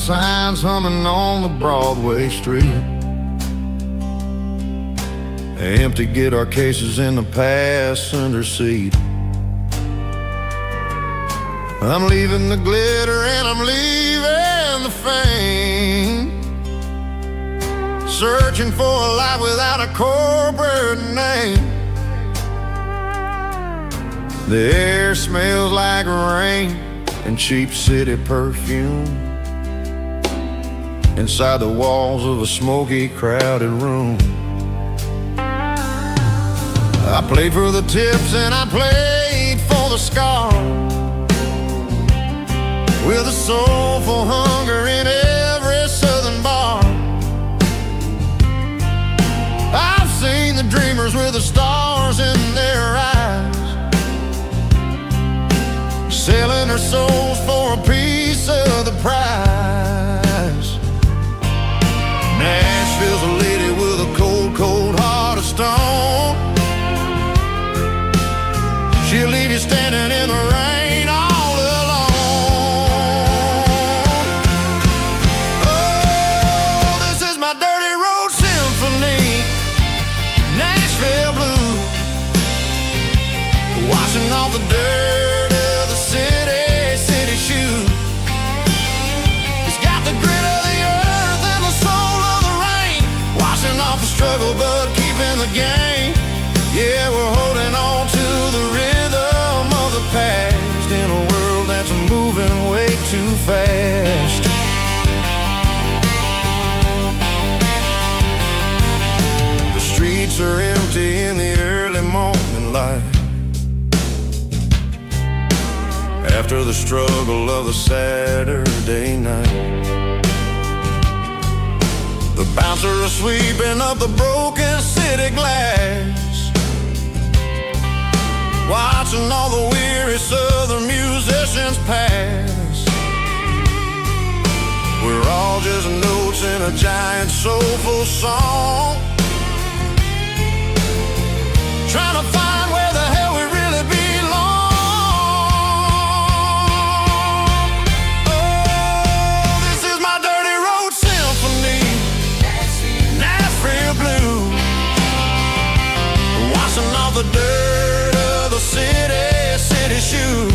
signs humming on the Broadway street. Empty guitar cases in the passenger seat. I'm leaving the glitter and I'm leaving the fame, searching for a life without a corporate name. The air smells like rain and cheap city perfume inside the walls of a smoky, crowded room. I played for the tips and I played for the scars, with a soulful hunger in every southern bar. I've seen the dreamers with the stars in their eyes, selling their souls for a piece of the prize. Nashville's a lady with a cold, cold heart of stone. She'll leave you standing in the rain all alone. Oh, this is my dirty road symphony, Nashville blue, washing off the dirt of the city shoe. It's got the grit of the earth and the soul of the rain, washing off the struggle but keeping the game. Yeah, we're holding on to the rhythm of the past in a world that's moving way too fast. The streets are empty in the early morning light, after the struggle of the Saturday night. The bouncers are sweeping up the broken city glass, watching all the weary southern musicians pass. We're all just notes in a giant soulful song, trying to find where the hell we really belong. Oh, this is my dirty road symphony, Nashville blue, washing off the dirt of the city shoe.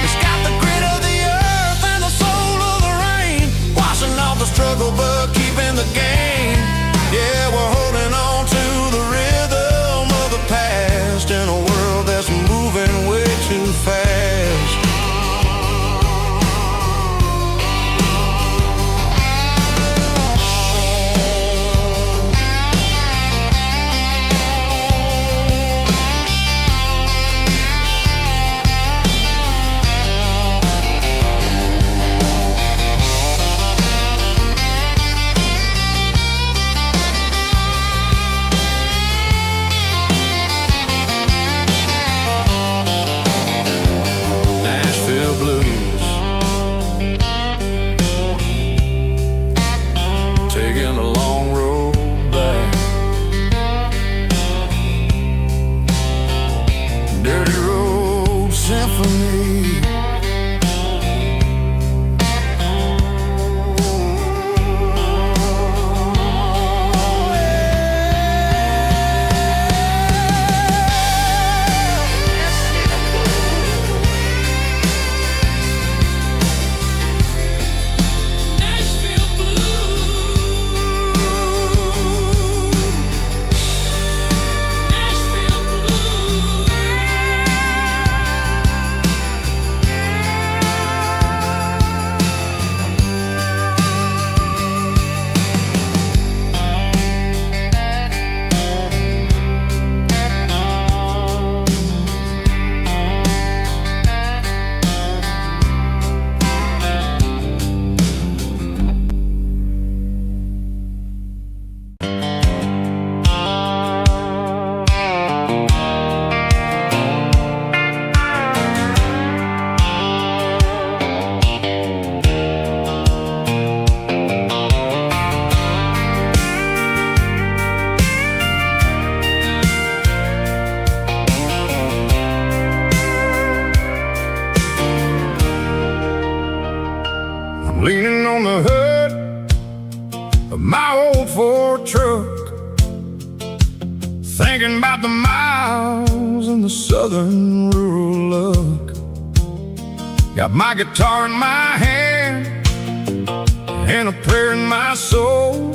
It's got the grit of the earth and the soul of the rain, washing off the struggle but keeping the game. Yeah, we're holding on to the rhythm my old Ford truck, thinking about the miles and the southern rural look. Got my guitar in my hand and a prayer in my soul,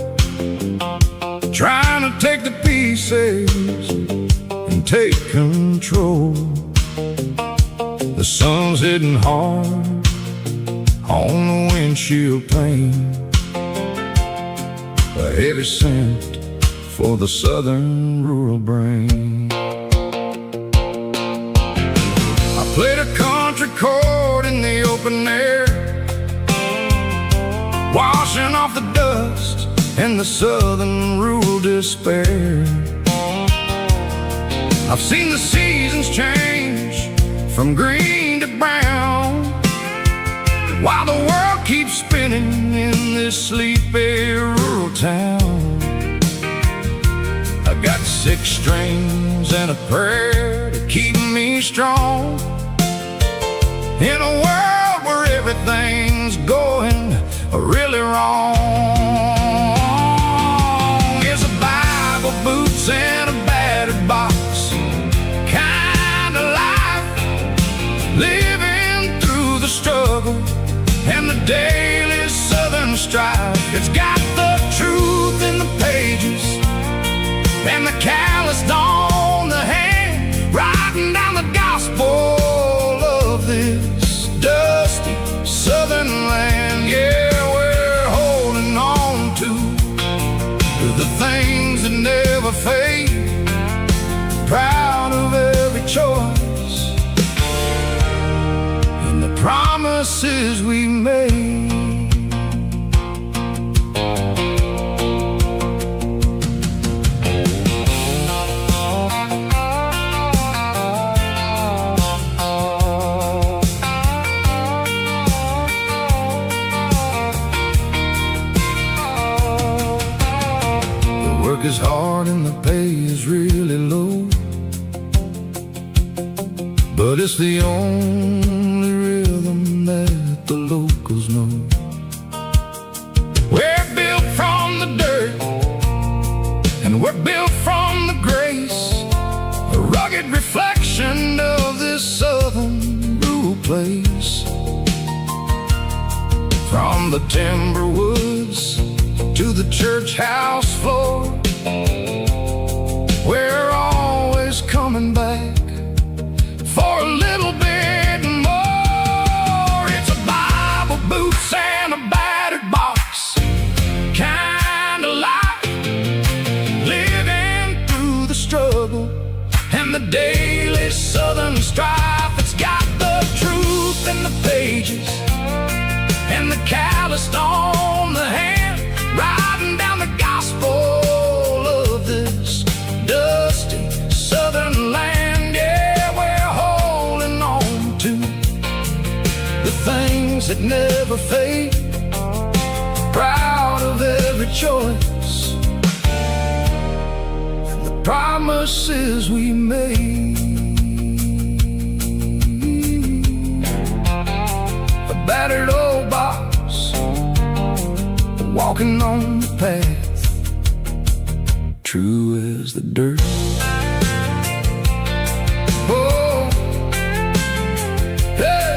trying to take the pieces and take control. The sun's hitting hard on the windshield pane, a heavy scent for the southern rural brain. I played a country chord in the open air, washing off the dust and the southern rural despair. I've seen the seasons change from green to brown, while the world keeps spinning in this sleepy rural town. I got 6 strings and a prayer to keep me strong, in a world where everything's going really wrong. It's a Bible, boots, and a battered box kind of life, living through the struggle and the daily southern strife. It's got the truth in the pages and the calloused on the hand, writing down the gospel of this dusty southern land. Yeah, we're holding on to the things that never fade, proud of every choice and the promises we made. Is hard and the pay is really low, but it's the only rhythm that the locals know. We're built from the dirt and we're built from the grace, a rugged reflection of this southern rural place. From the timber woods to the church house floor, we're always coming back for a little bit more. It's a Bible, boots, and a battered box kind of life, living through the struggle and the daily southern strife. It's got the truth in the pages and the calloused on the hand, writing down the gospel of this dusty southern land. Yeah, we're holding on to the things that never fade, proud of every choice and the promises we made. A battered old box, walking on the path, true as the dirt. Oh, hey.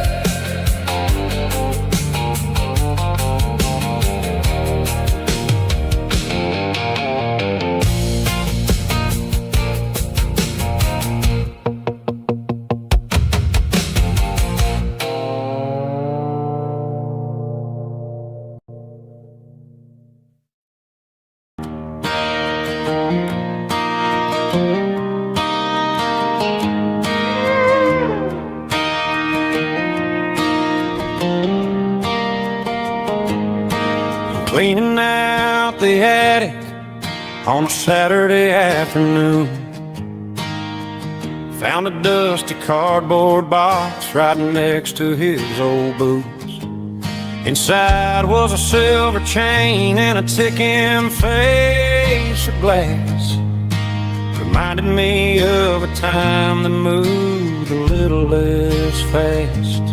Cleaning out the attic on a Saturday afternoon, found a dusty cardboard box right next to his old boots. Inside was a silver chain and a ticking face of glass, reminded me of a time that moved a little less fast.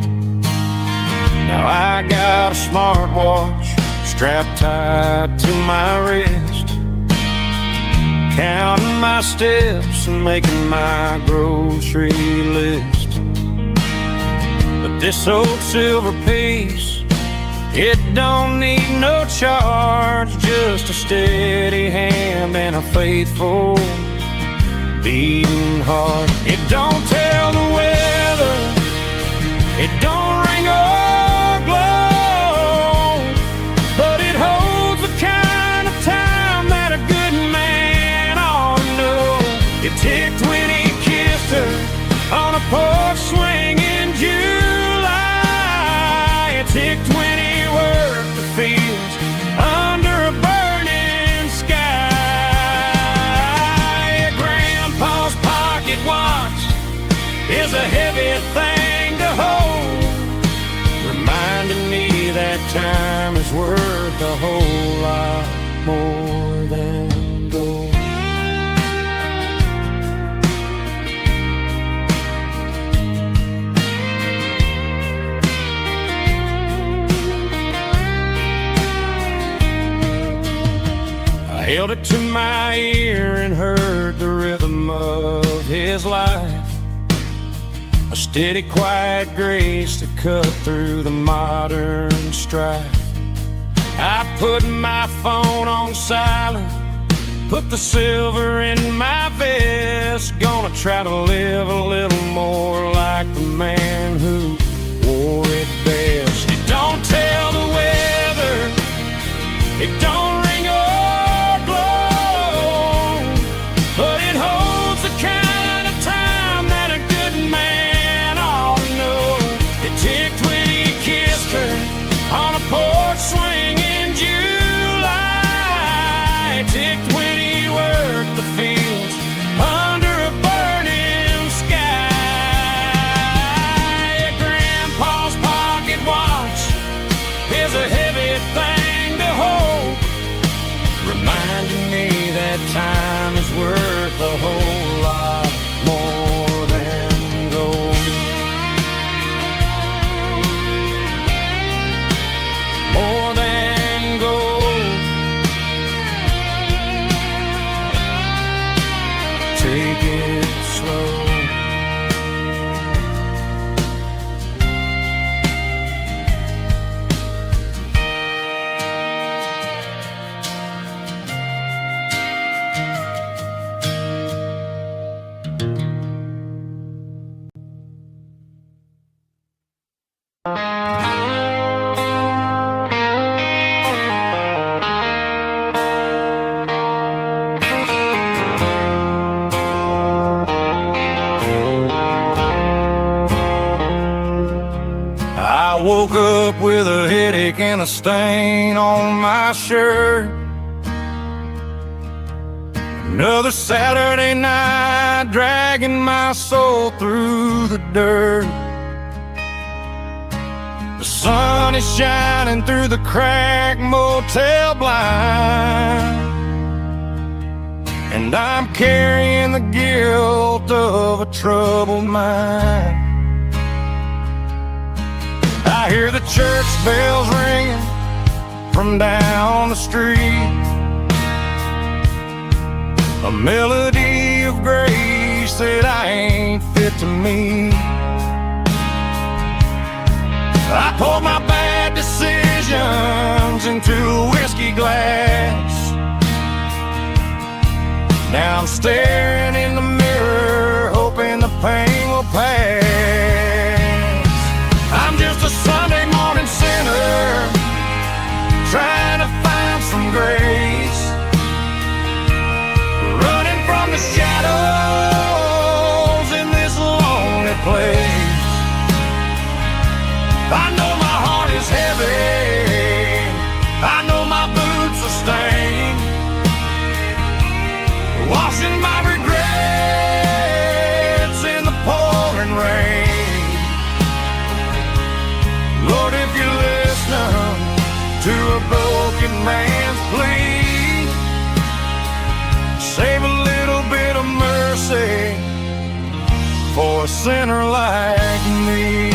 Now I got a smartwatch strapped tight to my wrist, counting my steps and making my grocery list. But this old silver piece, it don't need no charge, just a steady hand and a faithful beating heart. It don't tell the weather, it don't ring or glow, but it holds the kind of time that a good man ought to know. It ticked when he kissed her on a porch swing in July. It ticked when he worked the fields under a burning sky. Grandpa's pocket watch is a heavy thing to hold, reminding me that time is worth a whole lot more than gold. I held it to my ear and heard the rhythm of his life, a steady, quiet grace that cut through the modern strife. I put my phone on silent, put the silver in my vest, gonna try to live a little more like the man who wore it best. It don't tell the weather, it don't ring or glow, but it holds the kind of time that a good man ought to know. It ticked when he kissed her on a porch swing in July. It ticked when he worked the fields under a burning sky. Grandpa's pocket watch is a heavy thing to hold, reminding me that time is worth a whole lot more than gold. More than gold. Take it slow. I woke up with a headache and a stain on my shirt. Another Saturday night dragging my soul through the dirt. The sun is shining through the cracked motel blind, and I'm carrying the guilt of a troubled mind. I hear the church bells ringing from down the street, a melody of grace that I ain't fit to meet. I poured my bad decisions into a whiskey glass. Now I'm staring in the mirror, hoping the pain will pass. I'm just a Sunday morning sinner, trying to find some grace, running from the shadows in this lonely place. I know my heart is heavy, I know my boots are stained, washing my regrets in the pouring rain. Lord, if you listen to a broken man's plea, save a little bit of mercy for a sinner like me.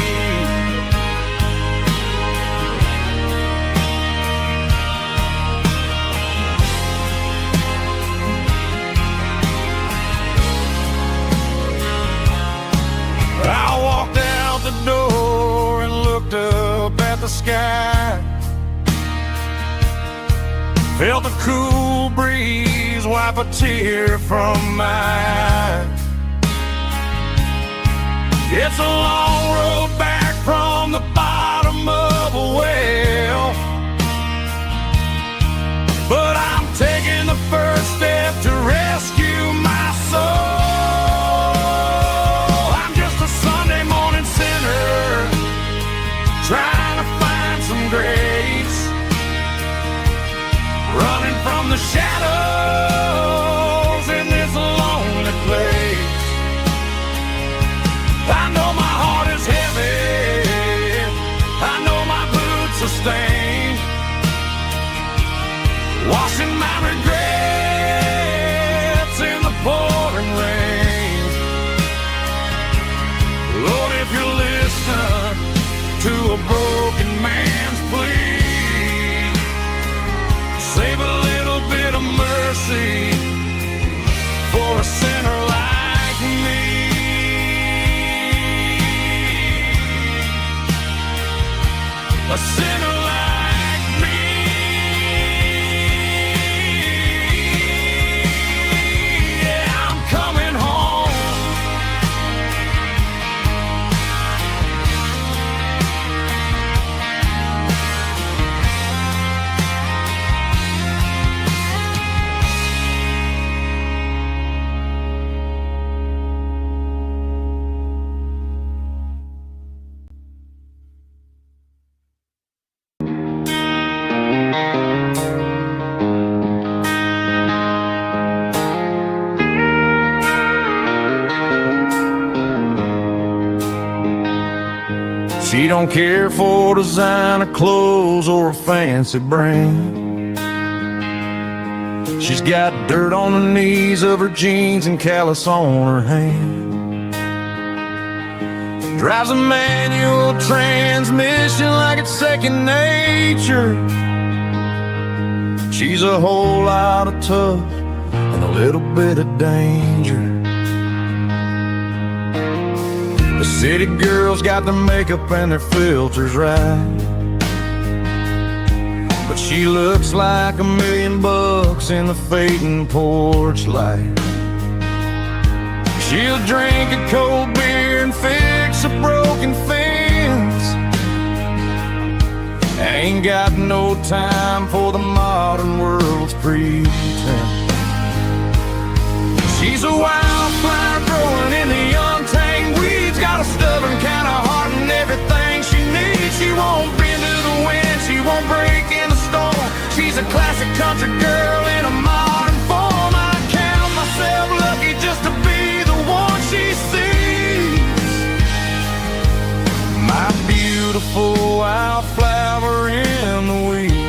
sky. Felt the cool breeze wipe a tear from my eye. It's a long road back from the bottom of a well, but I'm taking the first step to rescue my soul. I'm just a Sunday morning sinner trying to find some grace, running from the shadows in this lonely place. I know my heart is heavy, I know my boots are stained, washing my regrets in the pouring rain. Lord, if you listen to a broken man's plea, save a little bit of mercy for a sinner like me. A sinner like me. Yeah, I'm coming home. She don't care for designer clothes or a fancy brand. She's got dirt on the knees of her jeans and callus on her hand. Drives a manual transmission like it's second nature. She's a whole lot of tough and a little bit of danger. The city girls got their makeup and their filters right, but she looks like $1 million in the fading porch light. She'll drink a cold beer and fix a broken fence. Ain't got no time for the modern world's pretense. She's a wildflower growing in the untamed weeds, got a stubborn kind of heart and everything she needs. She won't bend to the wind, she won't break in the storm. She's a classic country girl in a modern form. I count myself lucky just to be the one she sees. My beautiful wildflower in the weeds.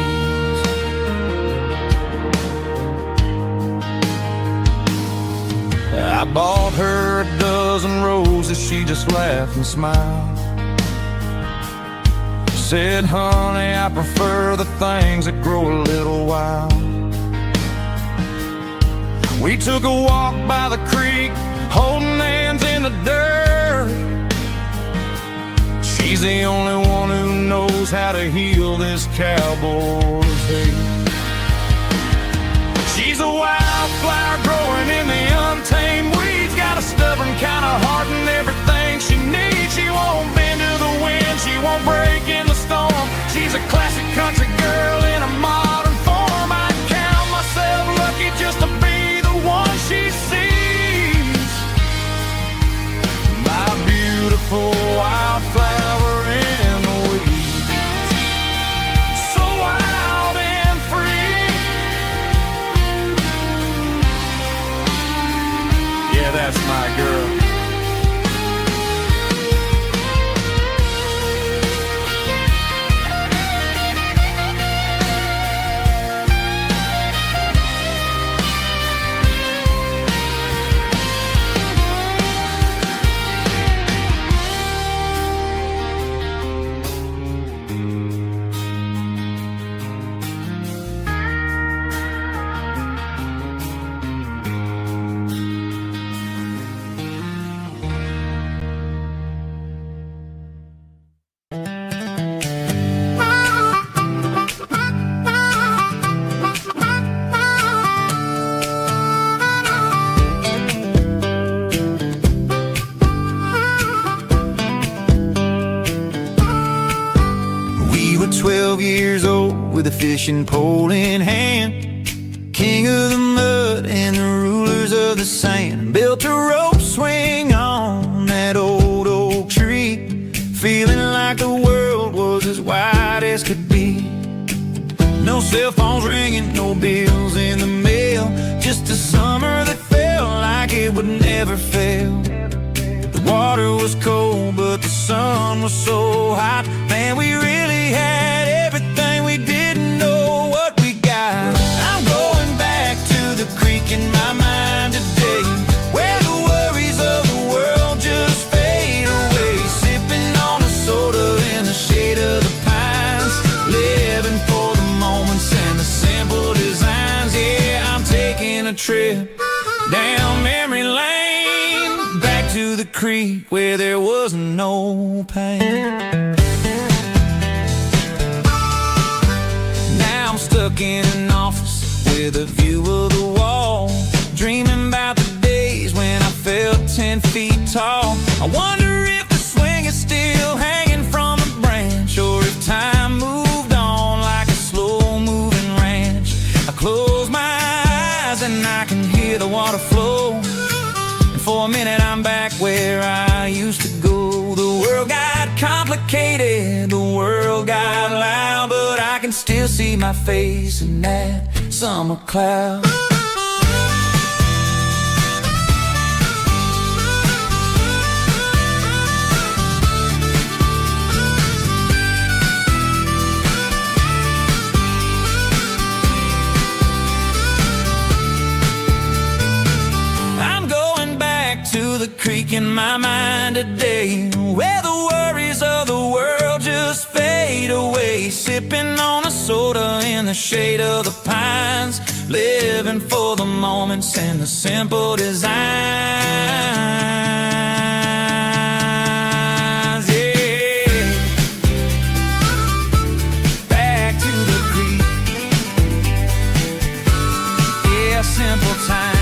I bought her a dozen roses, she just laughed and smiled. Said, honey, I prefer the things that grow a little wild. We took a walk by the creek, holding hands in the dirt. She's the only one who knows how to heal this cowboy's hate. She's a wildflower growing in the untamed weeds, got a stubborn kind of heart and everything she needs. She won't bend to the wind, she won't break in the storm. She's a classic country girl in a modern form. I count myself lucky just to be the one she sees. My beautiful wildflower in the weeds, so wild and free. with a fishing pole in hand. King of the mud and the rulers of the sand. Built a rope swing on that old oak tree, feeling like the world was as wide as could be. No cell phones ringing, no bills in the mail, just a summer that felt like it would never fail. The water was cold, but the sun was so hot. Man, we really had everything, we didn't know what we got. I'm going back to the creek in my mind today, where the worries of the world just fade away. Sipping on a soda in the shade of the pines, living for the moments and the simple designs. Yeah, I'm taking a trip down memory lane, back to the creek where there was no pain. Now I'm stuck in an office with a view of the wall, dreaming about the days when I felt 10 feet tall. I wonder if the swing is still hanging from a branch, or if time moved on like a slow-moving ranch. I close my eyes and I can hear the water flow, and for a minute I'm back where I used to go. The world got complicated, the world got loud, but I can still see my face in that summer cloud. To the creek in my mind today, where the worries of the world just fade away. Sipping on a soda in the shade of the pines, living for the moments and the simple designs. Yeah, back to the creek. Yeah, simple times.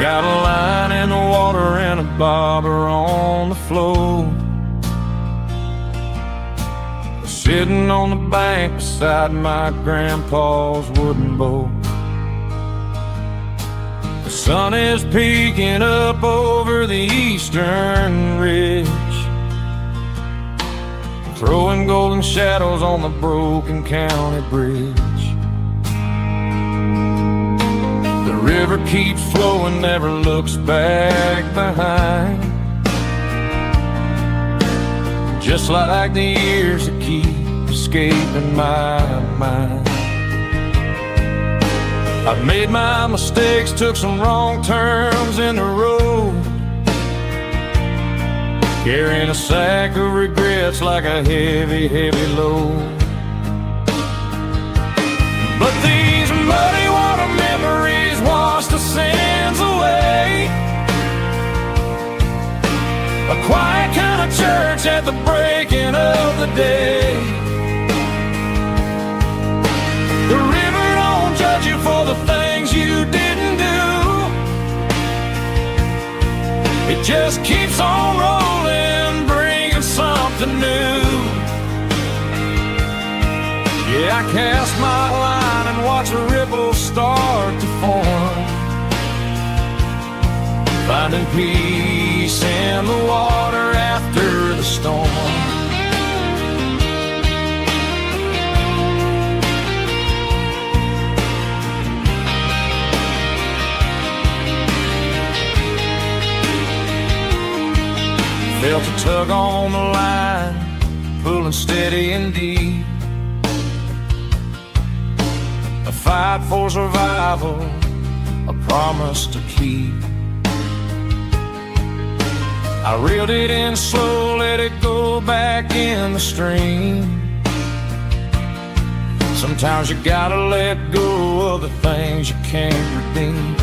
Got a line in the water and a bobber on the floor, sitting on the bank beside my grandpa's wooden boat. The sun is peeking up over the eastern ridge, throwing golden shadows on the broken county bridge. The river keeps flowing, never looks back behind, just like the years that keep escaping my mind. I've made my mistakes, took some wrong turns in the road, carrying a sack of regrets like a heavy, heavy load. But these muddy water memories wash the sins away. A quiet kind of church at the breaking of the day. The river don't judge you for the things you didn't do, it just keeps on rolling, bringing something new. Yeah, I cast my line and watch the ripples start to form, finding peace in the water after the storm. Felt a tug on the line, pulling steady and deep. A fight for survival, a promise to keep. I reeled it in slow, let it go back in the stream. Sometimes you gotta let go of the things you can't redeem.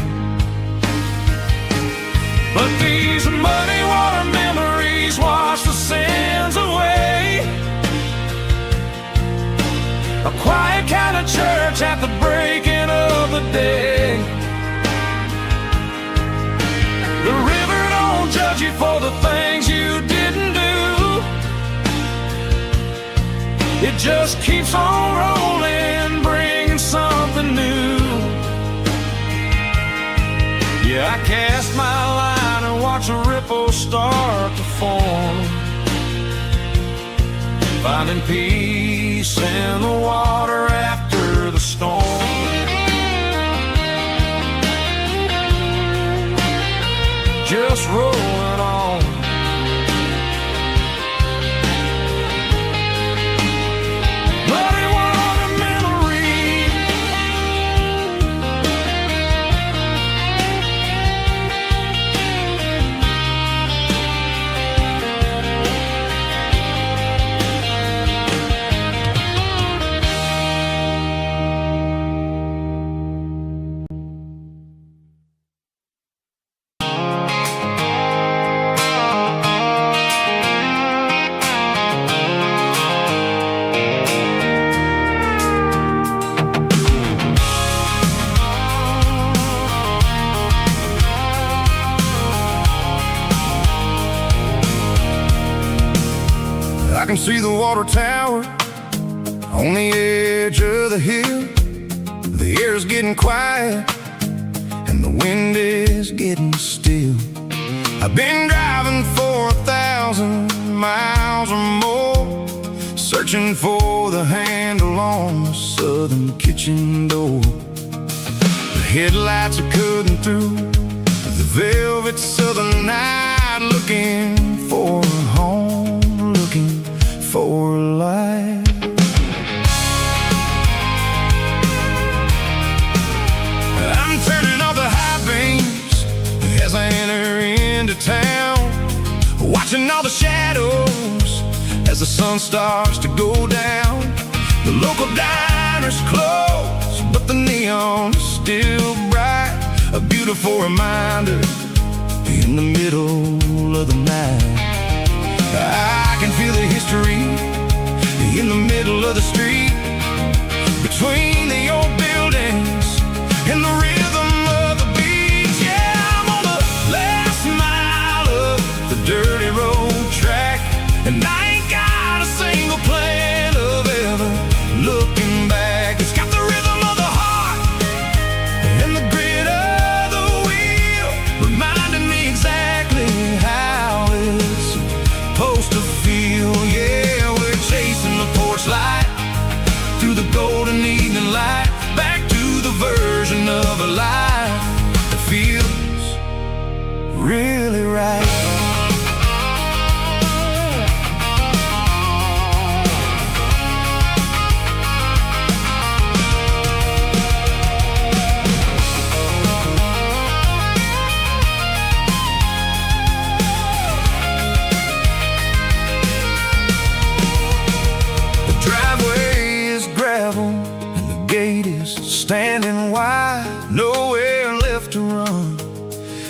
But these muddy water memories wash the sins away. A quiet kind of church at the breaking of the day. The river don't judge you for the things you didn't do. It just keeps on rolling, bringing something new. Yeah, I cast my line and watch a ripple start to form, finding peace in the water after the storm. Just rolling on. Muddy water memory. I can see the water tower on the edge of the hill. The air's getting quiet and the wind is getting still. I've been driving for 1,000 miles or more, searching for the handle on the southern kitchen door. The headlights are cutting through the velvet southern night, looking for a home, looking for life. I'm turning off the high beams as I enter into town, watching all the shadows as the sun starts to go down. The local diner's closed, but the neon is still bright, a beautiful reminder in the middle of the night. I can feel the history in the middle of the street, between the old buildings and the rhythm of the beat. Yeah, I'm on the last mile of the dirty road track, and I ain't got a single plan of ever looking back. It's got the rhythm of the heart and the grit of the wheel, reminding me exactly how it's supposed to feel. Yeah, we're chasing the porch light through the golden evening light, back to the version of a life that feels really right. Standing wide, nowhere left to run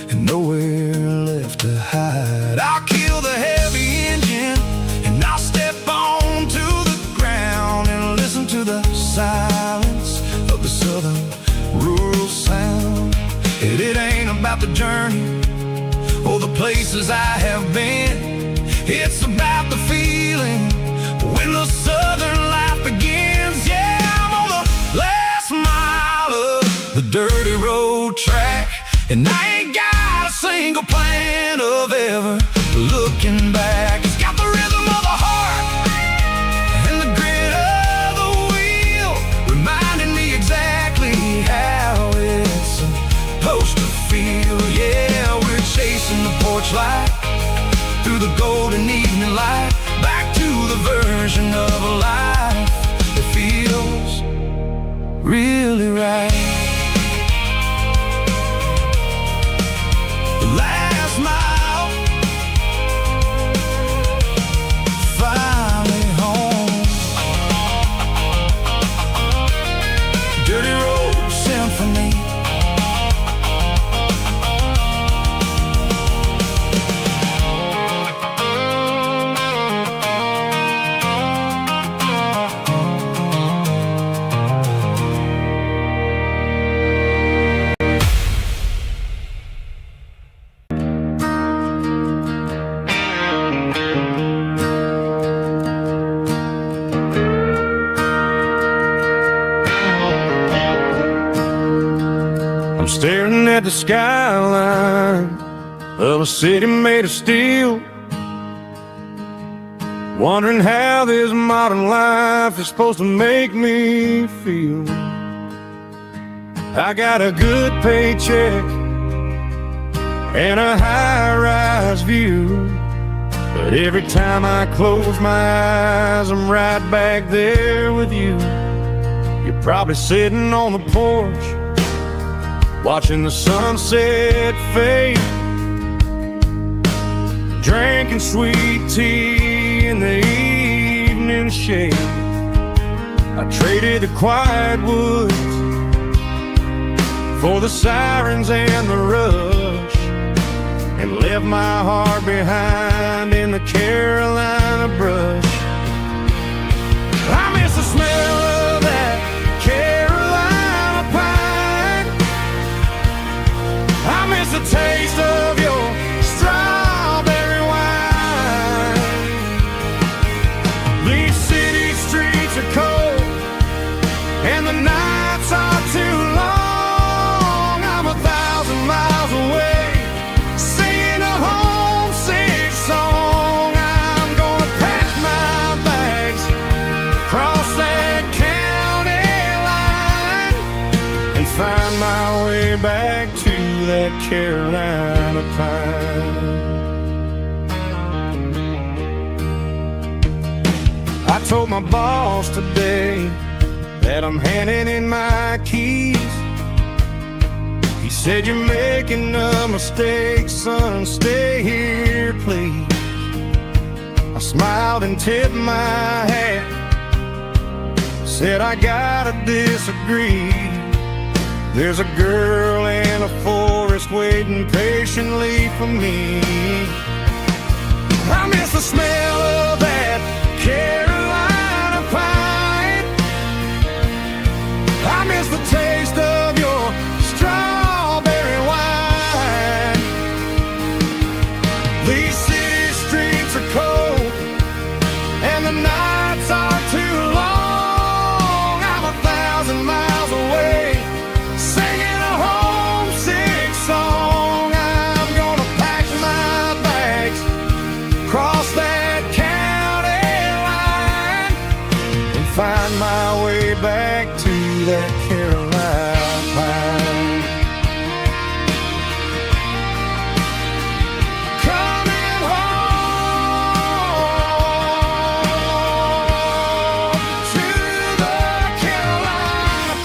and nowhere left to hide. I'll kill the heavy engine and I'll step onto the ground and listen to the silence of the southern rural sound. It ain't about the journey or the places I have been, it's about the feeling when the southern life begins. Yeah, I'm on the last mile of the dirty road track, and I ain't got a single plan of ever looking back. It's got the rhythm of the heart and the grit of the wheel, reminding me exactly how it's supposed to feel. Yeah, we're chasing the porch light through the golden evening light, back to the version of a life that feels really right. The last mile, finally home. Dirty road symphony. staring at the skyline of a city made of steel, wondering how this modern life is supposed to make me feel. I got a good paycheck and a high-rise view, but every time I close my eyes, I'm right back there with you. You're probably sitting on the porch, watching the sunset fade, drinking sweet tea in the evening shade. I traded the quiet woods for the sirens and the rush, and left my heart behind in the Carolina brush. I miss the smell of that Carolina pine. I miss the taste of your strawberry wine. These city streets are cold and the nights are too long. I'm 1,000 miles away, singing a homesick song. I'm gonna pack my bags, cross that county line, and find my way back to that Carolina pine. I told my boss today that I'm handing in my keys. He said, "You're making a mistake, son, stay here, please." I smiled and tipped my hat, said, "I gotta disagree. There's a girl in a forest waiting patiently for me." I miss the smell of that Carolina pine. I miss the taste of your strawberry wine. These city streets are cold and the nights are too long. I'm 1,000 miles away, singing a homesick song. I'm gonna pack my bags, cross that county line, and find my way back to that Carolina pine. Coming home to the Carolina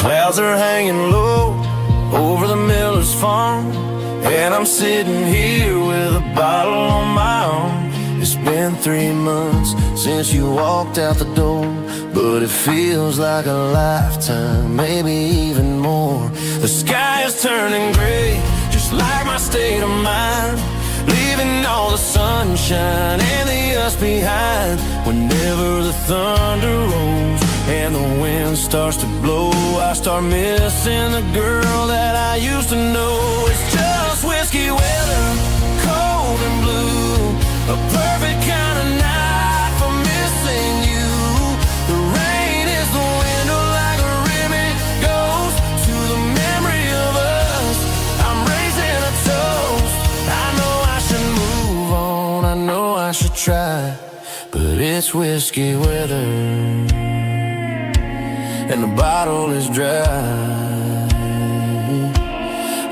Clouds are hanging low over the miller's farm, and I'm sitting here with a bottle on my arm. It's been 3 months since you walked out the door, but it feels like a lifetime, maybe even more. The sky is turning gray, just like my state of mind, leaving all the sunshine and the us behind. Whenever the thunder rolls and the wind starts to blow, I start missing the girl that I used to know. It's just whiskey weather, cold and blue, a perfect kind of night for missing you. The rain is the window like a ribbon goes to the memory of us. I'm raising a toast. I know I should move on, I know I should try, but it's whiskey weather and the bottle is dry.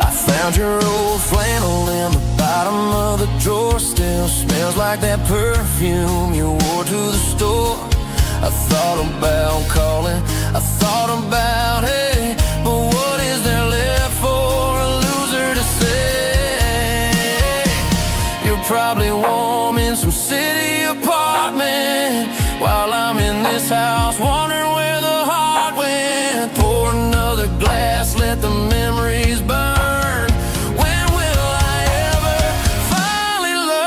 I found your old flannel in the bottom of the drawer, still smells like that perfume you wore to the store. I thought about calling, I thought about, hey, but what is there left for a loser to say? probably warm in some city apartment, while I'm in this house wondering where the heart went. Pour another glass, let the memories burn. When will I ever finally learn?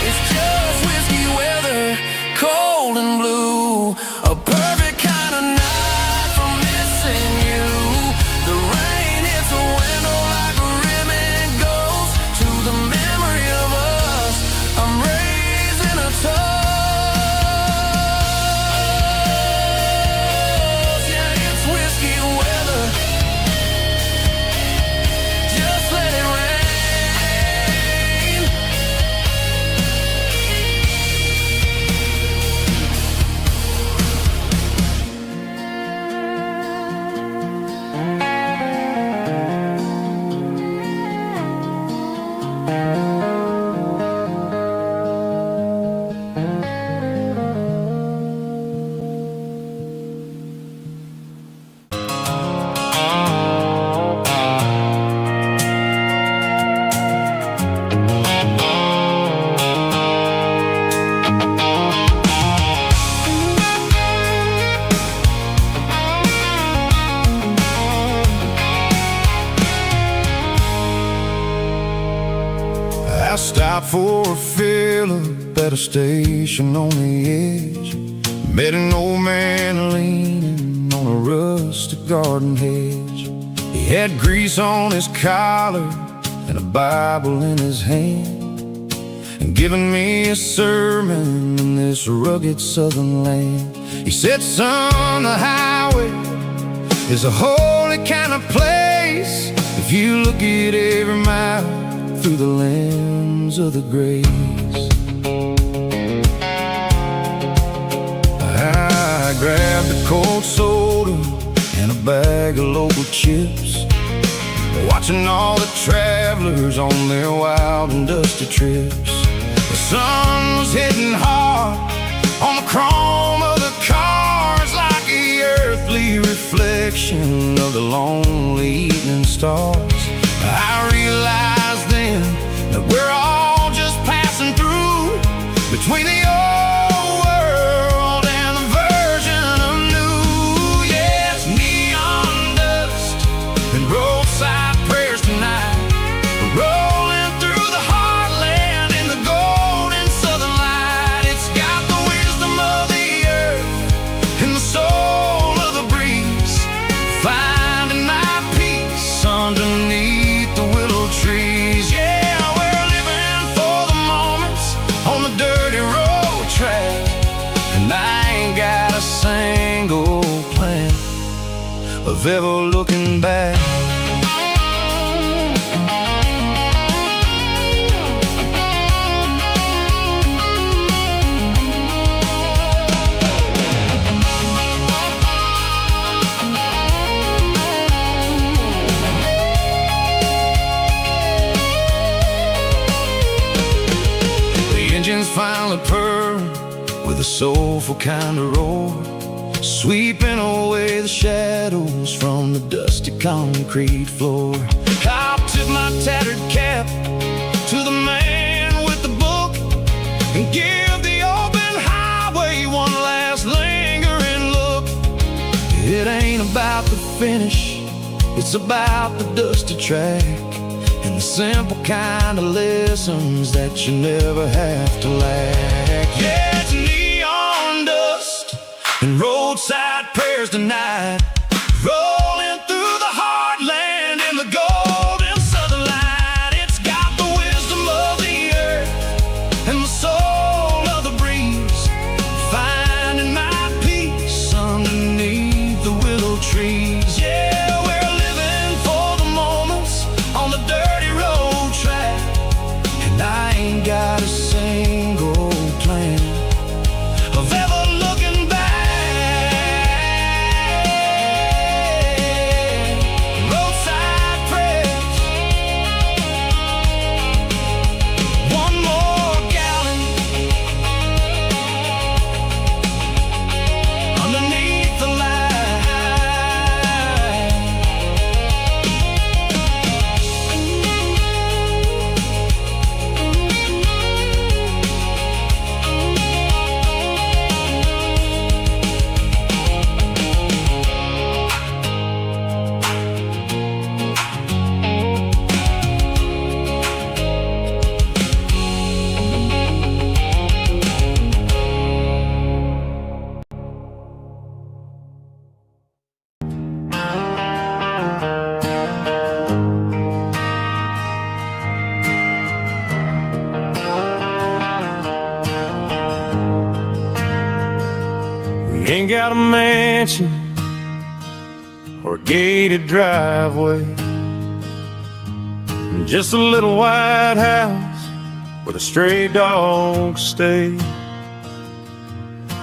It's just whiskey weather, cold and blue, a perfect kind of night for missing you. The rain hits the window like a ribbon goes to the memory of us. I'm raising a toast. Yeah, it's whiskey weather. Just let it rain. I stopped for a fill-up at a station on the edge. Met an old man leaning on a rustic garden hedge. He had grease on his collar and a Bible in his hand, and giving me a sermon in this rugged southern land. He said, son, the highway is a holy kind of place if you look at every mile through the lens of the grace. I grabbed a cold soda and a bag of local chips, watching all the travelers on their wild and dusty trips. The sun was hitting hard on the chrome of the cars, like the earthly reflection of the lonely evening stars. I realized then that we're all just passing through between the old world and the version of new. Yes, neon dust and roadside prayers tonight, rolling through the heartland in the golden southern light. It's got the wisdom of the earth and the soul of the breeze, finding my peace underneath the willow trees. Yeah, we're living for the moments on the dirty road track, and I ain't got a single plan of ever looking back. Engines finally purr with a soulful kind of roar, sweeping away the shadows from the dusty concrete floor. I'll tip my tattered cap to the man with the book and give the open highway one last lingering look. It ain't about the finish, it's about the dusty track and the simple kind of lessons that you never have to lack. Yeah, it's neon dust and roadside prayers tonight, rolling through the heartland in the golden southern light. It's got the wisdom of the earth and the soul of the breeze, finding my peace underneath the willow trees. Yeah, we're living for the moments on the dirty road track, and I ain't got a single plan of ever looking back. ain't got a mansion or a gated driveway, just a little white house where the stray dogs stay.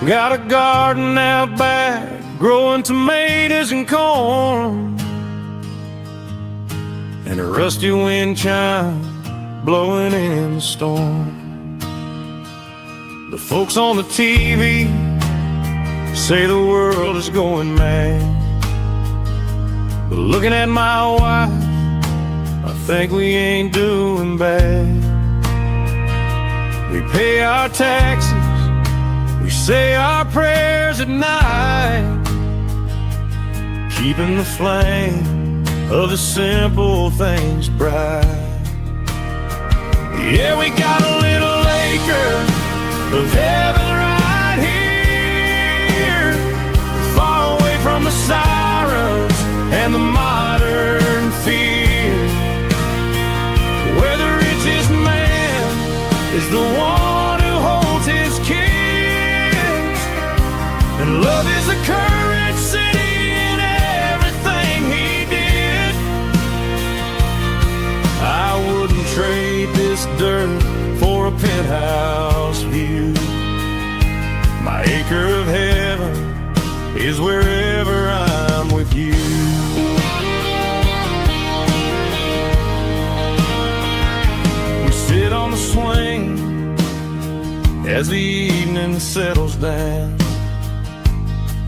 Got a garden out back, growing tomatoes and corn, and a rusty wind chime blowing in the storm. The folks on the TV say the world is going mad, but looking at my wife, I think we ain't doing bad. We pay our taxes, we say our prayers at night, keeping the flame of the simple things bright. Yeah, we got a little acre of heaven right here, far away from the sirens and the modern fear, where the richest man is the one who holds his kids, and love is the currency in everything he did. I wouldn't trade this dirt for a penthouse view. My acre of heaven is wherever I'm with you. We sit on the swing as the evening settles down,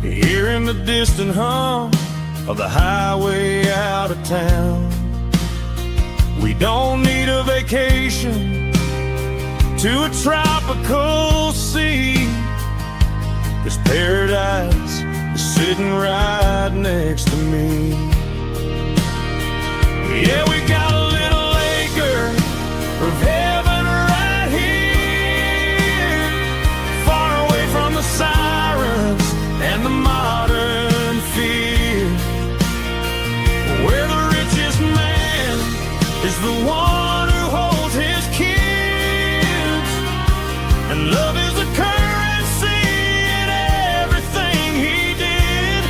hearing the distant hum of the highway out of town. We don't need a vacation to a tropical sea, 'cause paradise is sitting right next to me. Yeah, we got a little acre of heaven right here, far away from the sirens and the modern fear, where the richest man is the one who holds his kids, and love is the currency in everything he did.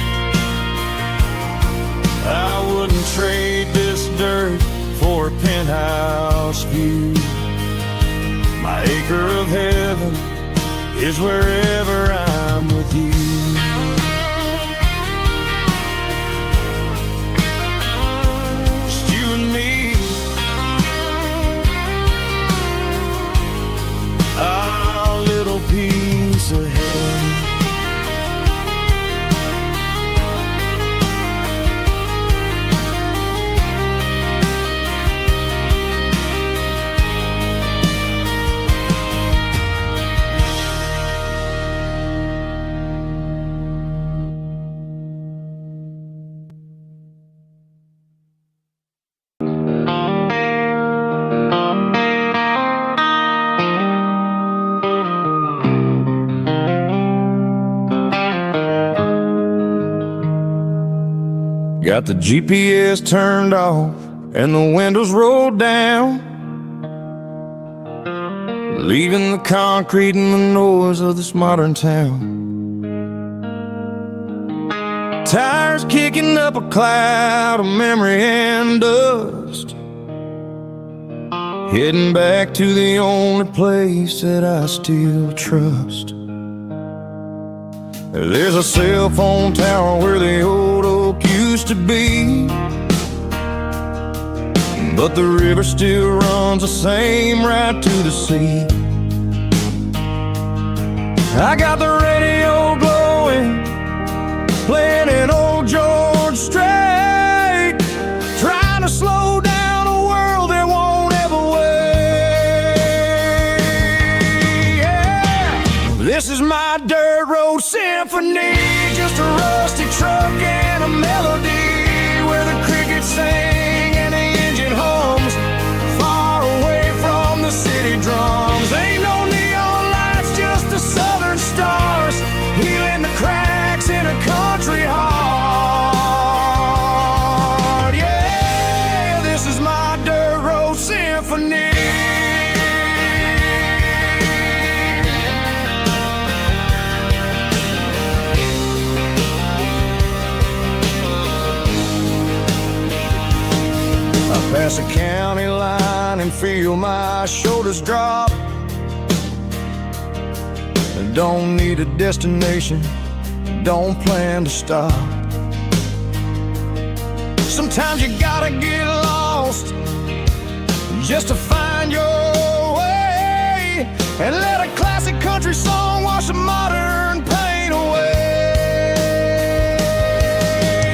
I wouldn't trade this dirt for a penthouse view. My acre of heaven is wherever I'm with you. Just you and me, our little piece of heaven. Got the GPS turned off and the windows rolled down, leaving the concrete and the noise of this modern town. Tires kicking up a cloud of memory and dust, heading back to the only place that I still trust. There's a cell phone tower where the old oak used to be, but the river still runs the same right to the sea. I got the radio glowing, playing an old George Strait, trying to slow down a world that won't ever wait. Yeah. This is my dirt road symphony, just a rusty truck and a melody, where the crickets sing and the engine hums, far away from the city drums. Ain't no neon lights, just the southern stars, healing the cracks in a country heart. Yeah, this is my dirt road symphony. can feel my shoulders drop. I don't need a destination, don't plan to stop. Sometimes you gotta get lost just to find your way, and let a classic country song wash the modern pain away.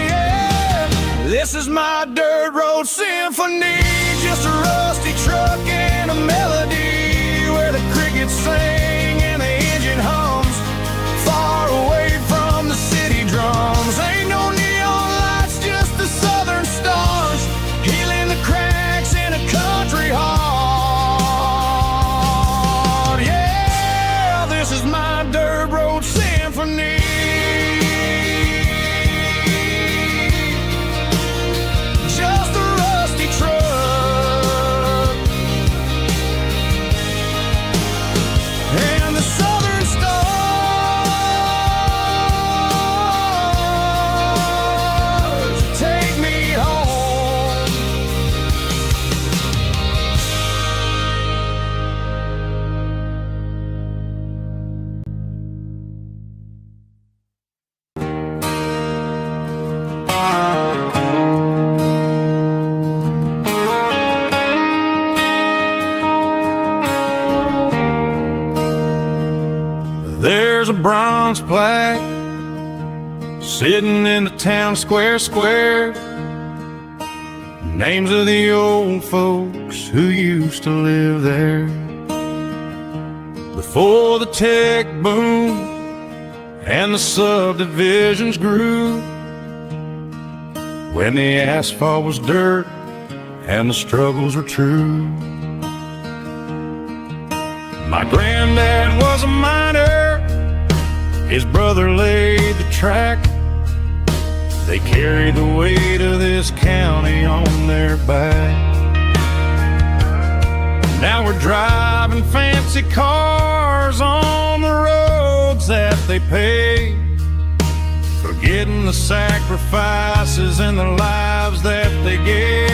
Yeah. This is my dirt road symphony, just a rusty truck and a melody where the crickets sing and the engine hums, far away from the city drums. Ain't no neon lights, just the southern stars, healing the cracks in a country heart. Yeah, this is my dirt road symphony. Just a rusty truck and the southern stars take me home. There's a bronze plaque sitting in the town square. Names of the old folks who used to live there before the tech boom and the subdivisions grew, when the asphalt was dirt and the struggles were true. My granddad was a miner, his brother laid the track. They carried the weight of this county on their back. Now we're driving fancy cars on the roads that they paved, forgetting the sacrifices and the lives that they gave.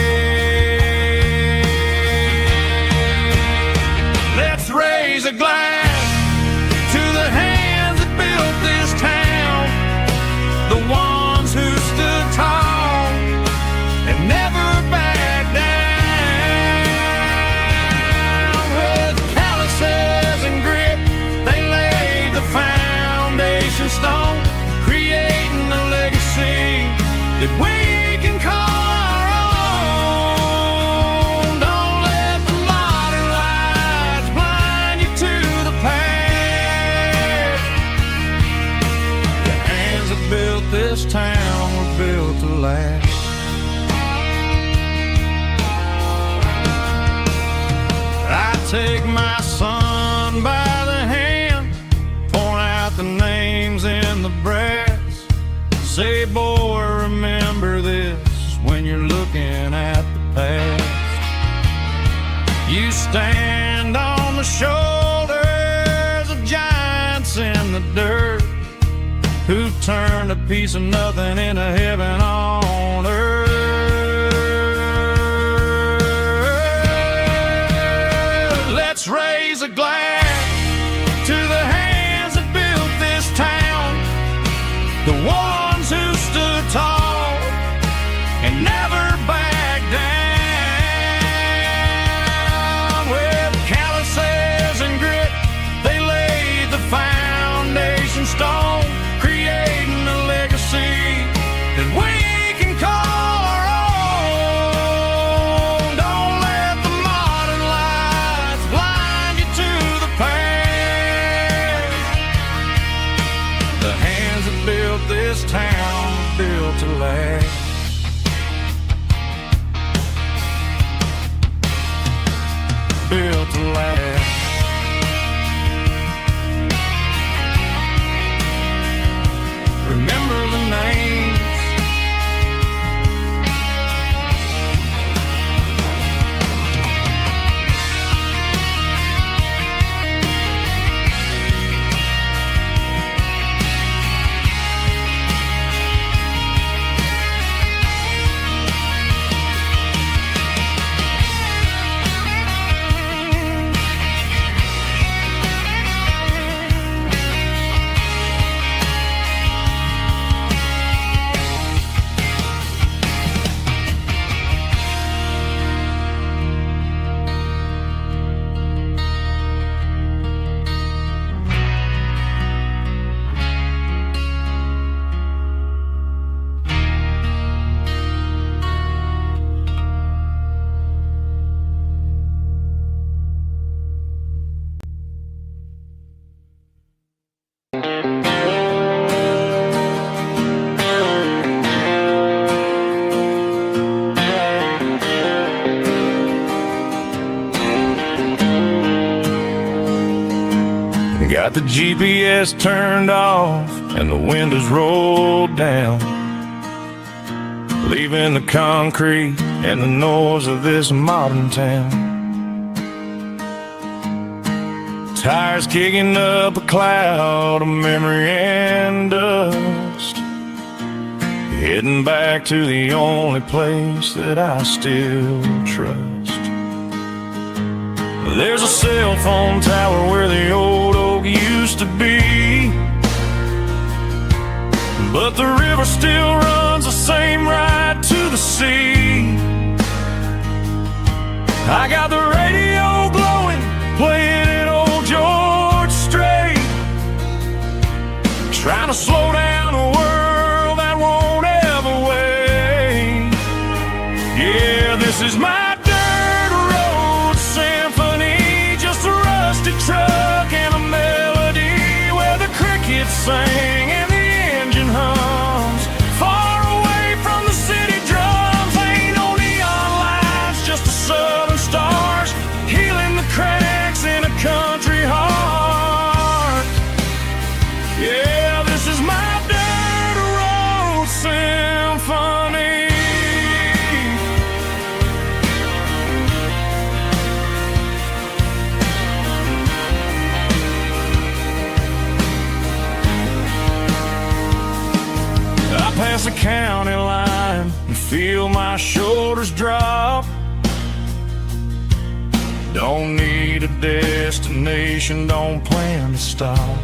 Let's raise a glass to the hands that built this town, the ones who stood tall and never backed down. With calluses and grit, they laid the foundation stone, creating a legacy that we can call our own. Don't let the modern lights blind you to the past. The hands that built this town were built to last. I take my son by the hand, point out the names in the brass, say, boy, remember this when you're looking at the past. You stand on the shoulders of giants in the dirt, who turned a piece of nothing into heaven on earth. Let's raise a glass to the hands that built this town, the ones who stood tall and never backed down. With calluses and grit, they laid the foundation stone, creating a legacy that we can call our own. Don't let the modern lights blind you to the past. The hands that built this town were built to last. Built to last. Remember the names. Got the GPS turned off and the windows rolled down, leaving the concrete and the noise of this modern town. Tires kicking up a cloud of memory and dust, heading back to the only place that I still trust. There's a cell phone tower where the old oak used to be, but the river still runs the same right to the sea. I got the radio blowing, playing it old George Strait, trying to slow down a world that won't ever wait. Yeah, this is my dirt road symphony, just a rusty truck and a melody where the crickets sing and the engine hums. Far away from the city drums, ain't no neon lights, just the southern stars healing the cracks in a country heart. Yeah, this is my dirt road symphony. I pass the county line and feel my shoulders drop. Don't need a destination, don't plan to stop.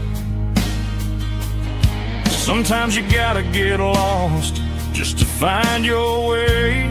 Sometimes you gotta get lost just to find your way,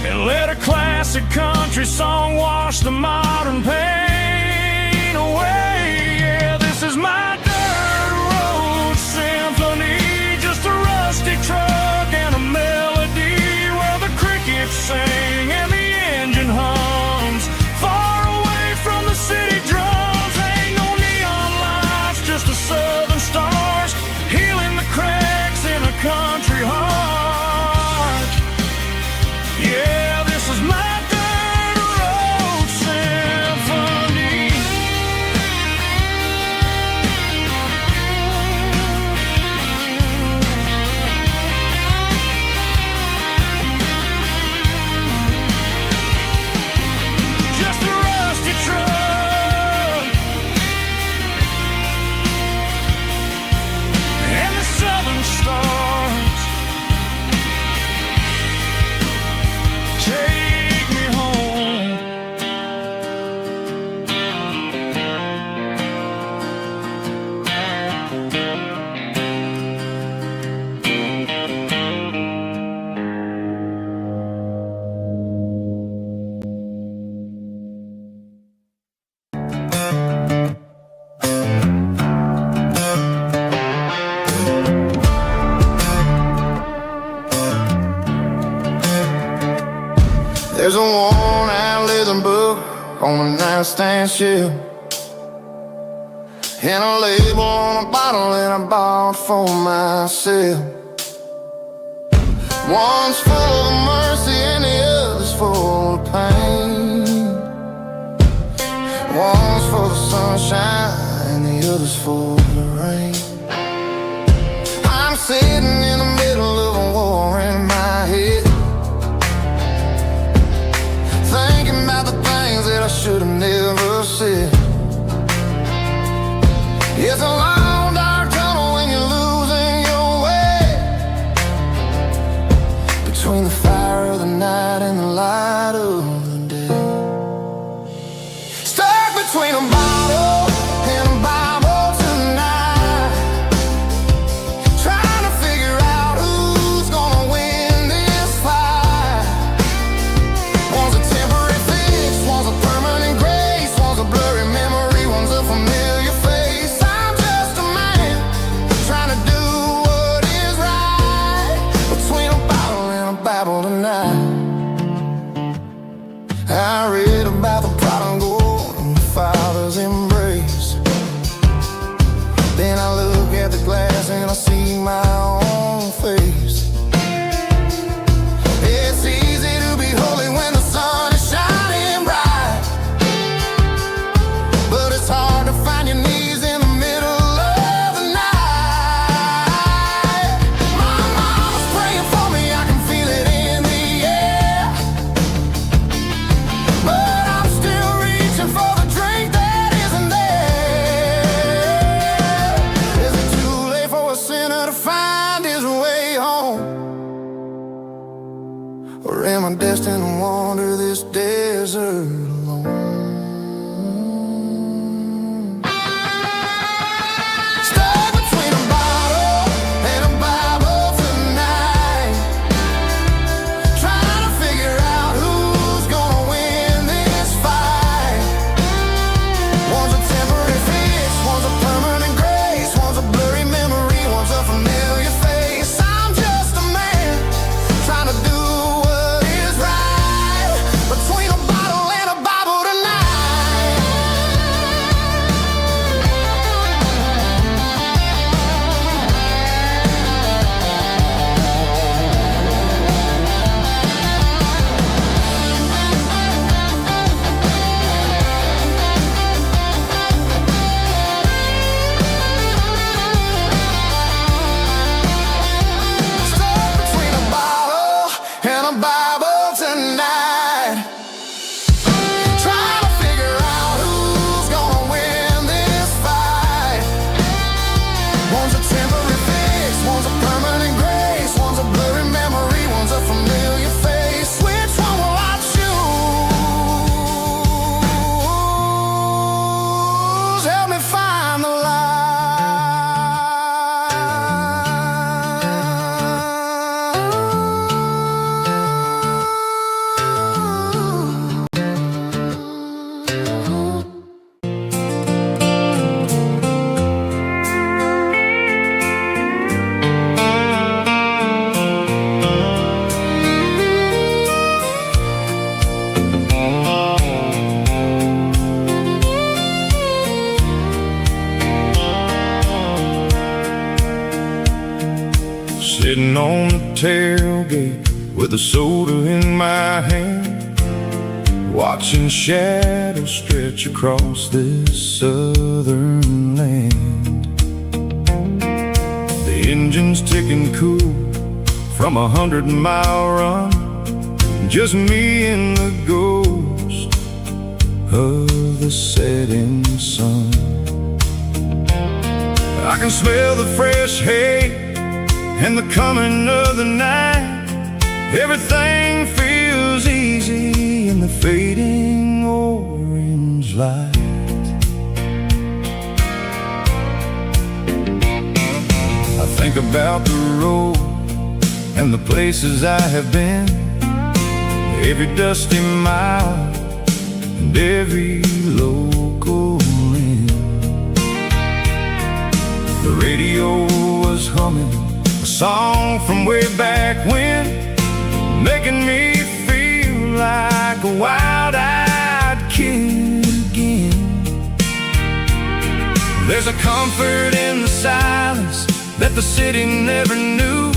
and let a classic country song wash the modern pain away. Yeah, this is my dirt road symphony, just a rusty truck and a melody where the crickets sing and the engine hums. Far away from the city drums, ain't no neon lights, just the southern stars healing the cracks in a country heart. Yeah, this is my dirt road symphony. Just a rusty truck and the southern stars take me home. There's a worn-out leather book on a nightstand shelf, and a label on a bottle that I bought for myself. One's full of mercy and the other's full of pain. One's full of sunshine and the other's full of rain. I'm sitting in the middle of a war in my head, thinking about the things that I should have never said. It's a long dark tunnel when you're losing your way, between the fire of the night and the light of the day. Stuck between a bottle and a Bible tonight, trying to figure out who's gonna win this fight. One's a temporary fix, one's a permanent grace, one's a blurry memory, one's a familiar face. I'm just a man trying to do what is right, between a bottle and a Bible tonight. I read about the prodigal and the father's embrace. Then I look at the glass and I see my own face. It's easy to be holy when the sun is shining bright, but it's hard to Sitting on the tailgate with a soda in my hand, watching shadows stretch across this southern land. The engine's ticking cool from 100-mile run, just me and the ghost of the setting sun. I can smell the fresh hay and the coming of the night. Everything feels easy in the fading orange light. I think about the road and the places I have been, every dusty mile and every local inn. The radio was humming a song from way back when, making me feel like a wild-eyed kid again. There's a comfort in the silence that the city never knew,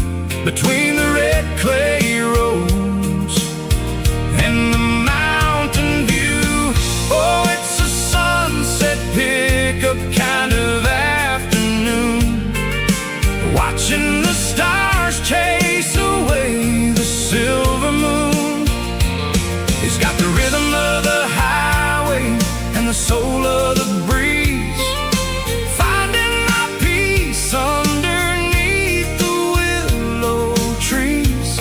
between the red clay roads and the mountain view. Oh, it's a sunset pickup kind of afternoon, watching the stars chase away the silver moon. It's got the rhythm of the highway and the soul of the breeze, finding my peace underneath the willow trees.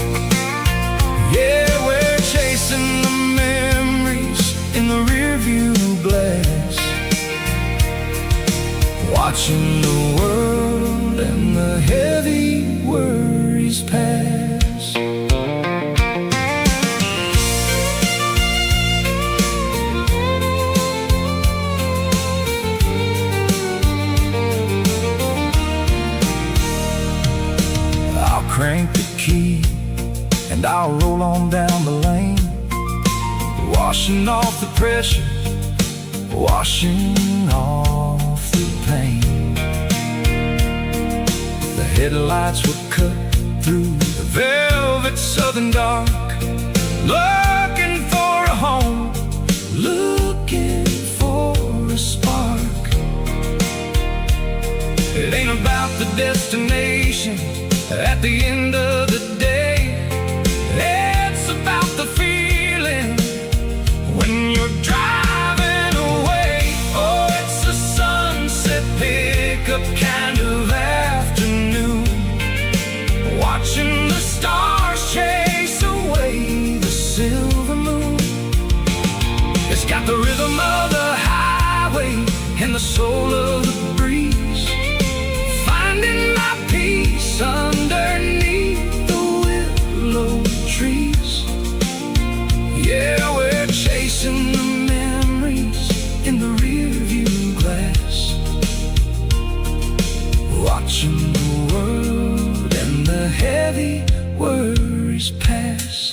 Yeah, we're chasing the memories in the rearview glass, watching the world and the heavy worries pass. I'll crank the key and I'll roll on down the lane, washing off the pressure, washing off the pain. The headlights were cut through the velvet southern dark, looking for a home, looking for a spark. It ain't about the destination at the end of the day, it's about the feeling when you're driving away. Oh, it's a sunset pickup kind of afternoon, watching the stars chase away the silver moon. It's got the rhythm of the highway and the soul of the breeze, finding my peace underneath the willow trees. Yeah, we're chasing the memories in the rearview glass, watching the world and the heavy worries pass.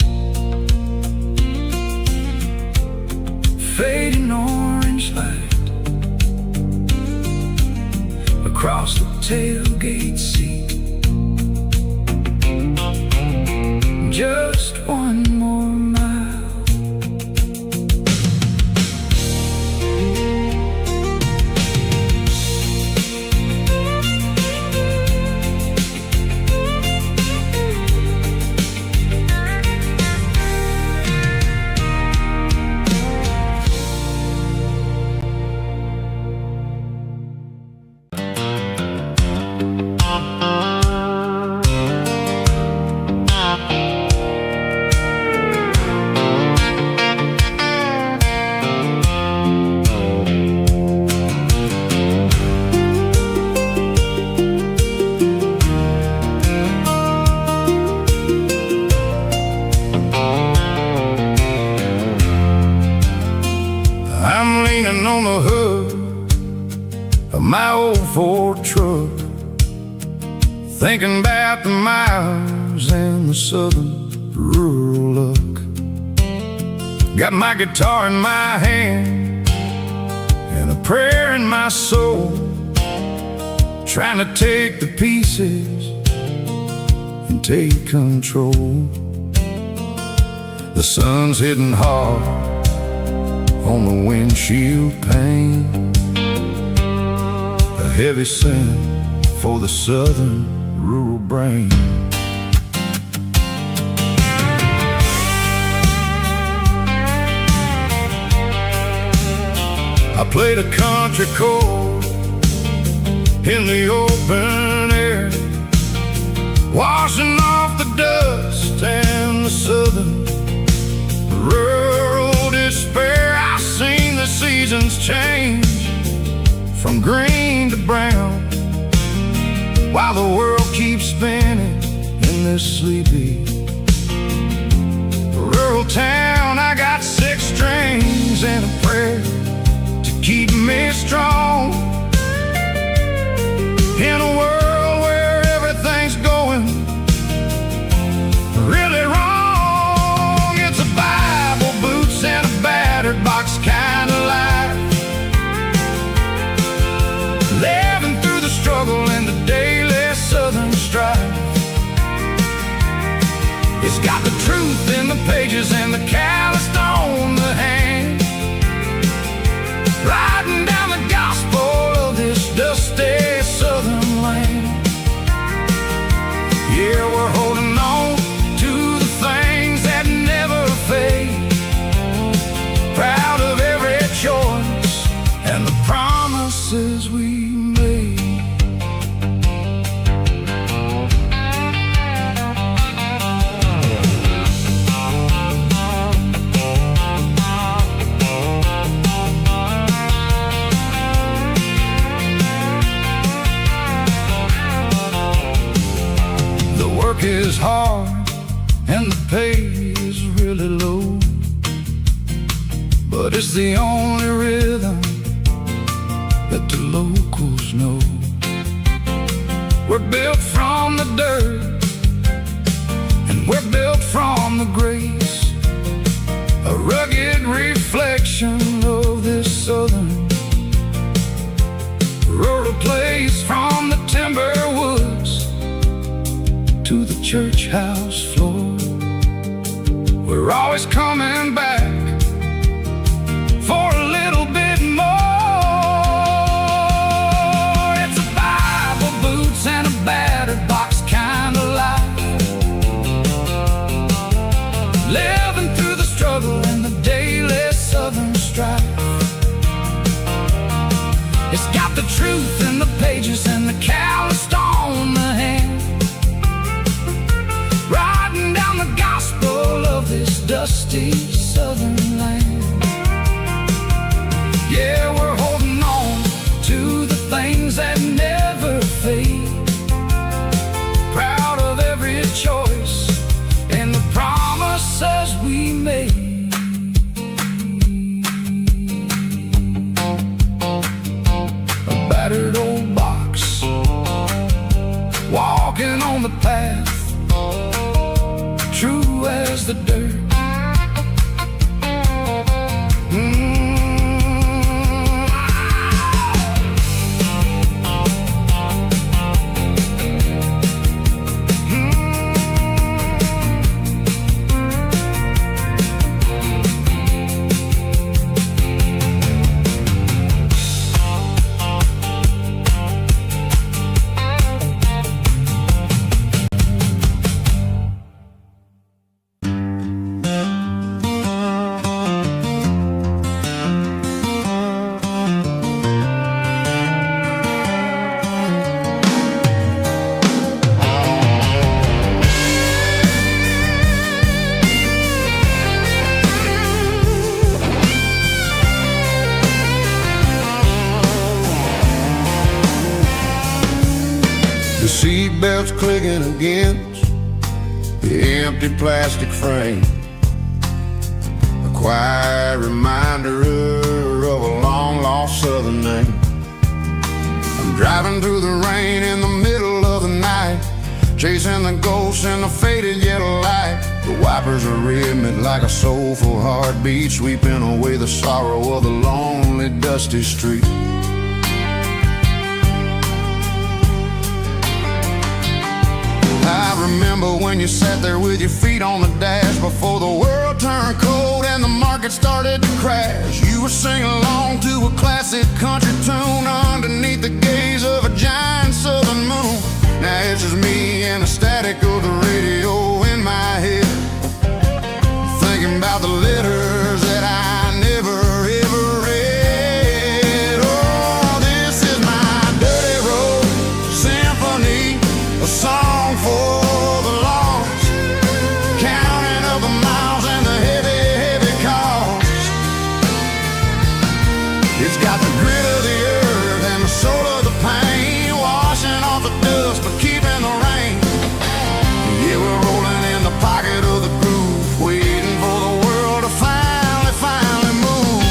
Fading orange light across the tailgate seat, just one more mile. I'm leaning on the hood of my old Ford truck, thinking about the miles and the southern rural look. Got my guitar in my hand and a prayer in my soul, trying to take the pieces and take control. The sun's hitting hard on the windshield pane, a heavy scent for the southern rural brain. I played a country chord in the open air, washing off the dust and the southern rural despair. I seen the seasons change from green to brown, while the world keeps spinning in this sleepy rural town. I got 6 strings and a prayer to keep me strong in a world where everything's going really wrong. It's a Bible, boots, and a battered box kind of life, living through the struggle and the daily southern strife. It's got the truth in the pages and the calloused on the hand, riding down the gospel of this dusty southern land. Yeah, we're holding on to the things that never fade, proud of every choice and the promises we made. Work is hard and the pay is really low, but it's the only rhythm that the locals know. We're built from the dirt and we're built from the grace, a rugged reflection of this southern rural place. From the timber woods to the church house floor, we're always coming back for a little bit more. It's a Bible, boots, and a battered box kind of life, living through the struggle and the daily southern strife. It's got the truth in the pages and the calloused on the hand, riding down the gospel of this dusty southern land. Yeah, we're holding on to the things that never fade, proud of every choice and the promises we made. A battered old box, walking on the path, true as the dirt. Seatbelts clicking against the empty plastic frame, a quiet reminder of a long-lost southern name. I'm driving through the rain in the middle of the night, chasing the ghosts in the faded yellow light. The wipers are rhythmic like a soulful heartbeat, sweeping away the sorrow of the lonely, dusty street. I remember you sat there with your feet on the dash before the world turned cold and the market started to crash. You were singing along to a classic country tune underneath the gaze of a giant southern moon. Now it's just me and the static of the radio in my head, thinking about the letters that I never ever read. Oh, this is my dirty road symphony, a song for the lost, counting up the miles and the heavy, heavy cost. It's got the grit of the earth and the soul of the pain, washing off the dust but keeping the rain. Yeah, we're rolling in the pocket of the groove, waiting for the world to finally move.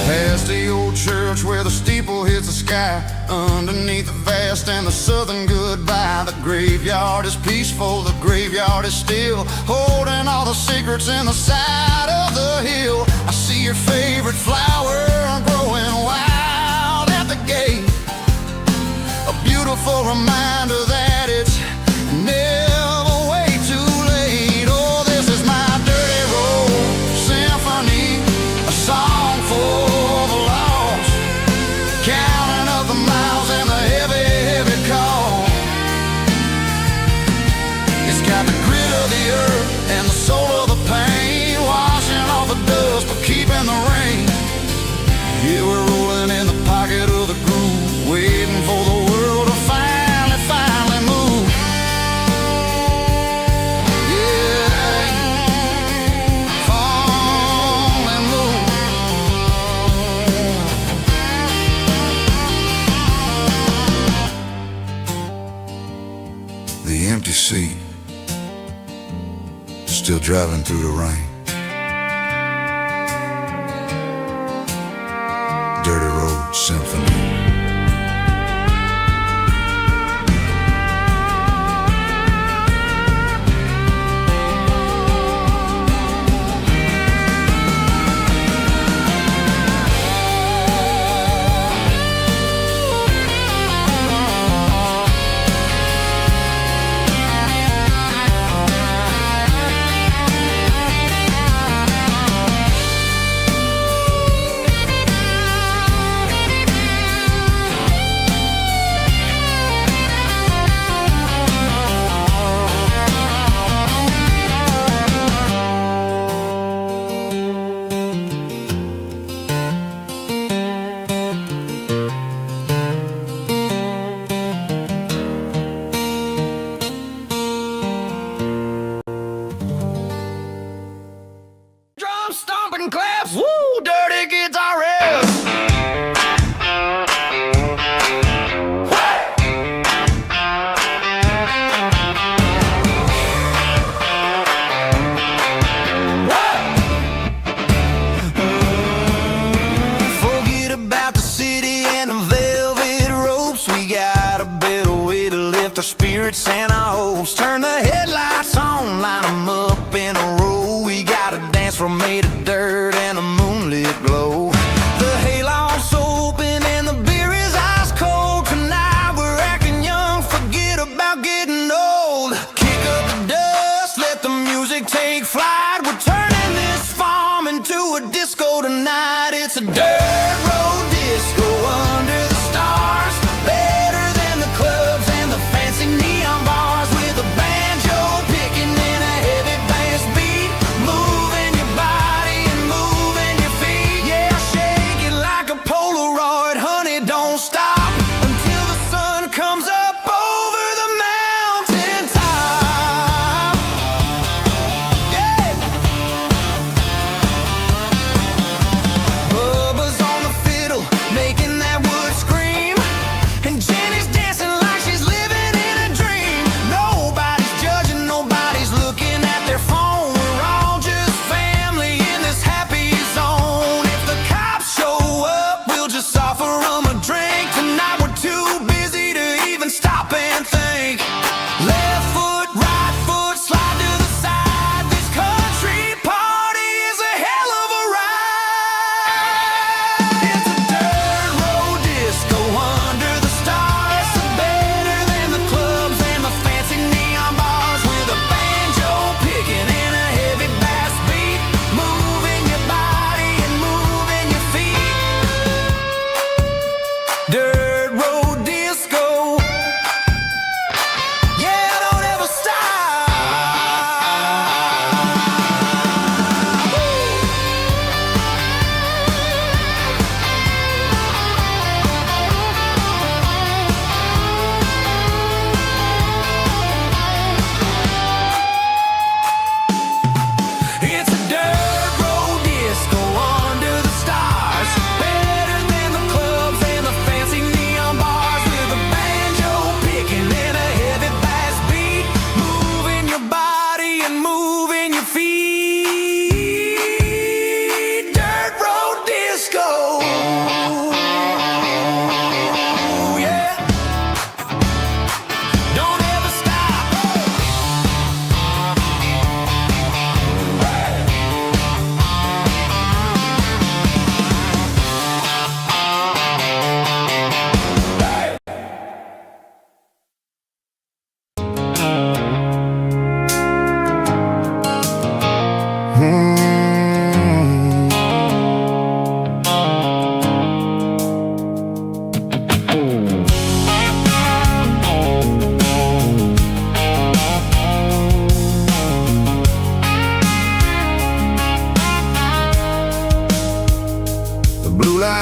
Past the old church where the steeple hits the sky, underneath the vast and the southern goodbye. The graveyard is peaceful, the graveyard is still, holding all the secrets in the side of the hill. I see your favorite flower growing wild at the gate, a beautiful reminder that it's never way too late. Oh, this is my dirty road symphony, a song for the lost, counting up the miles and the heavy, heavy call. It's got the grit of the earth and the soul of the pain, washing off the dust but keeping the rain. Yeah, we're rolling in the pocket of the groove, waiting for the world to finally move. Yeah, finally move. The empty seat, still driving through the rain. Dirty road symphony.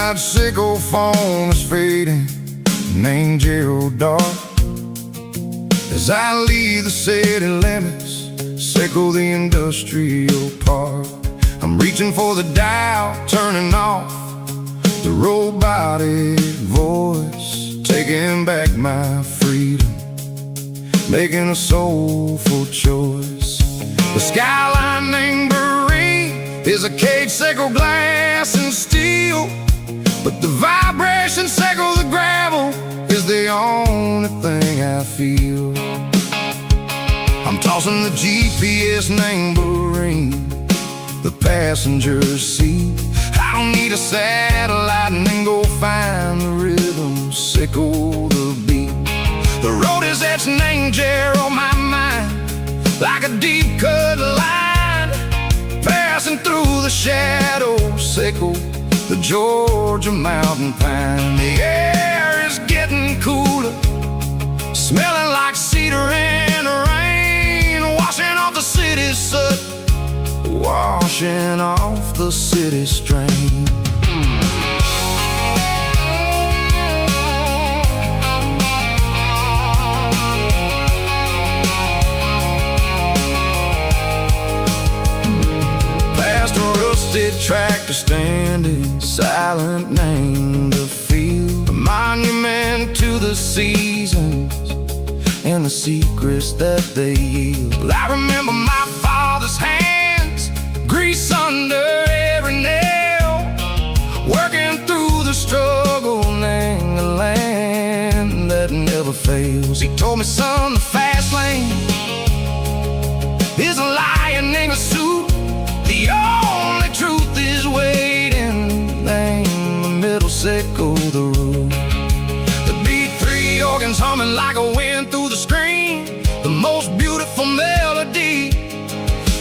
white sickle foam is fading, an angel dark. As I leave the city limits, sickle the industrial park. I'm reaching for the dial, turning off the robotic voice, taking back my freedom, making a soulful choice. The skyline named Bryan is a cage, sickle glass and steel, but the vibration sickle the gravel is the only thing I feel. I'm tossing the GPS named Bryan, the passenger seat. I don't need a satellite and then go find the rhythm, sickle the beat. The road is etched an angel on my mind, like a deep cut line, passing through the shadows, sickle the Georgia mountain pine. The air is getting cooler, smelling like cedar in the rain, washing off the city's soot, washing off the city strain. Past a rusted tractor standing silent, named the field, a monument to the seasons and the secrets that they yield. I remember my father's hands, grease under every nail, working through the struggle in the land that never fails. He told me, son, the fast lane is a lion in a suit, the only truth is waiting. Name the middle, sickle the root. The beat, three organs humming like a wind through the screen, the most beautiful melody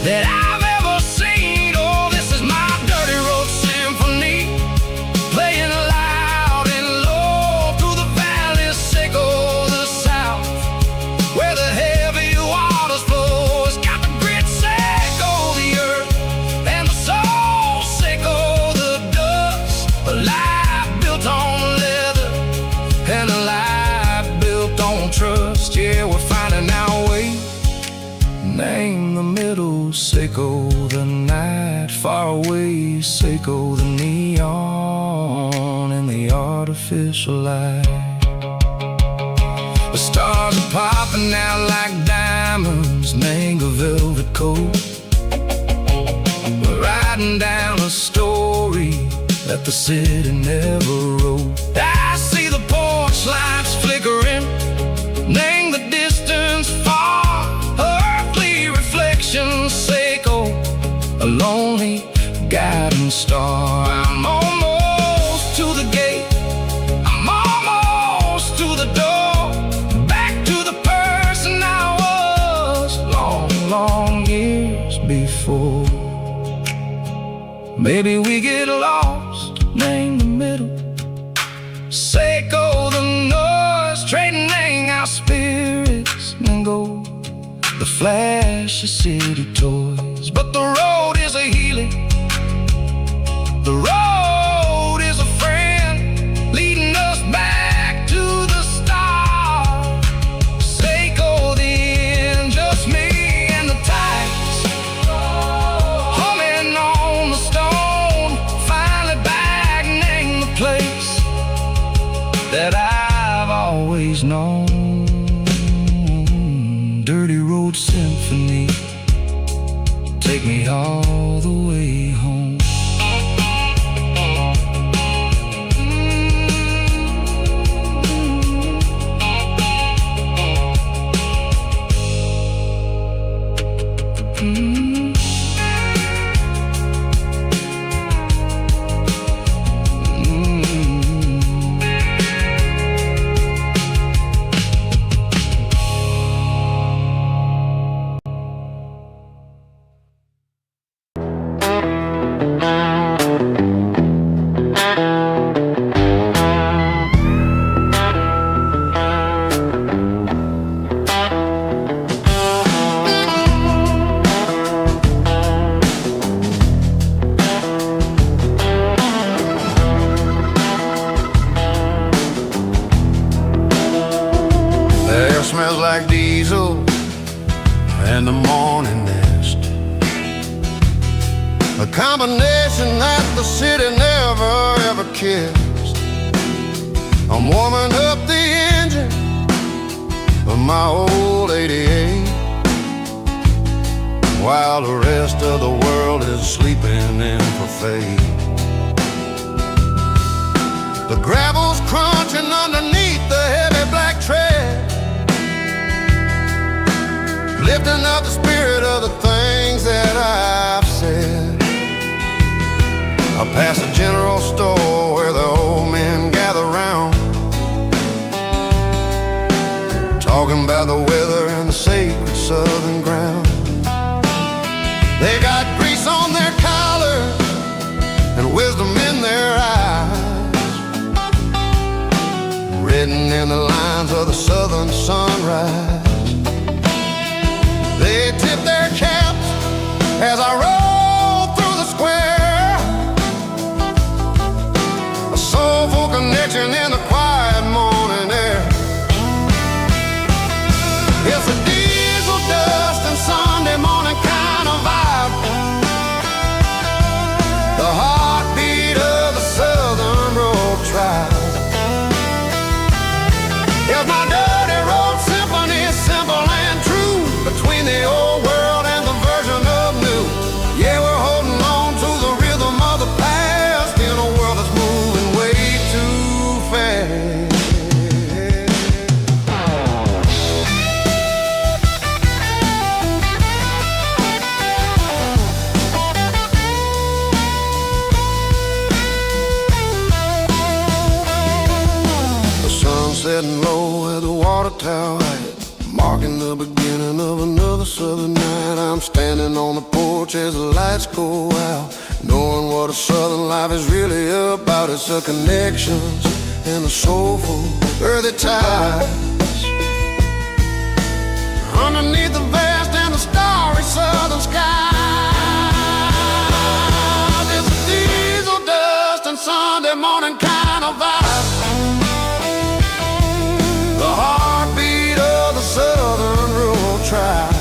that I've ever seen. Oh, this is my dirty road symphony, playing loud and low through the valleys, sickle the south, where the heavy waters flow. It's got the grit, sickle the earth, and the soul, sickle the dust. A life built on leather and a life built on trust. Yeah, we're finding our way. Name the middle, sickle the night, far away, sickle the neon and the artificial light. The stars are popping out like diamonds, name a velvet coat. We're riding down a story that the city never wrote. I see the porch lights flickering, name the distance far, earthly reflections, sickle a lonely guiding star. I'm almost to the gate, I'm almost to the door, back to the person I was long, long years before. Maybe we get lost, name the middle, sickle the noise, trading our spirits and go the flash of city toys. But the road is a healing, the road is a friend, leading us back to the start. Sickle the end, just me and the tides, humming on the stone, finally back, name the place that I've always known. Dirty road symphony, take me all the way home. and the morning nest. A combination that the city never ever kissed. I'm warming up the engine of my old 88, while the rest of the world is sleeping in for fate. The gravel's crunching underneath the heavy black tread, lifting up the spirit of the things that I've said. I pass a general store where the old men gather round, talking about the weather and the sacred southern ground. They got grease on their collars and wisdom in their eyes, written in the lines of the southern sunrise. They tip their caps as I roll through the square, a soulful connection in the quiet morning air. It's a diesel dust and Sunday morning kind of vibe, the heartbeat of the southern road tribe. It's my dirty road symphony, simple and true, between the old world and the version of new. Yeah, we're holding on to the rhythm of the past in a world that's moving way too fast. The sun setting low at the water tower height, marking the beginning of another southern night. I'm standing on the porch as the lights go out, knowing what a southern life is really about. It's the connections and the soulful earthy ties, underneath the vast and the starry southern sky. It's a diesel dust and Sunday morning kind of vibe, the heartbeat of the southern rural tribe.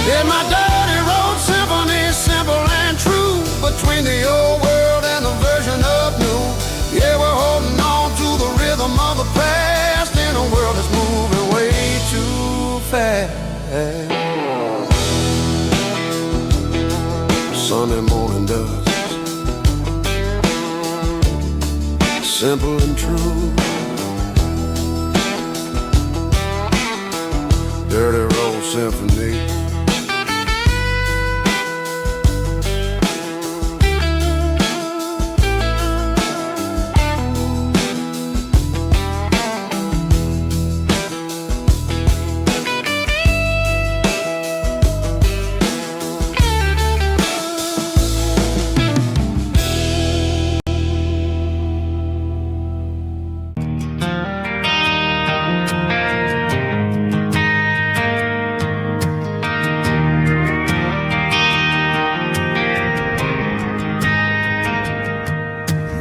In my dirty road symphony, simple and true, between the old world and the version of new. Yeah, we're holding on to the rhythm of the past in a world that's moving way too fast. Sunday morning dust, simple and true, dirty road symphony.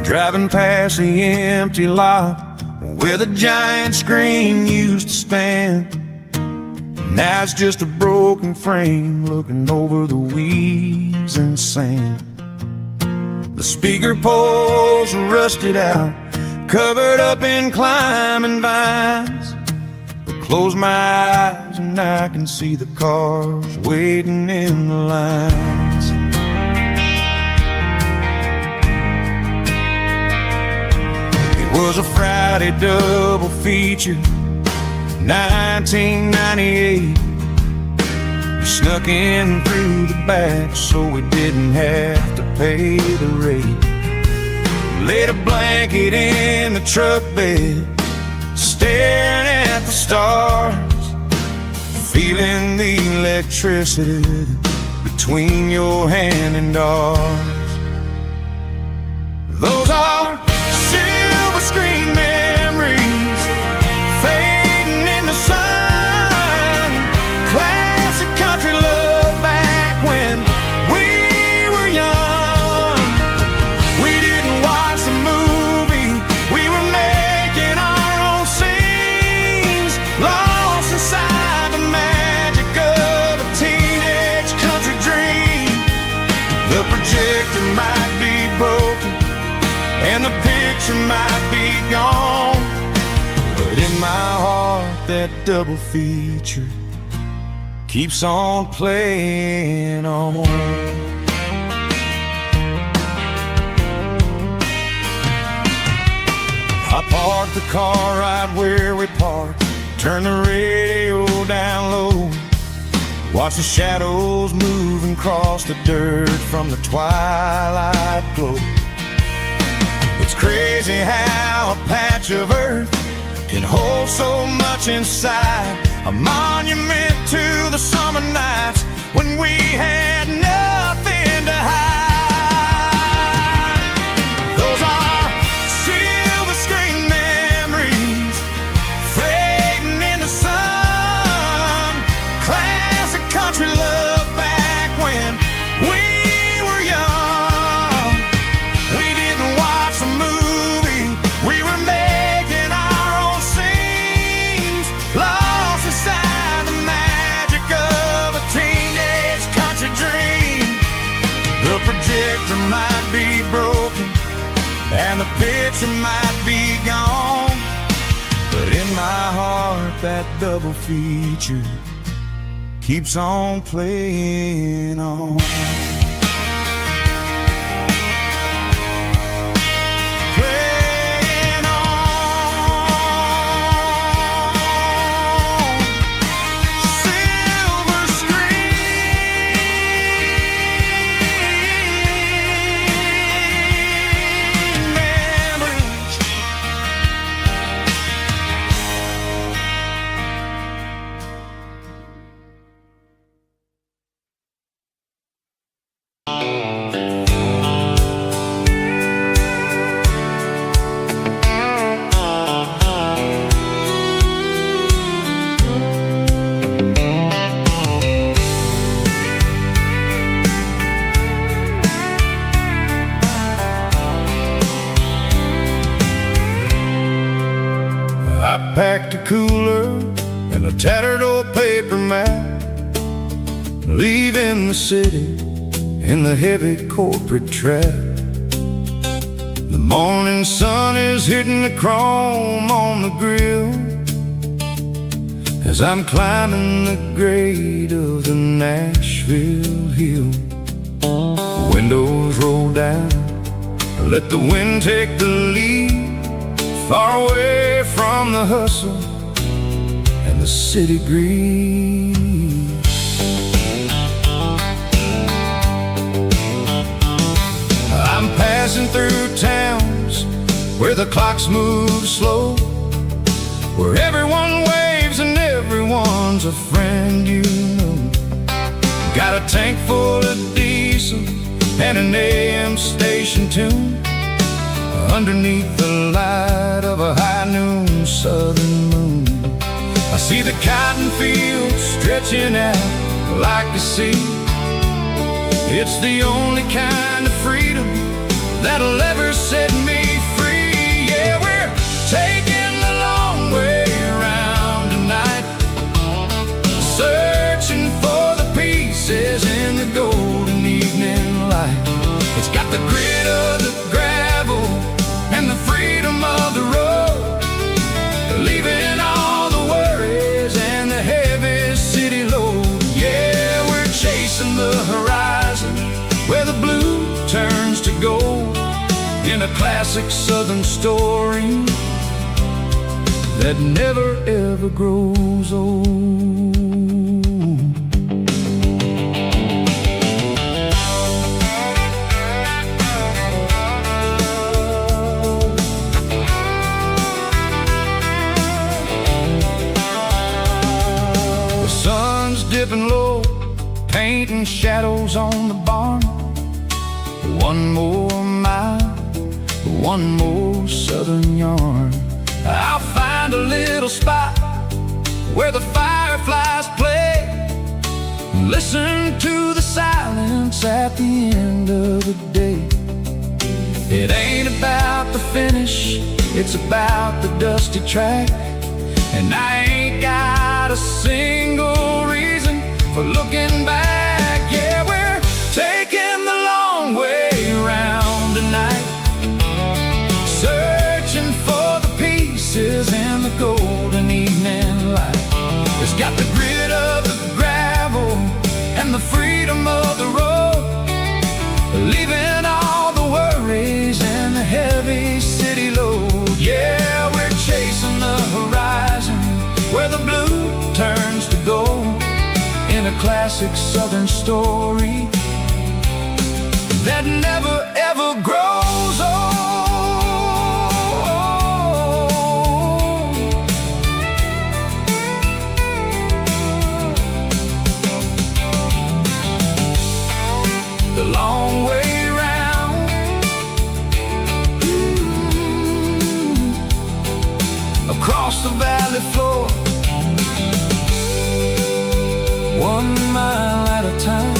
Driving past the empty lot where the giant screen used to stand. Now it's just a broken frame looking over the weeds and sand. The speaker poles are rusted out, covered up in climbing vines. I close my eyes and I can see the cars waiting in the lines. It was a Friday double feature, 1998. We snuck in through the back so we didn't have to pay the rate. Laid a blanket in the truck bed, staring at the stars, feeling the electricity between your hand and ours. Those are silver screen memories fading in the sun. Classic country love back when we were young. We didn't watch the movie, we were making our own scenes, lost inside the man. picture might be gone, but in my heart that double feature keeps on playing on. I parked the car right where we parked, turn the radio down low, watch the shadows move and cross the dirt from the twilight glow. It's crazy how a patch of earth can hold so much inside, a monument to the summer nights when we had nothing to hide. Those are silver screen memories fading in the sun, classic country love back when we were young. We didn't watch a movie, we were making our own scenes, lost inside the magic of a teenage country dream. The projector might be broken and the picture might be gone, but in my heart that double feature keeps on playing on. Playing on. Silver screen memories. I packed a cooler and a tattered old paper map, leaving the city in the heavy corporate trap. The morning sun is hitting the chrome on the grill as I'm climbing the grade of the Nashville hill. Windows roll down, let the wind take the lead, far away from the hustle and the city breeze. I'm passing through towns where the clocks move slow, where everyone waves and everyone's a friend you know. Got a tank full of diesel and an AM station tune underneath the light of a high noon southern moon. I see the cotton fields stretching out like the sea. It's the only kind of freedom that'll ever set me free. Yeah, we're taking the long way around tonight, searching for the pieces in the golden evening light. It's got the grit of the gravel and the freedom of the road, leaving all the worries and the heavy city load. Yeah, we're chasing the horizon where the blue turns to gold, in a classic southern story that never ever grows old. Dipping low, painting shadows on the barn. One more mile, one more southern yarn. I'll find a little spot where the fireflies play, listen to the silence at the end of the day. It ain't about the finish, it's about the dusty track. And I ain't got a single reason for looking back. Yeah, we're taking the long way around tonight, classic southern story that never ever grows old. The long way round, across the valley floor, 1 mile at a time.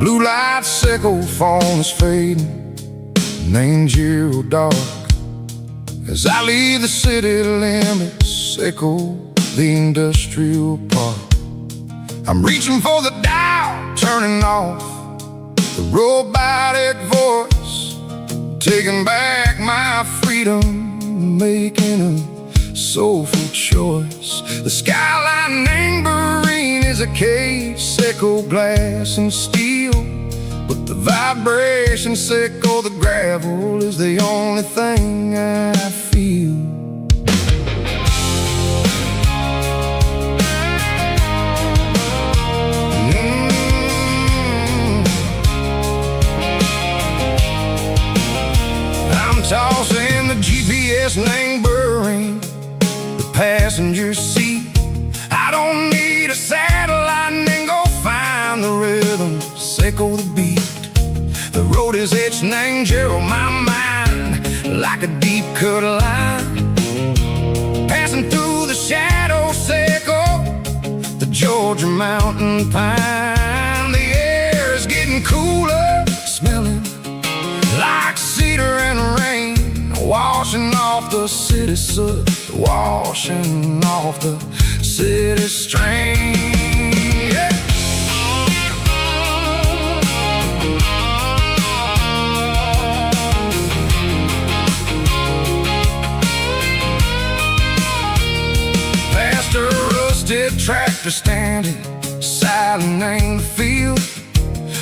Blue light sickle phone is fading, and ain't zero dark. As I leave the city limits, sickle the industrial park. I'm reaching for the dial, turning off the robotic voice, taking back my freedom, making a soulful choice. The skyline named Bryan is a cave, sickle glass and steel, but the vibration sickle, the gravel, is the only thing I feel. I'm tossing the GPS named Bryan, the passenger seat. I don't need a satellite and go find the rhythm, sickle the beat. The road is etched named Gerald, my mind, like a deep cut line. Passing through the shadow sickle, the Georgia mountain pine. The air is getting cooler, smelling like cedar and rain, washing off the city soot, washing off the city strain. Yeah. Past a rusted tractor standing silent in the field,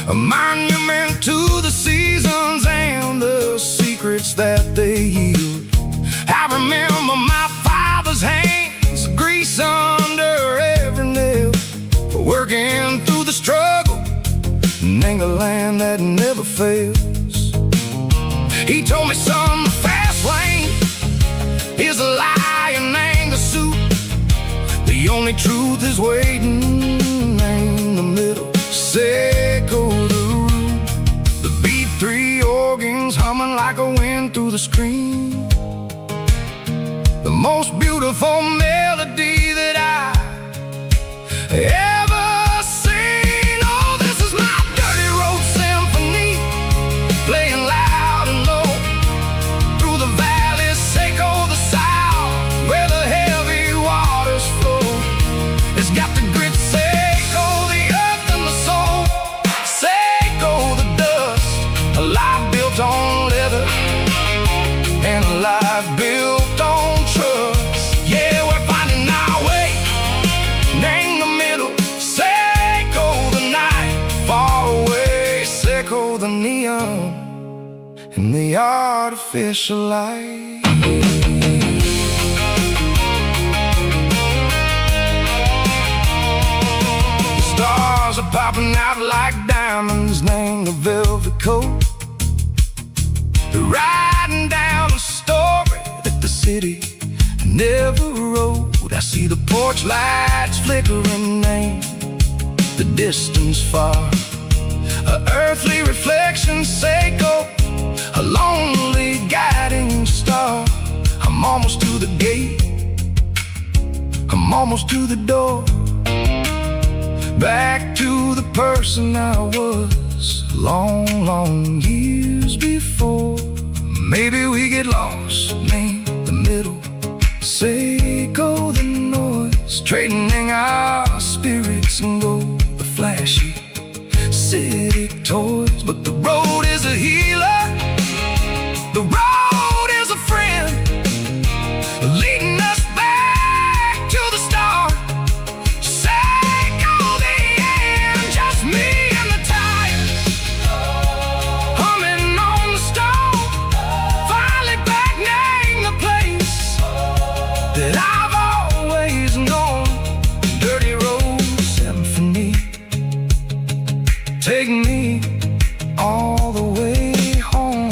a monument to the seasons and the secrets that they yield. I remember my father's hands, grease under every nail, working through the struggle, in a land that never fails. He told me, son, the fast lane is a lie and ain't a suit. The only truth is waiting in the middle, sickle the root. The B3 organs humming like a wind through the screen, the most beautiful melody that I ever seen. Oh, this is my dirty road symphony, playing loud and low through the valleys, sickle the south, where the heavy waters flow. It's got the grit, sickle the earth and the soul, sickle the dust, a life built on leather and a life built on trust. Yeah, we're finding our way in the middle, sickle the night, far away, sickle the neon and the artificial light. The stars are popping out like diamonds, named the velvet coat. They're riding down the story that the city never wrote. I see the porch lights flickering in the distance far, a earthly reflection, sickle, a lonely guiding star. I'm almost to the gate, I'm almost to the door, back to the person I was long, long years before. Maybe we get lost, me the middle. Say go the noise, trading our spirits and go the flashy city toys. But the road is a healer, the road is a friend, leading us back to the start. Say go the end, just me and the tide, humming on the stove, finally back name the place that I've always known. Dirty road symphony, take me all the way home.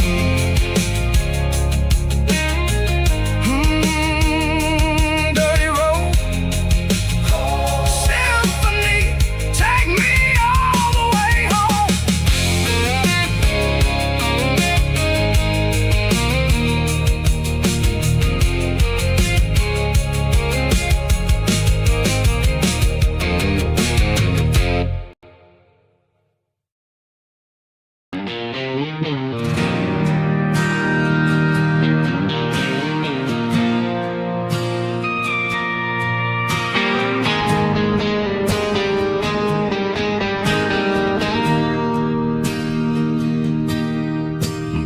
Dirty road symphony, take me all the way home.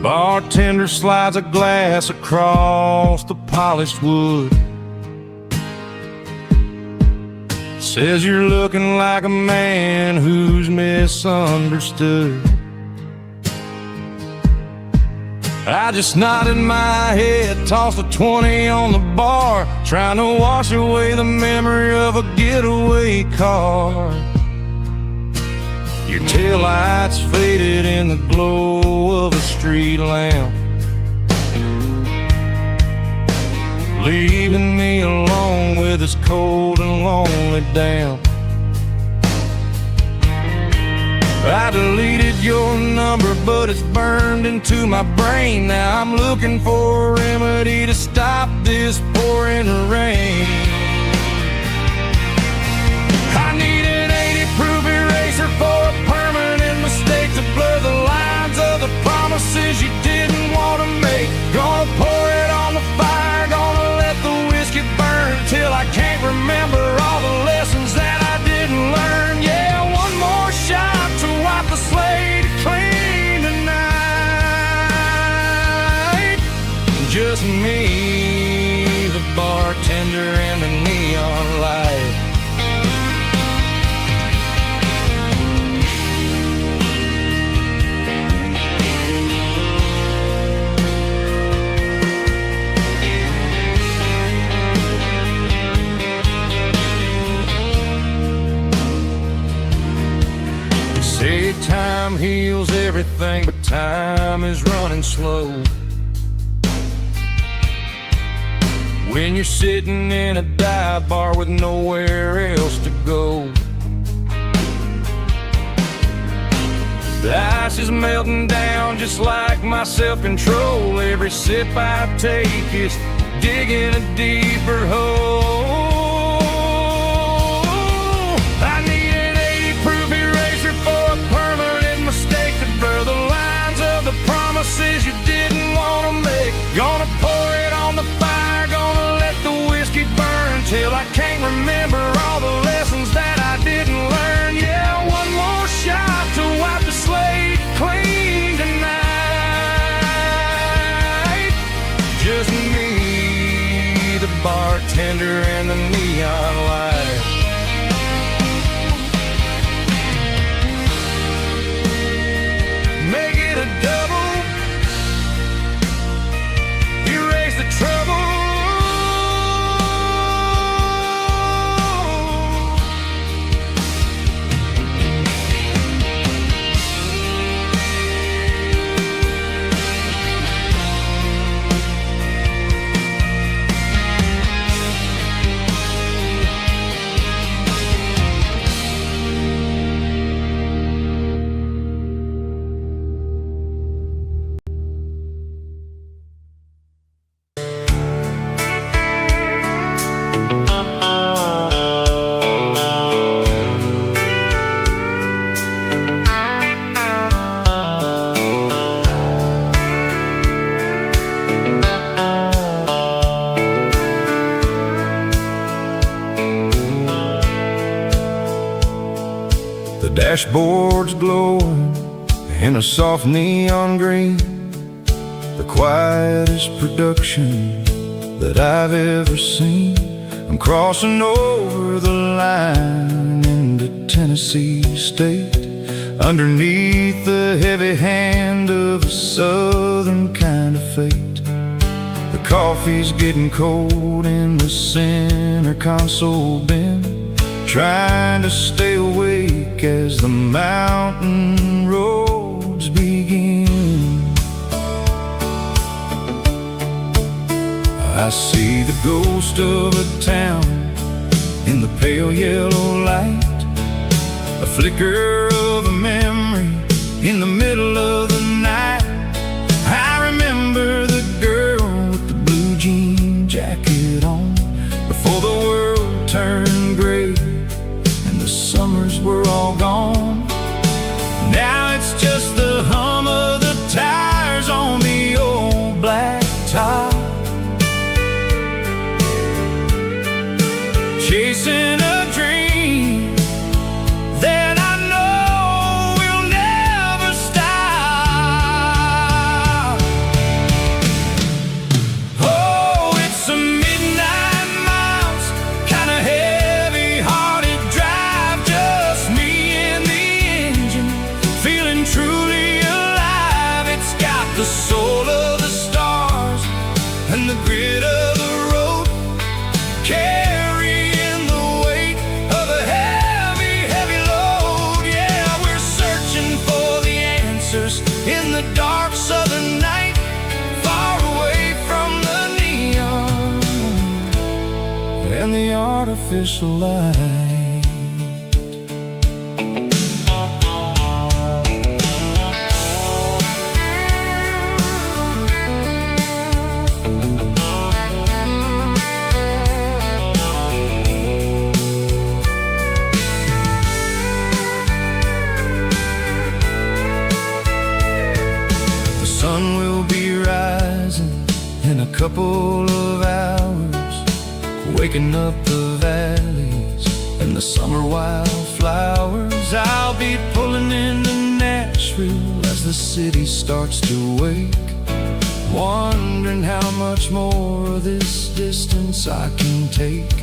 Bartender slides a glass across the polished wood. Says you're looking like a man who's misunderstood. I just nodded my head, tossed a 20 on the bar, trying to wash away the memory of a getaway car. Your taillights faded in the glow of a street lamp, leaving me alone with this cold and lonely damp. I deleted your number, but it's burned into my brain. Now I'm looking for a remedy to stop this pouring rain. I need an 80-proof eraser for a permanent mistake to blur the lines of the promises you didn't want to make. Gonna pour it on the fire, gonna let the whiskey burn till I can't remember all the lessons that I didn't learn. Yeah, one more shot to wipe the slate clean tonight. Just me, the bartender, and the neon light. Say time heals everything, but time is running slow. When you're sitting in a dive bar with nowhere else to go. The ice is melting down just like my self-control. Every sip I take is digging a deeper hole. I need an 80-proof eraser for a permanent mistake to blur the lines of the promises you didn't want to make. Gonna pour it on the fire, gonna let the whiskey burn till I can't remember all the lessons that I didn't learn. Yeah, one more shot to wipe the slate clean tonight. Just me, the bartender, and the neon light. Make it a double, erase the trouble. dashboard's glowing in a soft neon green, the quietest production that I've ever seen. I'm crossing over the line into Tennessee State, underneath the heavy hand of a southern kind of fate. The coffee's getting cold in the center console bin, trying to stay awake as the mountain roads begin. I see the ghost of a town in the pale yellow light, a flicker of a memory in the middle of the night. I remember the girl with the blue jean jacket on, before the world turned gray and the summers were all gone. Now it's just the hum of the tires on the old black top, chasing a dream that I know will never stop. Oh, it's a midnight miles, kinda heavy-hearted drive, just me and the engine, feeling truly alive. It's got the soul of the stars and the grit of the road, carrying the weight of a heavy, heavy load. Yeah, we're searching for the answers in the dark southern night, far away from the neon and the artificial light. The sun will be rising in a couple of hours, waking up the valleys and the summer wildflowers. I'll be pulling into Nashville as the city starts to wake, wondering how much more of this distance I can take.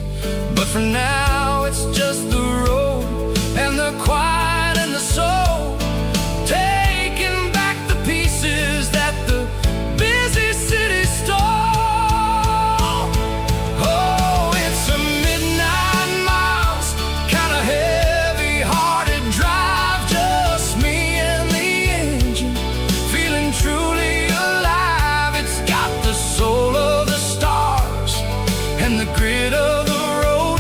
But for now it's just the road and the quiet and the soul, taking back the pieces that the busy city stole. Oh, it's a midnight miles, kinda heavy-hearted drive, just me and the engine, feeling truly alive. It's got the soul of the stars and the grit of the road,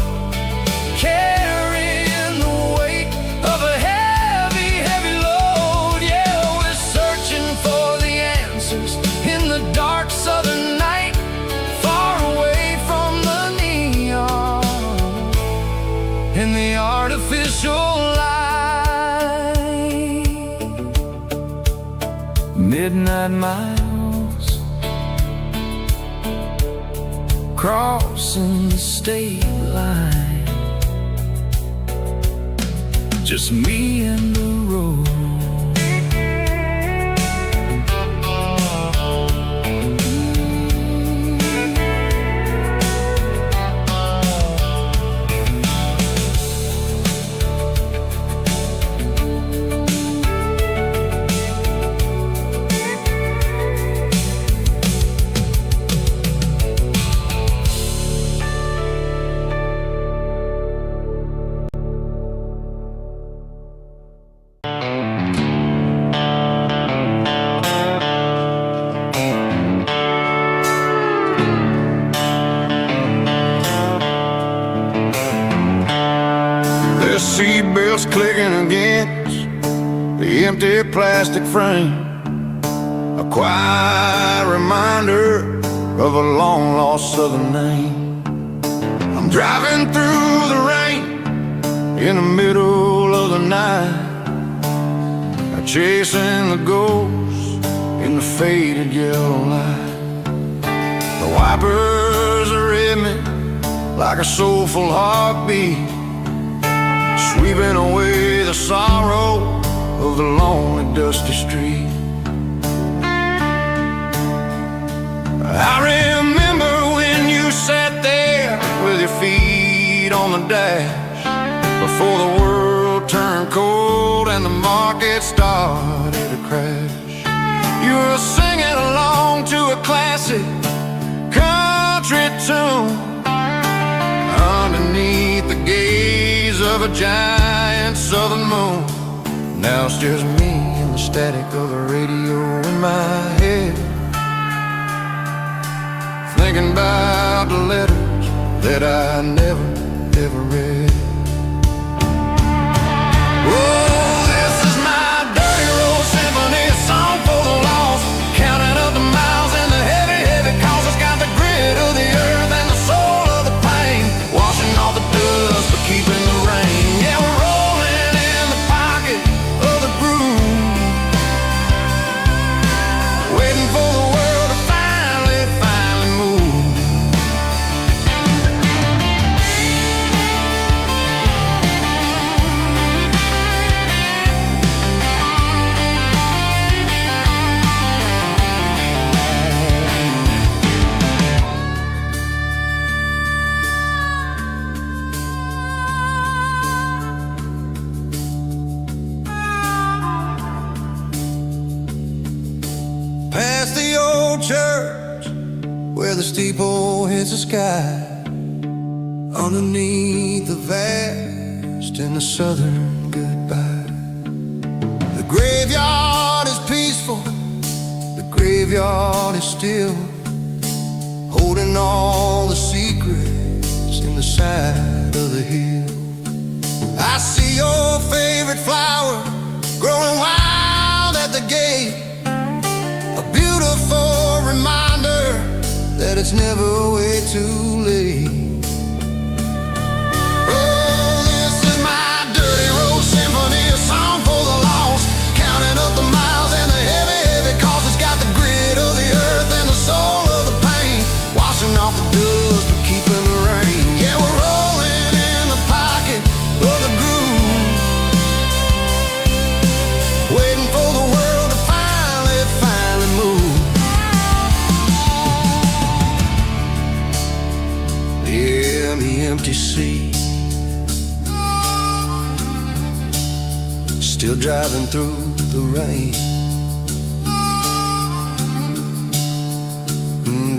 carrying the weight of a heavy, heavy load. Yeah, we're searching for the answers in the dark southern night, far away from the neon and the artificial light. Midnight miles, crossing the state line, just me and the road. Seatbelts clicking against the empty plastic frame, a quiet reminder of a long-lost southern name. I'm driving through the rain in the middle of the night, chasing the ghost in the faded yellow light. The wipers are in me like a soulful heartbeat, sweeping away the sorrow of the lonely, dusty street. I remember when you sat there with your feet on the dash, before the world turned cold and the market started to crash. You were singing along to a classic country tune underneath the gaze of a giant southern moon. Now it's just me and the static of the radio in my head, thinking about the letters that I never, ever read. Oh, this is my dirty road symphony, a song for the lost, counting up the miles and the heavy, heavy calls. It's got the grit of the earth and the soul of the pain, washing off the dust but keeping the rain. Yeah, we're rolling in the pocket of the groove, waiting for the world to finally move. Past the old church where the steeple hits the sky, underneath the vast and the southern goodbye. The graveyard is peaceful, the graveyard is still, holding all the secrets in the side of the hill. I see your favorite flower growing wild at the gate, a beautiful reminder that it's never way too late. Oh, this is my dirty road symphony, a song for the lost, counting up the miles and the heavy, heavy calls. It's got the grit of the earth and the soul of the pain, washing off the dust but keeping the rain. Yeah, we're rolling in the pocket of the groove, waiting for the world to finally move. Yeah, the empty sea, still driving through the rain.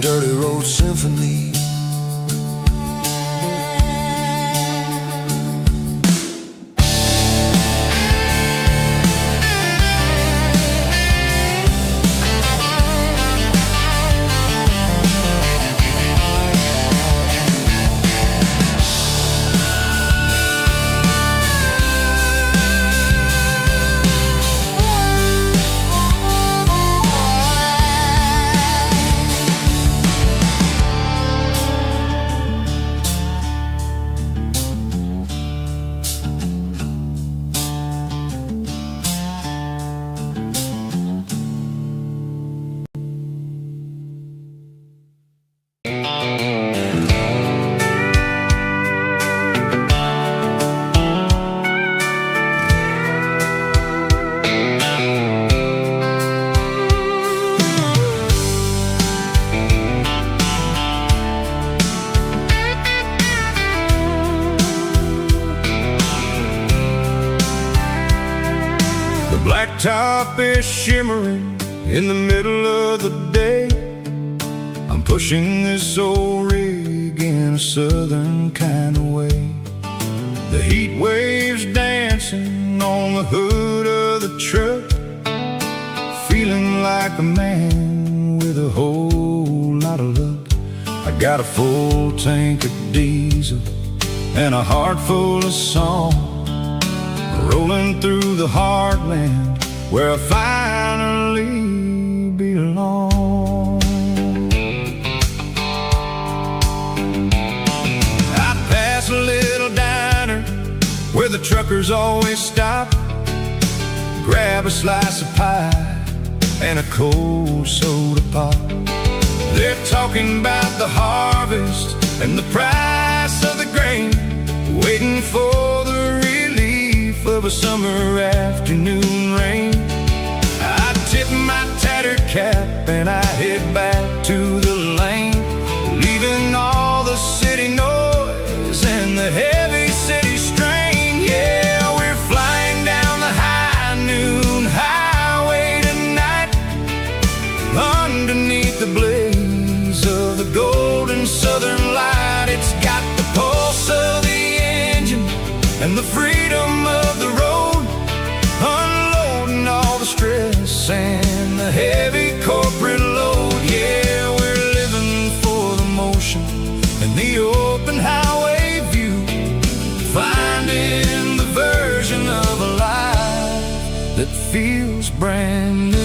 Dirty road symphony. Blacktop is shimmering in the middle of the day. I'm pushing this old rig in a southern kind of way. The heat waves dancing on the hood of the truck, feeling like a man with a whole lot of luck. I got a full tank of diesel and a heart full of song, rolling through the heartland where I finally belong. I pass a little diner where the truckers always stop, grab a slice of pie and a cold soda pop. They're talking about the harvest and the price of the grain, waiting for the relief of of a summer afternoon rain. I tip my tattered cap and I head back to the lane, leaving all the city noise and the heavy city strain. Yeah, we're flying down the high noon highway tonight, underneath the blaze of the golden southern light. It's got the pulse of the engine and the freedom of the road, unloading all the stress and the heavy corporate load. Yeah, we're living for the motion and the open highway view, finding the version of a life that feels brand new.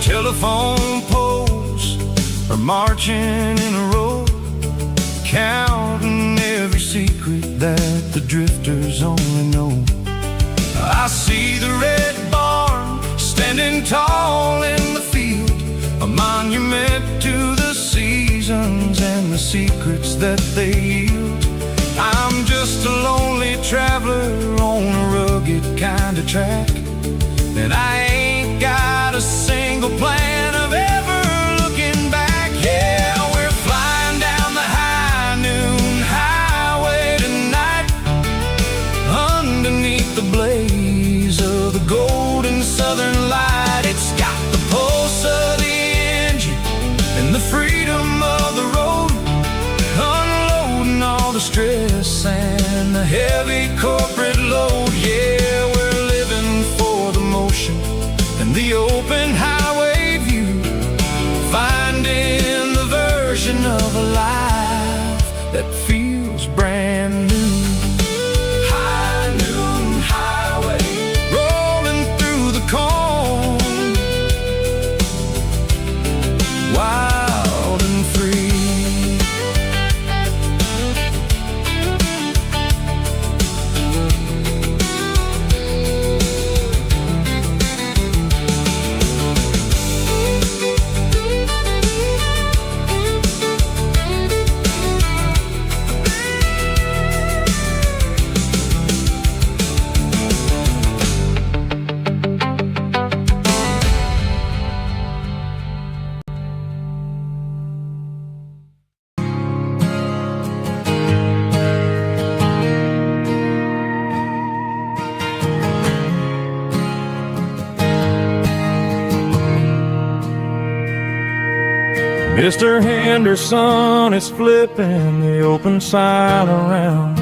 Telephone poles are marching in a row, counting every secret that the drifters only know. I see the red barn standing tall in the field, a monument to the seasons and the secrets that they yield. I'm just a lonely traveler on a rugged kind of track, and I ain't got a single plan of ever looking back. Yeah, we're flying down the high noon highway tonight, underneath the blaze of the golden southern light. It's got the pulse of the engine and the freedom of the road, unloading all the stress and the heavy corporate load. Yeah, we're living for the motion and the open highway view, finding the version of a life that feels brand new. High noon highway, rolling through the corn, wild and free. Mr. Henderson is flipping the open sign around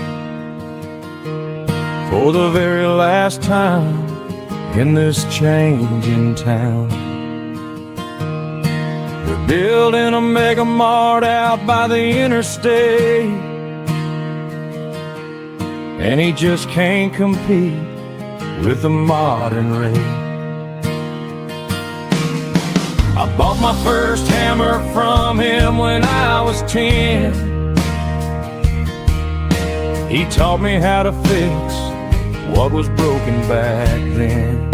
for the very last time in this changing town. They're building a mega mart out by the interstate, and he just can't compete with the modern rate. I bought my first hammer from him when I was 10. He taught me how to fix what was broken back then.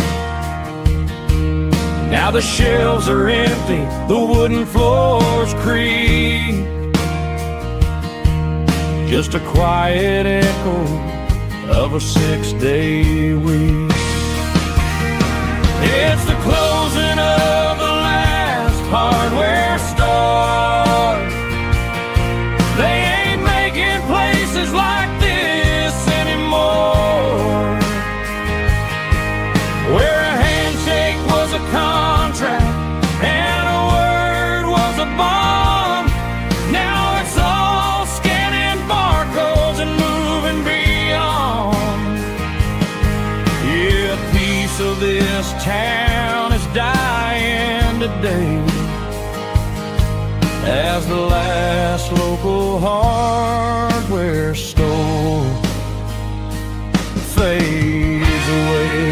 Now the shelves are empty, the wooden floors creak, just a quiet echo of a 6-day week. It's the closing of the last hardware store. They ain't making places like this anymore, where a handshake was a contract and a word was a bond. Now it's all scanning barcodes and moving beyond. Yeah, a piece of this town is dying today as the last local hardware store fades away.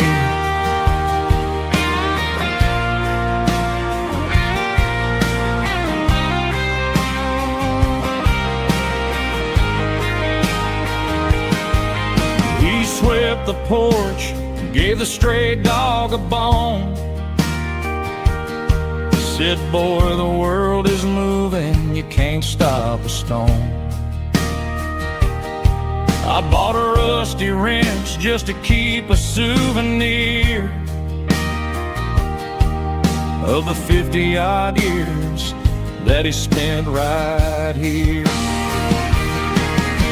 the porch, gave the stray dog a bone. Said, boy, the world is moving, you can't stop a stone. I bought a rusty wrench just to keep a souvenir of the 50-odd years that he spent right here.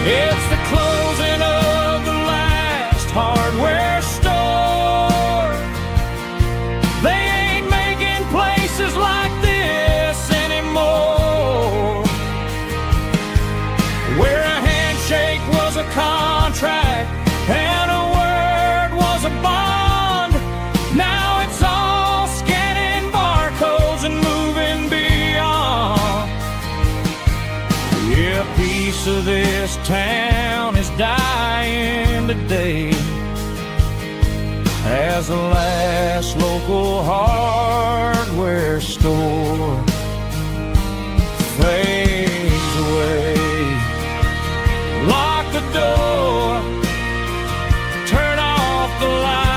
It's the closing of the last hardware store. They ain't making places like this anymore, where a handshake was a contract and a word was a bond. Now it's all scanning barcodes and moving beyond. Yeah, a piece of this town is dying today as the last local hardware store fades away. Lock the door, turn off the light.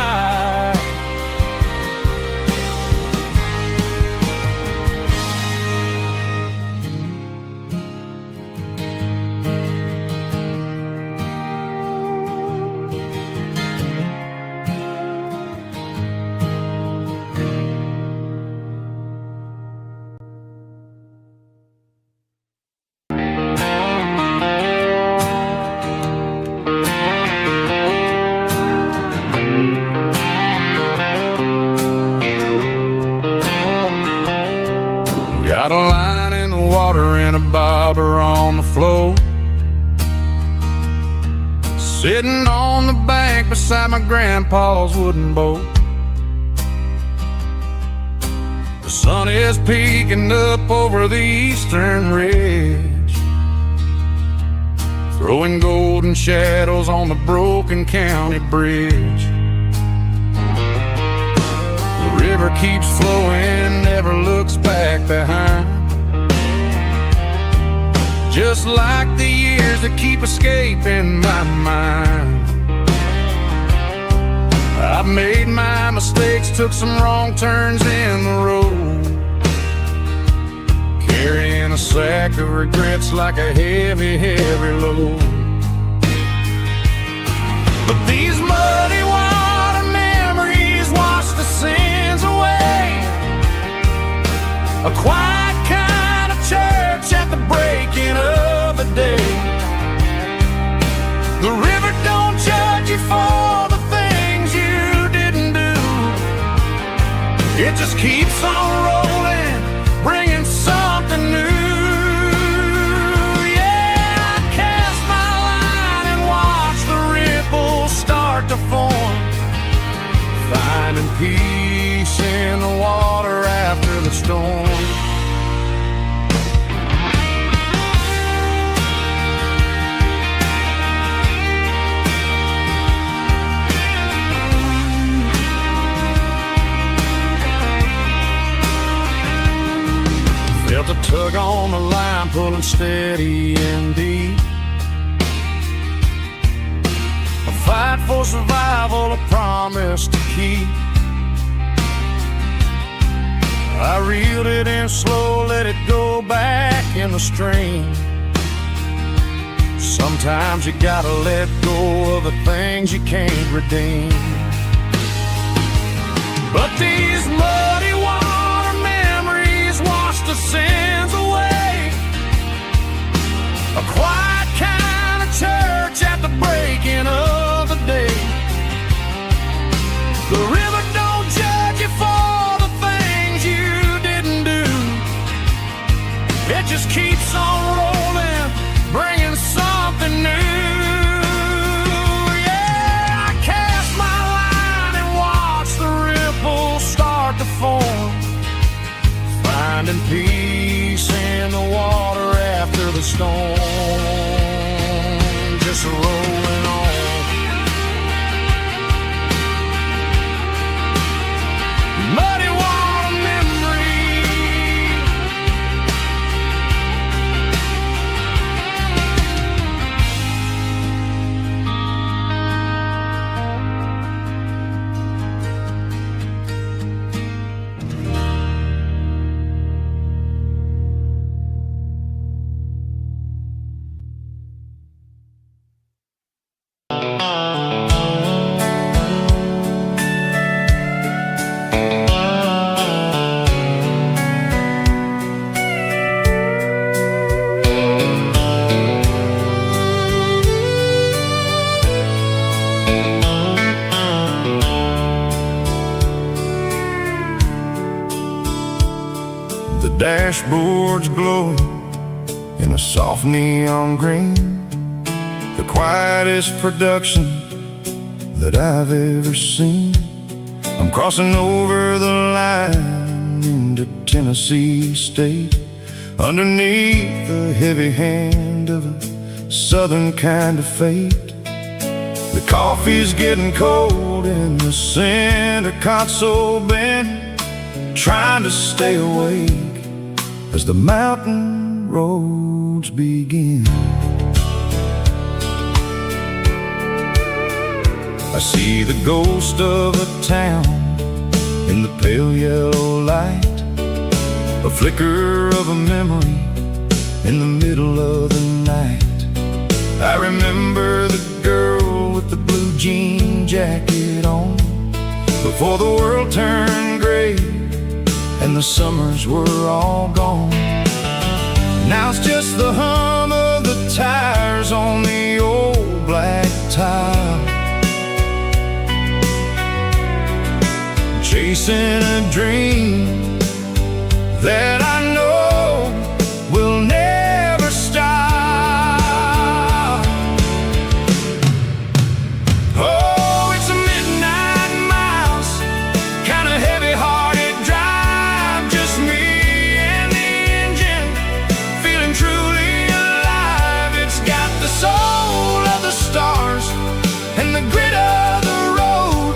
Got a line in the water and a bobber on the floor, sitting on the bank beside my grandpa's wooden boat. The sun is peeking up over the eastern ridge, throwing golden shadows on the broken county bridge. The river keeps flowing, never looks back behind, just like the years that keep escaping my mind. I've made my mistakes, took some wrong turns in the road, carrying a sack of regrets like a heavy, heavy load. But these muddy water memories wash the sins away. A quiet kind of church at the breaking of the day. The river don't judge you for the things you didn't do. It just keeps on rolling, bringing something new. Yeah, I cast my line and watch the ripples start to form, finding peace in the water after the storm. Felt a tug on the line, pulling steady and deep. A fight for survival, a promise to keep. I reeled it in slow, let it go back in the stream. Sometimes you gotta let go of the things you can't redeem. But these muddy water memories wash the sins away. A quiet kind of church at the breaking of the day. The river don't judge you for the things you didn't do. It just keeps on rolling, bringing something new. Yeah, I cast my line and watch the ripples start to form, finding peace in the water after the storm, just rolling on. Muddy water memory. The dashboard's glowing in a soft neon green, the quietest production that I've ever seen. I'm crossing over the line into Tennessee State, underneath the heavy hand of a southern kind of fate. The coffee's getting cold in the center console bin, trying to stay awake as the mountain roads begin. I see the ghost of a town in the pale yellow light, a flicker of a memory in the middle of the night. I remember the girl with the blue jean jacket on, before the world turned gray and the summers were all gone. Now it's just the hum of the tires on the old black tile, chasing a dream that I know will never stop. Oh, it's a midnight miles, kinda heavy-hearted drive, just me and the engine, feeling truly alive. It's got the soul of the stars and the grit of the road,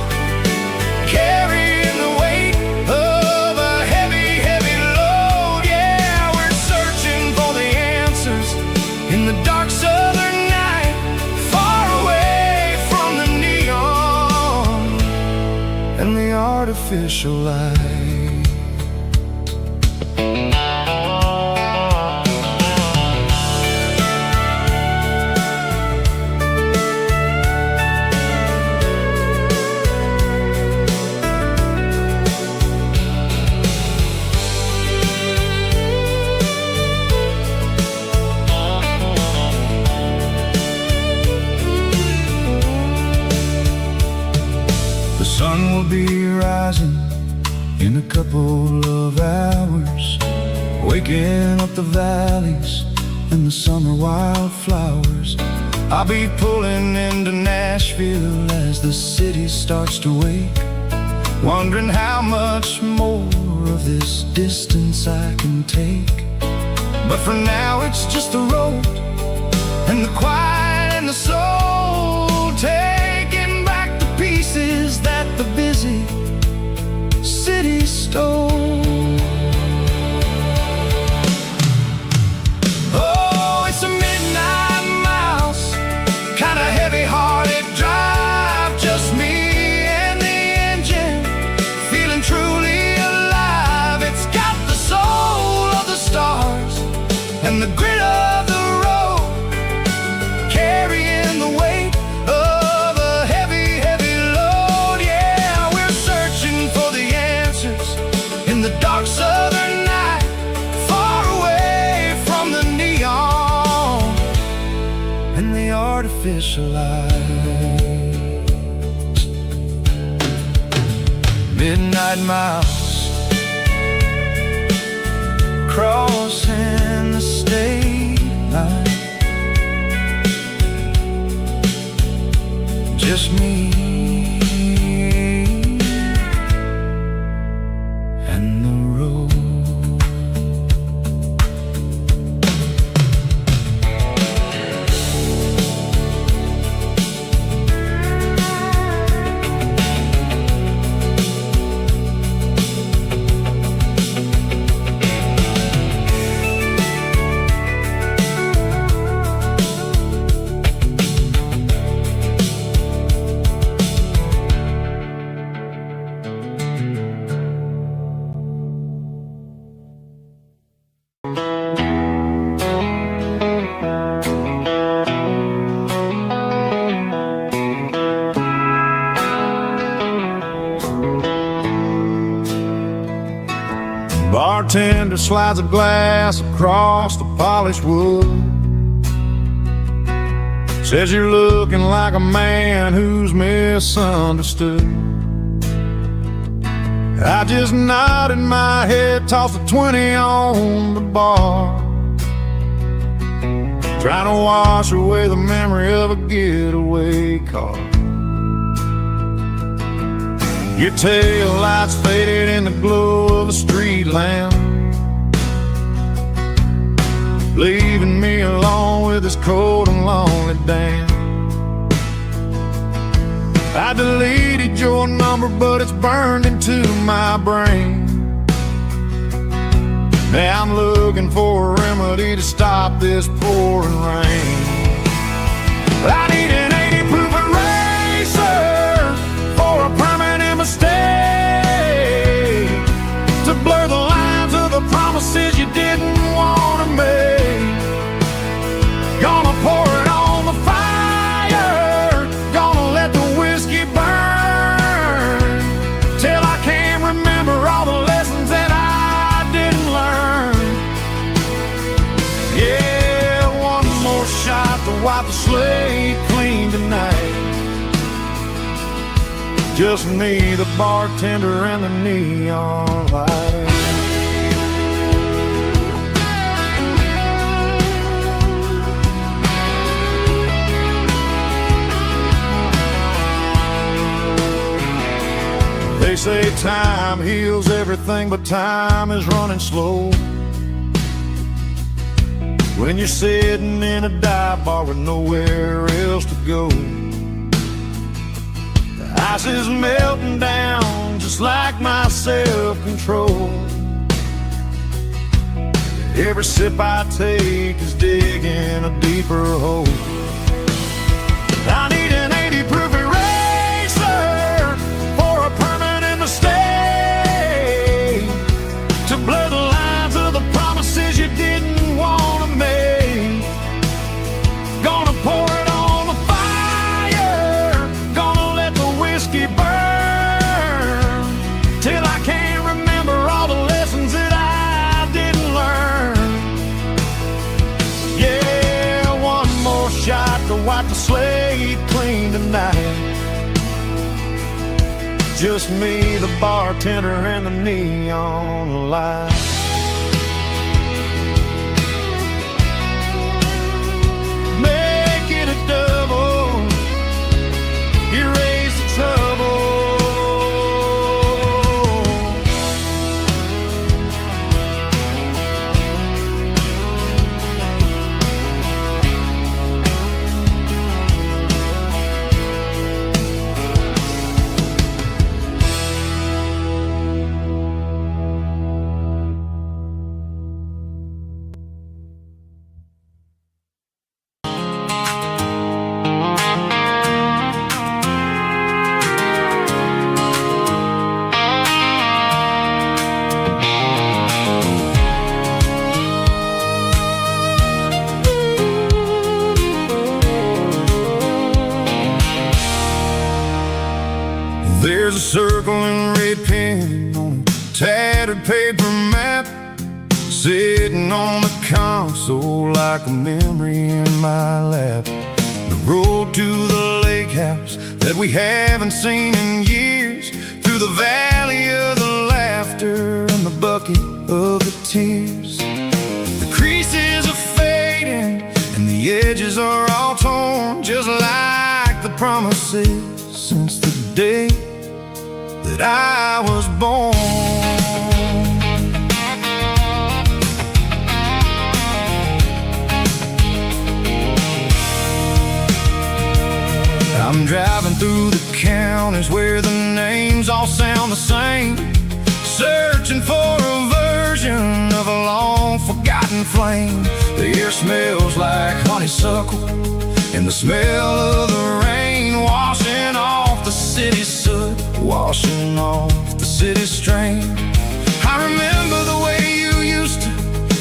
carrying the weight of a heavy, heavy load. Yeah, we're searching for the answers in the dark southern night, far away from the neon and the artificial light. The sun will be rising in a couple of hours, waking up the valleys and the summer wildflowers. I'll be pulling into Nashville as the city starts to wake, wondering how much more of this distance I can take. But for now it's just the road and the quiet and the soul, taking back the pieces that the busy city stole. Oh, it's a midnight miles, kinda heavy-hearted drive, just me and the engine, feeling truly alive. It's got the soul of the stars and the grit of the road, carrying the weight of a heavy, heavy load. Yeah, we're searching for the answers in the dark southern night, far away from the neon and the artificial light. Midnight miles, crossing the state line, just me and the road. Bartender slides a glass across the polished wood, says you're looking like a man who's misunderstood. I just nodded my head, tossed a 20 on the bar, trying to wash away the memory of a getaway car. Your tail lights faded in the glow of a street lamp, leaving me alone with this cold and lonely damn. I deleted your number, but it's burned into my brain. Now I'm looking for a remedy to stop this pouring rain. I need an 80 proof eraser for a permanent mistake, to blur the lines of the promises you didn't want to make. Gonna pour it on the fire, gonna let the whiskey burn, till I can't remember all the lessons that I didn't learn. Yeah, one more shot to wipe the slate clean tonight. Just me, the bartender, and the neon light. They say time heals everything, but time is running slow when you're sitting in a dive bar with nowhere else to go. The ice is melting down just like my self-control. Every sip I take is digging a deeper hole. I need an 80 proof eraser for a permanent mistake, to blur the lines of the promises you didn't want to make. Gonna pour it on the fire, gonna let the whiskey burn, till I can't remember all the lessons that I didn't learn. Yeah, one more shot to wipe the slate clean tonight. Just me, the bartender, and the neon light. Make it a double, erase the trouble. There's a circle and red pen on a tattered paper map, sitting on the console like a memory in my lap. The road to the lake house that we haven't seen in years, through the valley of the laughter and the bucket of the tears. The creases are fading and the edges are all torn, just like the promises since the day that I was born. I'm driving through the counties where the names all sound the same, searching for a version of a long forgotten flame. The air smells like honeysuckle, and the smell of the rain washing off the city soot, washing off the city strain. I remember the way you used to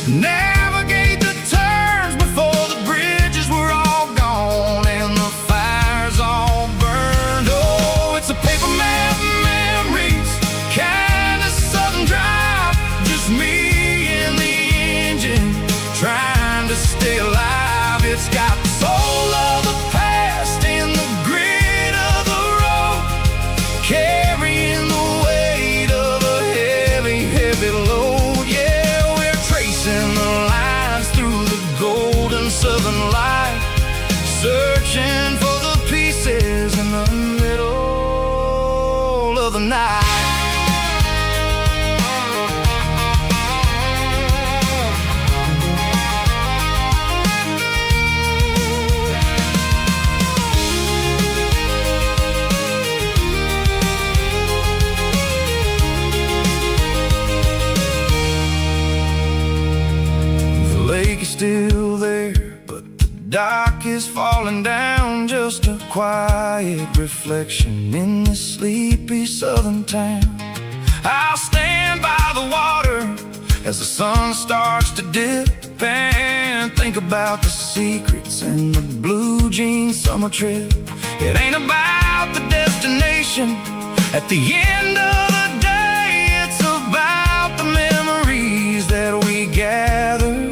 navigate the turns before the bridges were all gone and the fires all burned. Oh, it's a paper map memories, kind of southern drive, just me and the engine trying to stay alive. It's got the soul of the past and the grit of the road, carrying the weight of a still there, but the dock is falling down, just a quiet reflection in this sleepy southern town. I'll stand by the water as the sun starts to dip and think about the secrets and the blue jean summer trip. It ain't about the destination at the end of the day, it's about the memories that we gather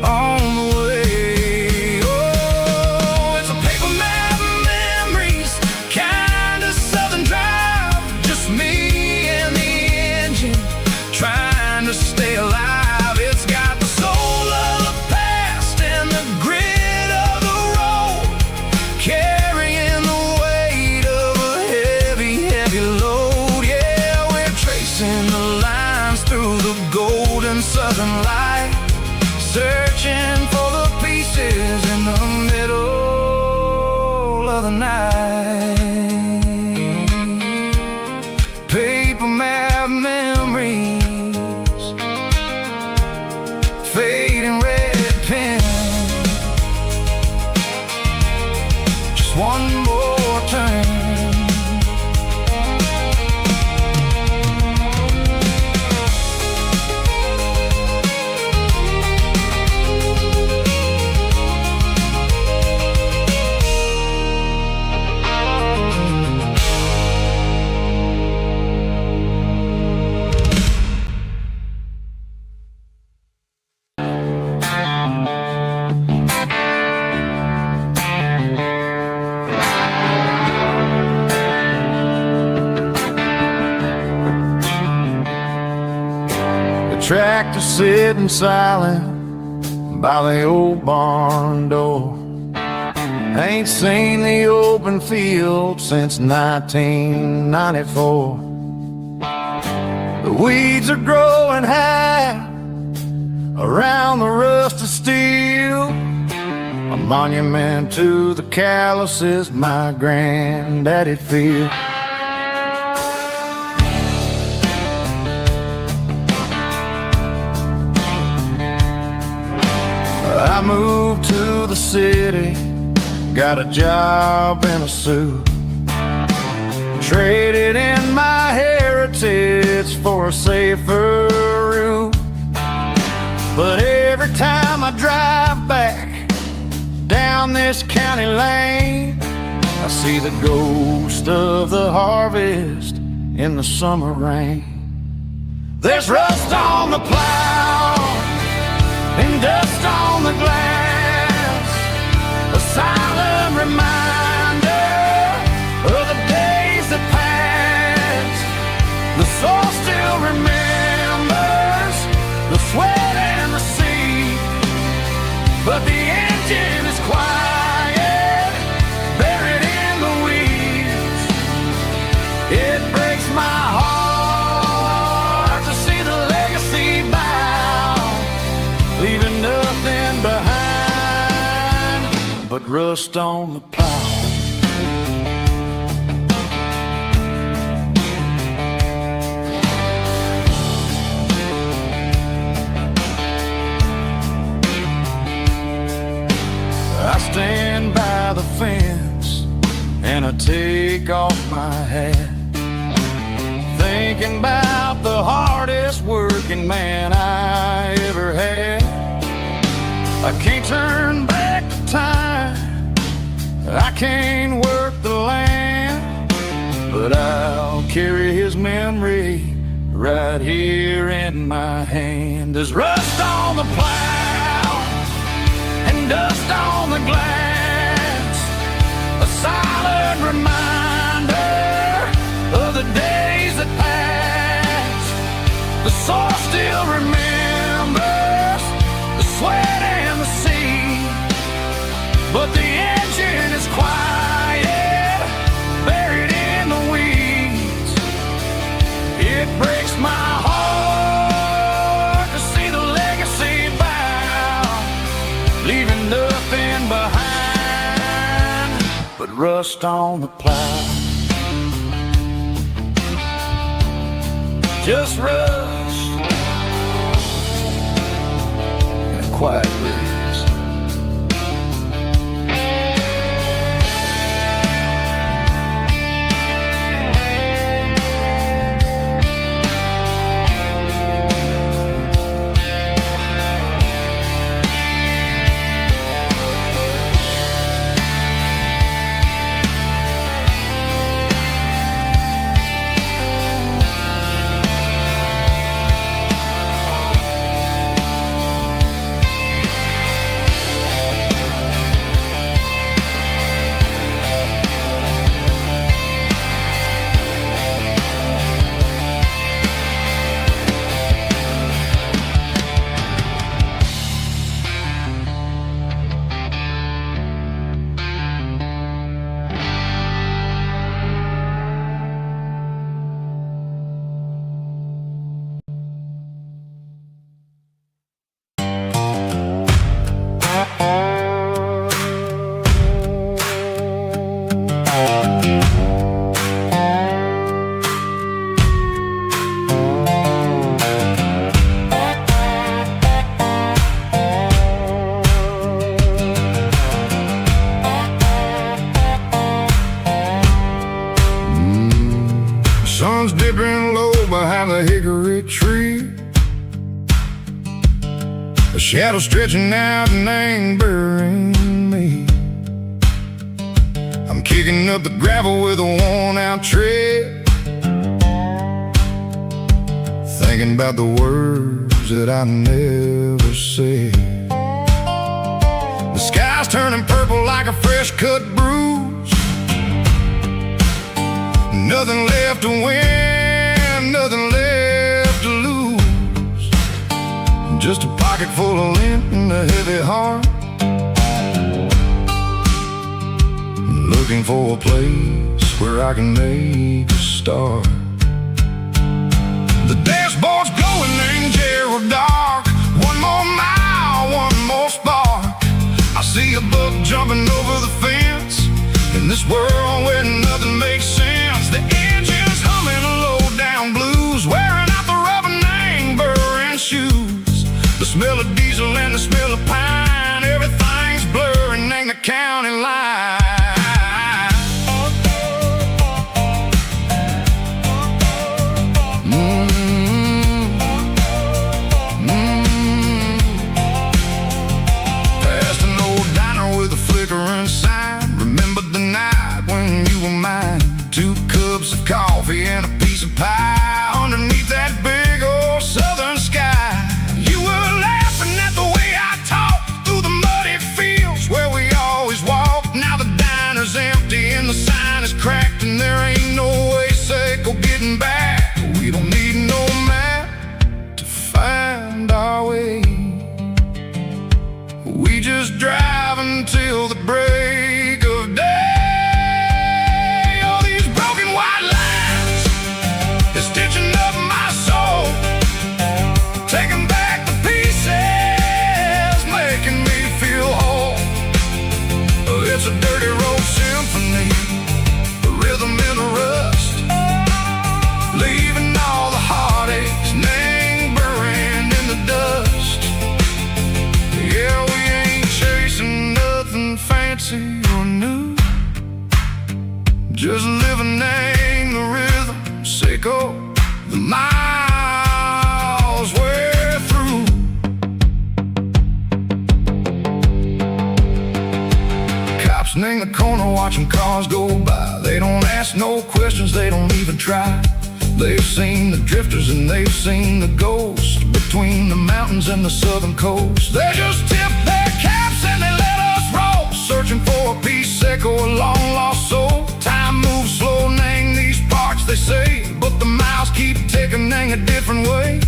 on the way. Oh, it's a paper map of memories, kind of southern drive, just me and the engine trying to stay alive. It's got the soul of the past and the grit of the road, carrying the weight of a heavy, heavy load. Yeah, we're tracing the lines through the golden southern light, searching for the pieces in the middle of the night. Paper map memories, fading red pen, just one more turn. Tractor sitting silent by the old barn door. Ain't seen the open field since 1994. The weeds are growing high around the rusted steel, a monument to the calluses my granddaddy feel. I moved to the city, got a job in a suit, traded in my heritage for a safer route. But every time I drive back down this county lane, I see the ghost of the harvest in the summer rain. There's rust on the plow and dust on the glass, a silent reminder of the days that passed. The soul still remembers the sweat and the sea, but the engine is quiet, buried in the weeds. It breaks my heart to see the legacy bow, leaving nothing behind but rust on the plow. I stand by the fence and I take off my hat, thinking about the hardest working man I ever had. I can't turn back the time, I can't work the land, but I'll carry his memory right here in my hand. There's rust on the plow and dust on the glass, a silent reminder of the days that passed. The soul still remembers the sweat and the sea, but the engine is quiet, buried in the weeds. It breaks my heart to see the legacy bow, leaving nothing behind but rust on the plow. Just rust and a quiet breeze. Sun's dipping low behind the hickory tree. A shadow stretching out and angering me. I'm kicking up the gravel with a worn-out tread, thinking about the words that I never said. The sky's turning purple like a fresh-cut bruise. Nothing left to win, nothing left to lose. Just a pocket full of lint and a heavy heart, looking for a place where I can make a start. The dashboard's glowing in Gerald dark. One more mile, one more spark. I see a buck jumping over the fence in this world where nothing makes sense. The engine's humming low-down blues, wearing out the rubber-name burring shoes. The smell of diesel and the smell of pine, everything's blurring in the county line. Past an old diner with a flickering sign. Remember the night when you were mine. 2 cups of coffee and a piece of pie underneath that big old southern sky. You were laughing at the way I talked through the muddy fields where we always walked. Now the diner's empty and the sign is cracked, and there ain't no way safe of getting back. We don't need no map to find our way. We just drive until the break of day. Stitching up my soul, taking back the pieces, making me feel whole. It's a dirty road symphony, a rhythm in the rust, leaving all the heartaches lingering in the dust. Yeah, we ain't chasing nothing fancy or new, just living in the rhythm, Seiko. The miles we're through. Cops in the corner watching cars go by. They don't ask no questions, they don't even try. They've seen the drifters and they've seen the ghosts between the mountains and the southern coast. They just tip their caps and they let us roll, searching for a piece or a long lost soul. Time moves slow, nang these parts they say, but the miles keep ticking in a different way.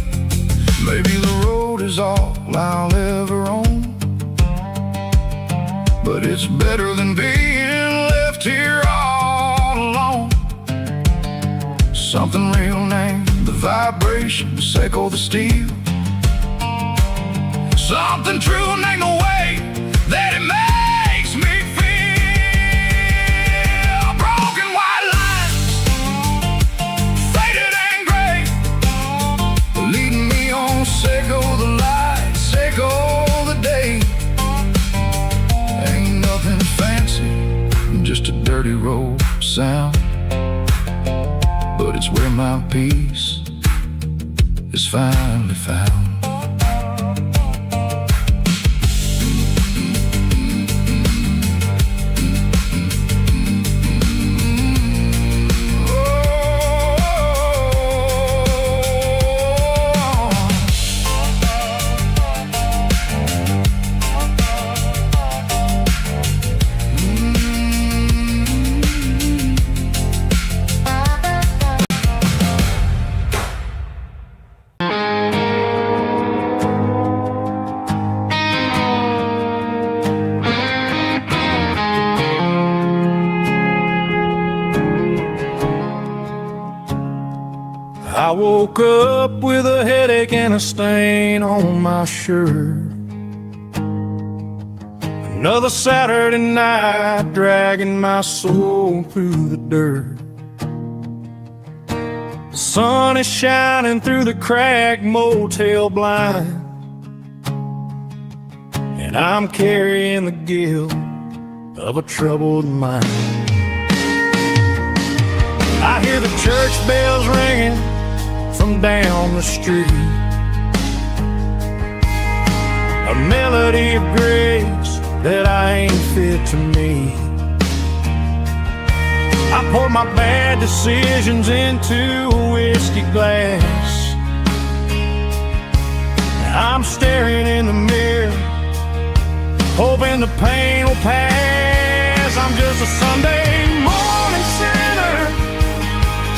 Maybe the road is all I'll ever own, but it's better than being left here all alone. Something real named the vibration, echo the steel. Something true named the way that it makes me feel. Broken white lines, faded and gray, leading me on, Seiko the light, Seiko the day. dirty road sound, but it's where my peace is finally found. I woke up with a headache and a stain on my shirt. Another Saturday night dragging my soul through the dirt. The sun is shining through the cracked motel blind, and I'm carrying the guilt of a troubled mind. I hear the church bells ringing from down the street, a melody of grace that I ain't fit to meet. I pour my bad decisions into a whiskey glass. I'm staring in the mirror, hoping the pain will pass. I'm just a Sunday morning sinner,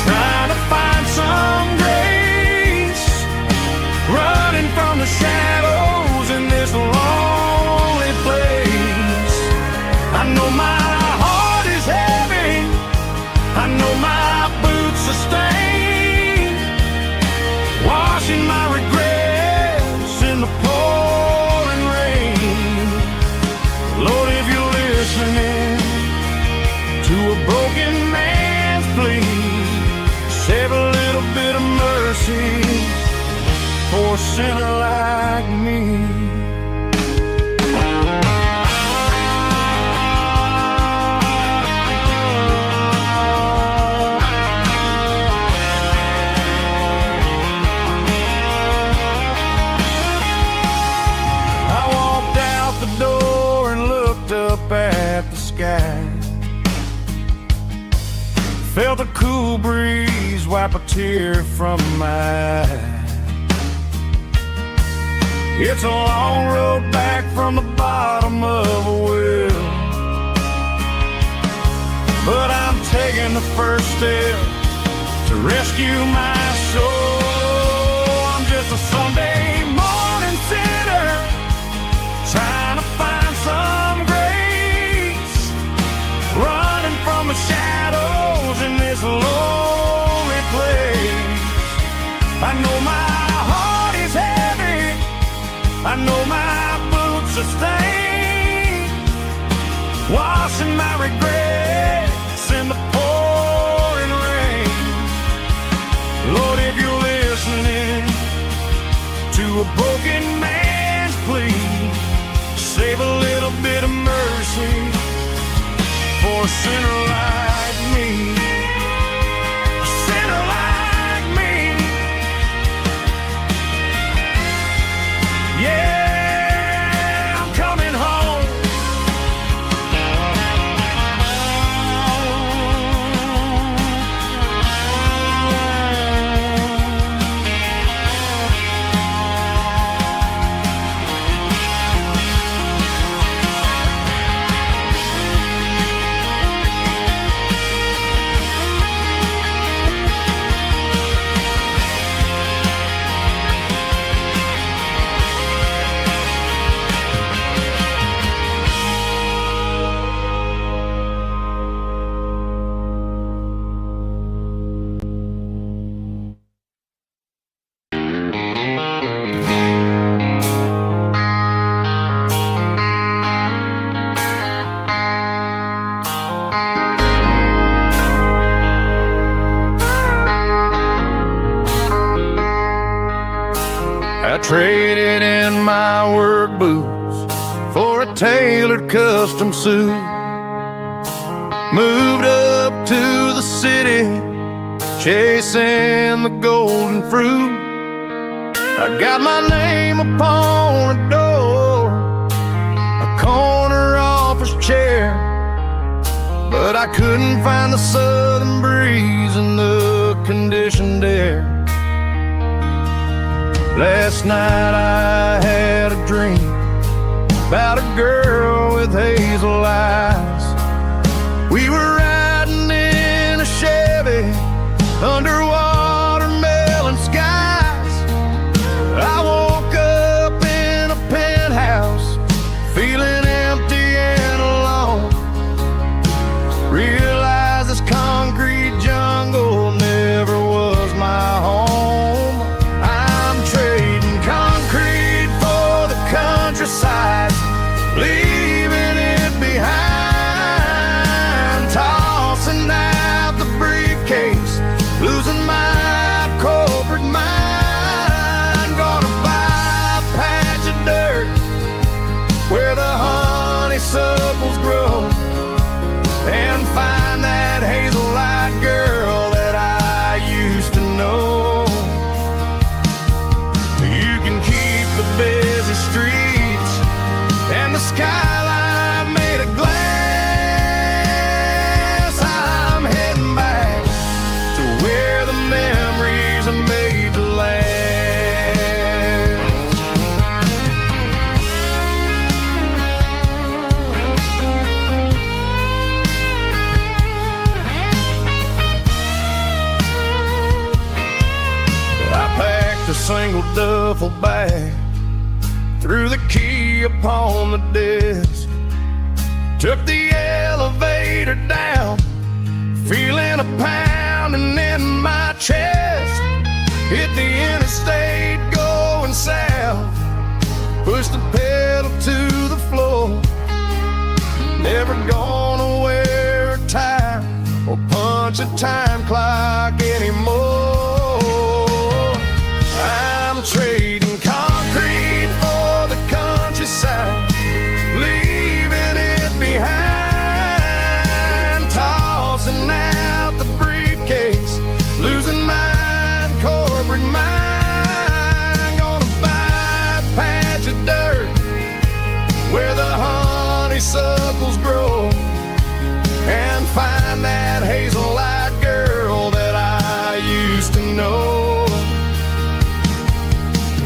trying to find some grace, running from the shadows in this lonely place. I know my heart is heavy, I know my boots are stained, washing my regrets in the pouring rain. Lord, if you're listening to a broken man's plea, save a little bit of mercy for a sinner like me. I walked out the door and looked up at the sky, felt a cool breeze wipe a tear from my eye. It's a long road back from the bottom of a well, but I'm taking the first step to rescue my soul. I'm just a Sunday morning sinner, trying to find some grace, running from the shadows in this lonely place. I know my heart is heavy, I know my boots are stained, washing my regrets in the pouring rain. Lord, if you're listening to a broken man's plea, save a little bit of mercy for a sinner like me. A sinner like me. Yeah, I'm coming home. I traded in my work boots for a tailored custom suit. Moved up to the city, chasing the golden fruit. I got my name upon a door, a corner office chair, but I couldn't find the southern breeze in the conditioned air. Last night I had a dream about a girl with hazel eyes. We were riding in a Chevy under watermelon skies. I woke up in a penthouse feeling empty and alone. Realized this concrete jungle never was my home. I'm trading concrete for the countryside, leaving it behind, tossing out the briefcase, losing my corporate mind. Gonna buy a patch of dirt where the honeysuckles grow, and find that hazel-eyed girl that I used to know. You can keep the busy streets and the skyline made of glass. I'm heading back to where the memories are made to last. I packed a single duffel bag, threw the key upon the desk, took the elevator down, feeling a pounding in my chest. Hit the interstate going south, pushed the pedal to the floor. Never gonna wear a tie or punch a time clock anymore. I'm trading concrete for the countryside, leaving it behind, tossing out the briefcase, losing my corporate mind. Gonna buy a patch of dirt where the honeysuckles grow, and find that hazel-eyed girl that I used to know.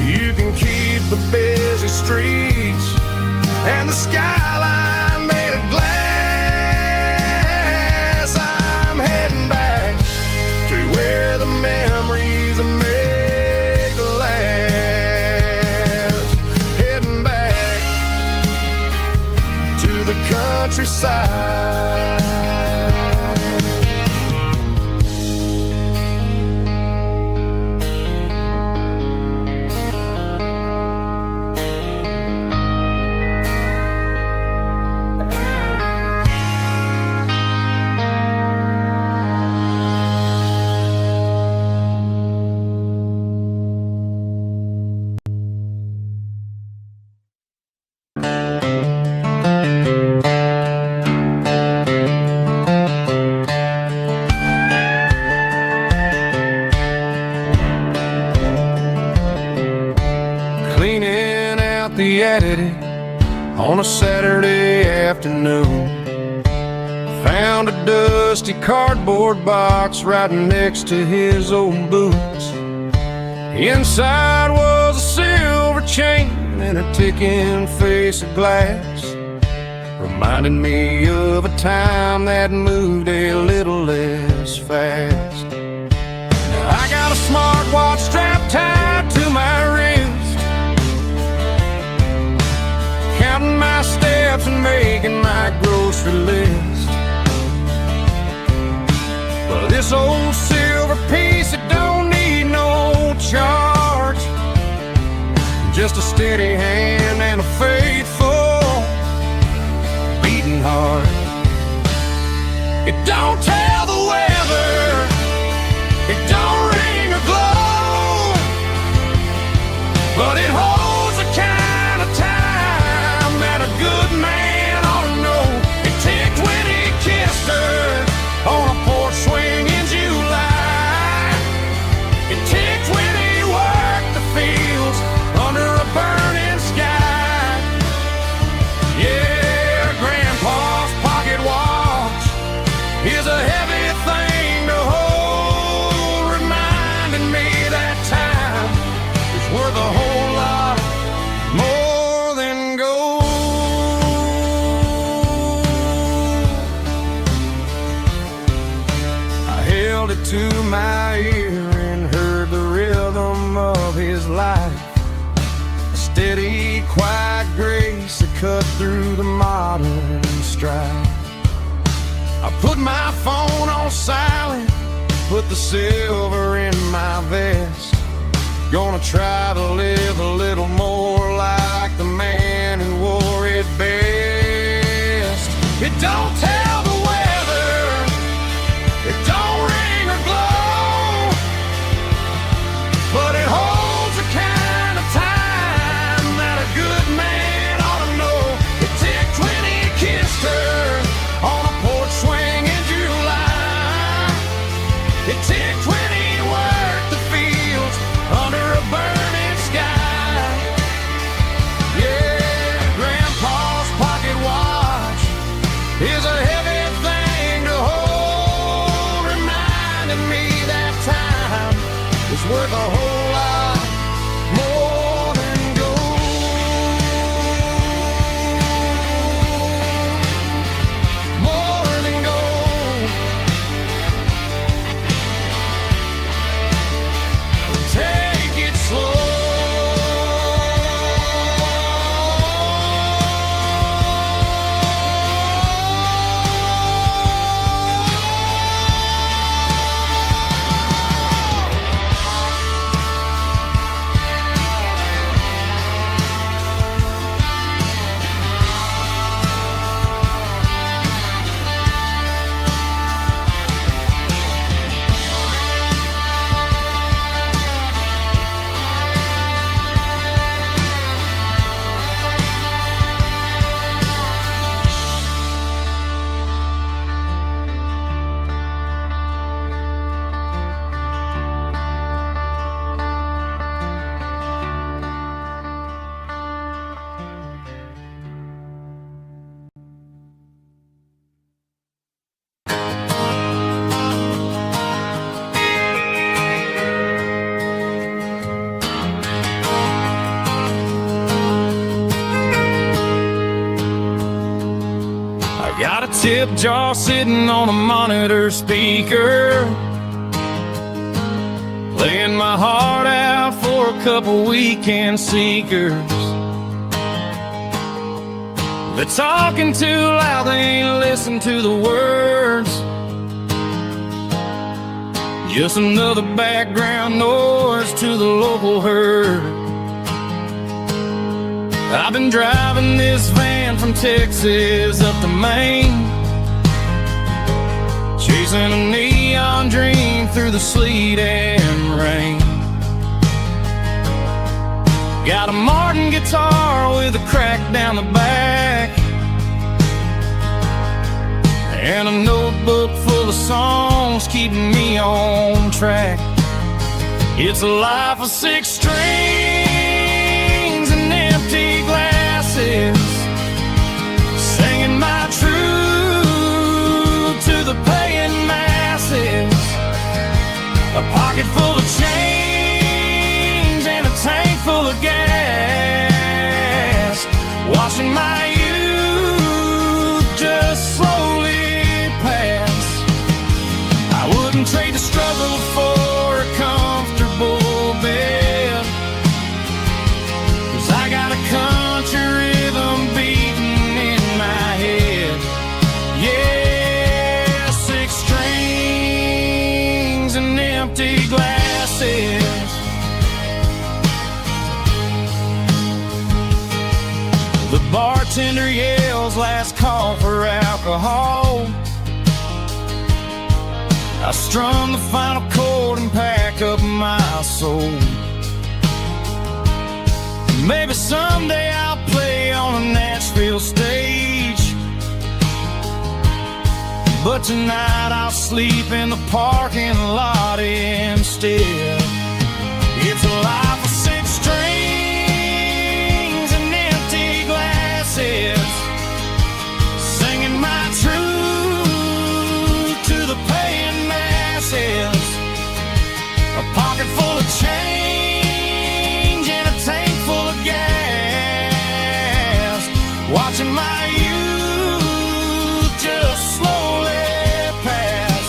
You can keep the busy streets and the skyline made of glass. I'm heading back to where the memories are made to last. Heading back to the countryside. Cleaning out the attic on a Saturday afternoon, found a dusty cardboard box right next to his old boots. Inside was a silver chain and a ticking face of glass, reminding me of a time that moved a little less fast. Now I got a smartwatch strapped tied to my wrist, counting my steps and making my grocery list. But this old silver piece, it don't need no charge, just a steady hand and a faithful beating heart. It don't tell the weather, it don't ring or glow, but it holds the kind of time that a good man ought to know. It ticked when he kissed her, quiet grace that cut through the modern strife. I put my phone on silent, put the silver in my vest. Gonna try to live a little more like the man who wore it best. It don't tell the weather, it don't ring or glow, but it holds the kind of time that a good man ought to know. It ticked when he kissed her on a porch swing in July. It ticked when he worked the fields under a burning sky. Yeah, Grandpa's pocket watch is a heavy thing to hold, reminding me that time is worth a whole lot more than gold. More than gold. Take it slow. Got a tip jar sitting on a monitor speaker, playing my heart out for a couple weekend seekers. They're talking too loud, they ain't listen to the words. Just another background noise to the local herd. I've been driving this van from Texas up to Maine, chasing a neon dream through the sleet and rain. Got a Martin guitar with a crack down the back, and a notebook full of songs keeping me on track. It's a life of 6 strings and empty glasses, singing my truth to the paying masses. A pocket full of change and a tank full of gas, watching my youth just slowly pass. I wouldn't trade the struggle for a comfortable bed, 'cause I got a country rhythm beating in my head. Yeah, 6 strings and empty glasses. The bartender yells last call for alcohol. I strum the final chord and pack up my soul. Maybe someday I'll play on a Nashville stage, but tonight I'll sleep in the parking lot instead. It's a life of 6 strings and empty glasses, singing my truth to the paying masses. A pocket full of change and a tank full of gas, watching my youth just slowly pass.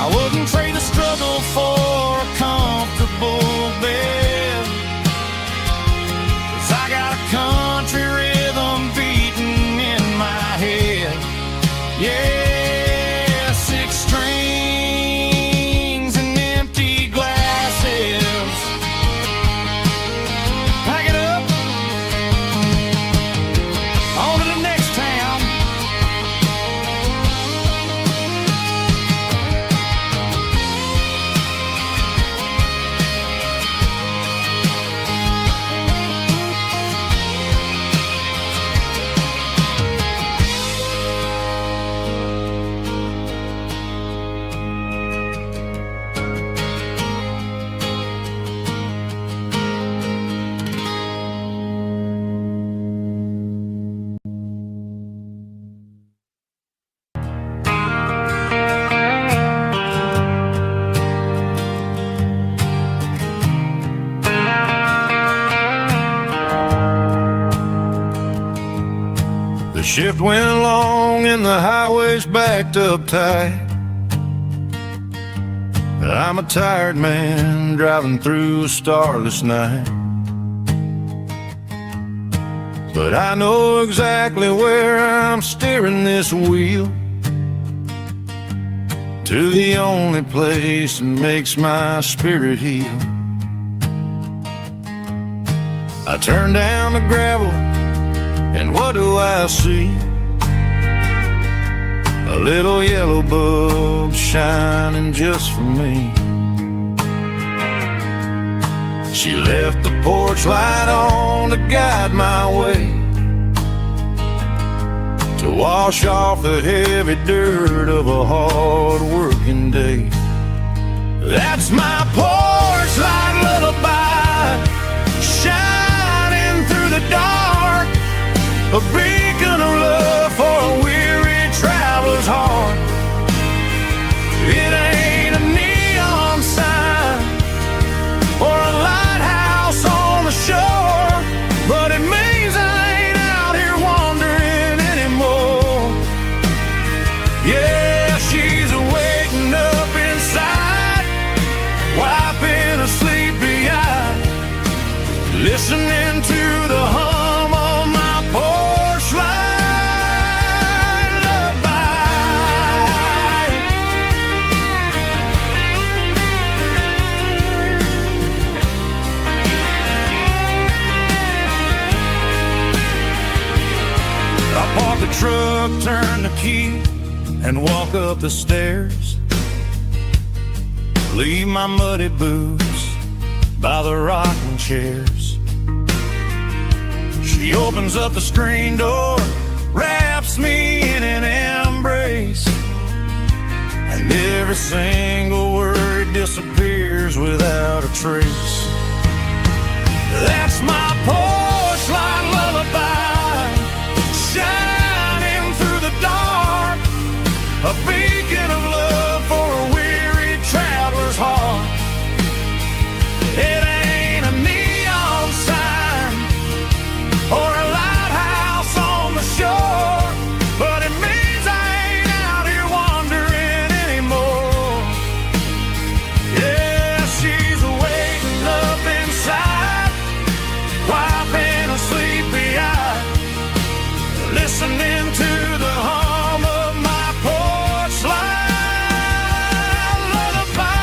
I wouldn't trade the struggle for a comfortable bed, 'cause I got shift went long and the highway's backed up tight. I'm a tired man driving through a starless night, but I know exactly where I'm steering this wheel, to the only place that makes my spirit heal. I turn down the gravel and what do I see? A little yellow bulb shining just for me. She left the porch light on to guide my way, to wash off the heavy dirt of a hard-working day. That's my porch light lullaby, shining through the dark, a beacon of love for a weary traveler's heart. It ain't a neon sign or a lighthouse on the shore, but it means I ain't out here wandering anymore. Yeah, she's waking up inside, wiping a sleepy eye, listening to the hum of my porch light lullaby. I park the truck, turn the key, and walk up the stairs. Leave my muddy boots by the rocking chairs. She opens up the screen door, wraps me in an embrace, and every single word disappears without a trace. That's my porch light lullaby, shining through the dark, a beacon of love for a weary traveler's heart. It ain't a neon sign or a lighthouse on the shore, but it means I ain't out here wandering anymore. Yeah, she's waking up inside, wiping a sleepy eye, listening to the hum of my porch light lullaby.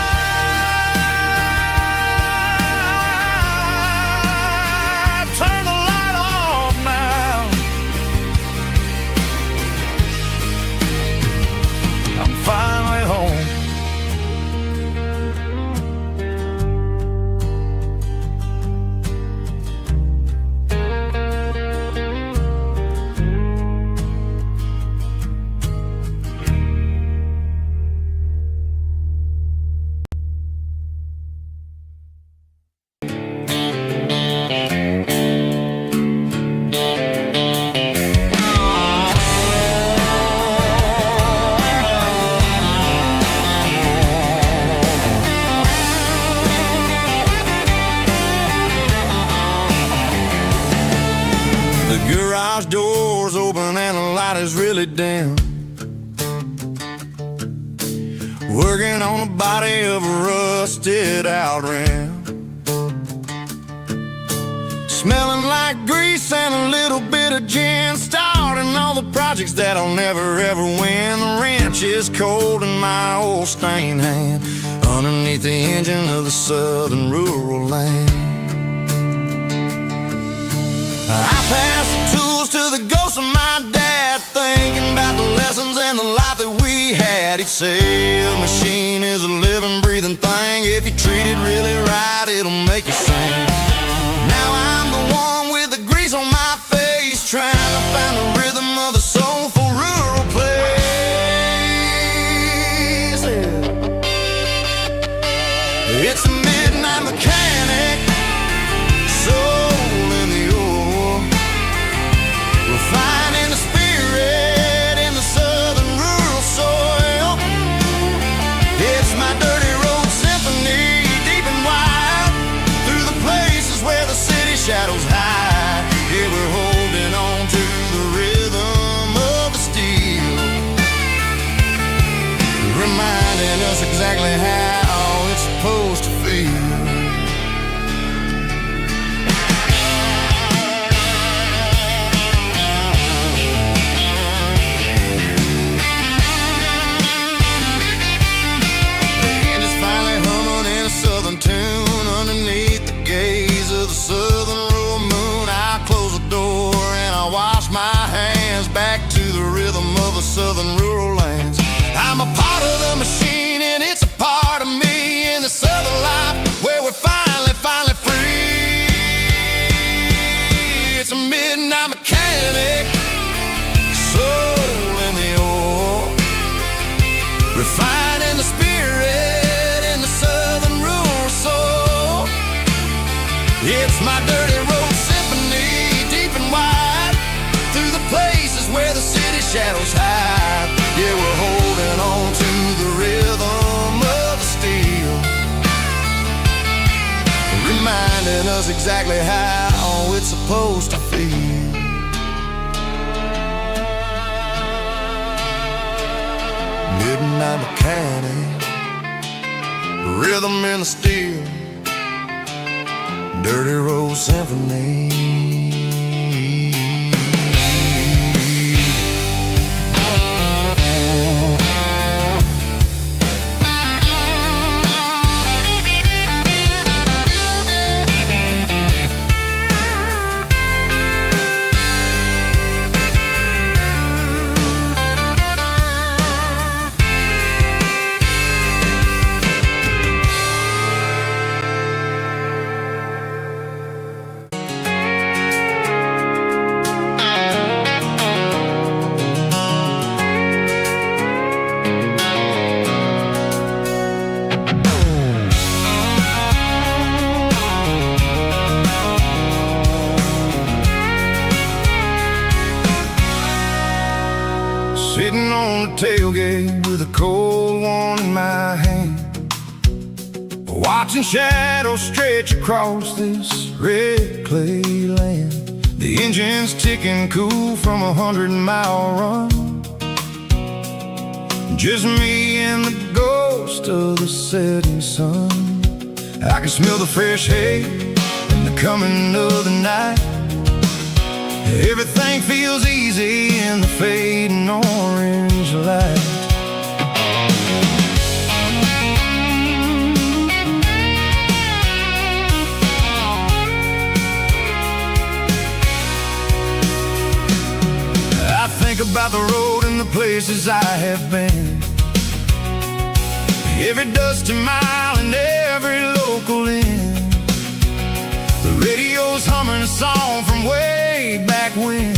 Turn the light off now, I'm finally home. The garage door's open and the light is really dim. Working on the body of a rusted out rim, smelling like grease and a little bit of gin, starting all the projects that I'll never ever win. The wrench is cold in my old stained hand, underneath the engine of the southern rural land. I pass the tools to the ghost of my dad, thinking about the lessons and the life that we had. He'd say a machine is a living, breathing thing. If you treat it really right, it'll make you sing. Now I'm the one with the grease on my face, trying to find the rhythm of the soulful rural place. It's a midnight mechanic, soul in the ore, refining the spirit in the southern rural soil. It's my dirty road symphony, deep and wide, through the place It's my dirty road symphony, deep and wide, through the places where the city shadows hide. Yeah, we're holding on to the rhythm of the steel, reminding us exactly how it's supposed to feel. Midnight mechanic, rhythm in the steel, dirty road symphony. Sitting on the tailgate with a cold one in my hand, watching shadows stretch across this red clay land. The engine's ticking cool from 100-mile run. Just me and the ghost of the setting sun. I can smell the fresh hay and the coming of the night. Everything feels easy in the fading orange light. I think about the road and the places I have been, every dusty mile and every local inn. The radio's humming a song from way back when,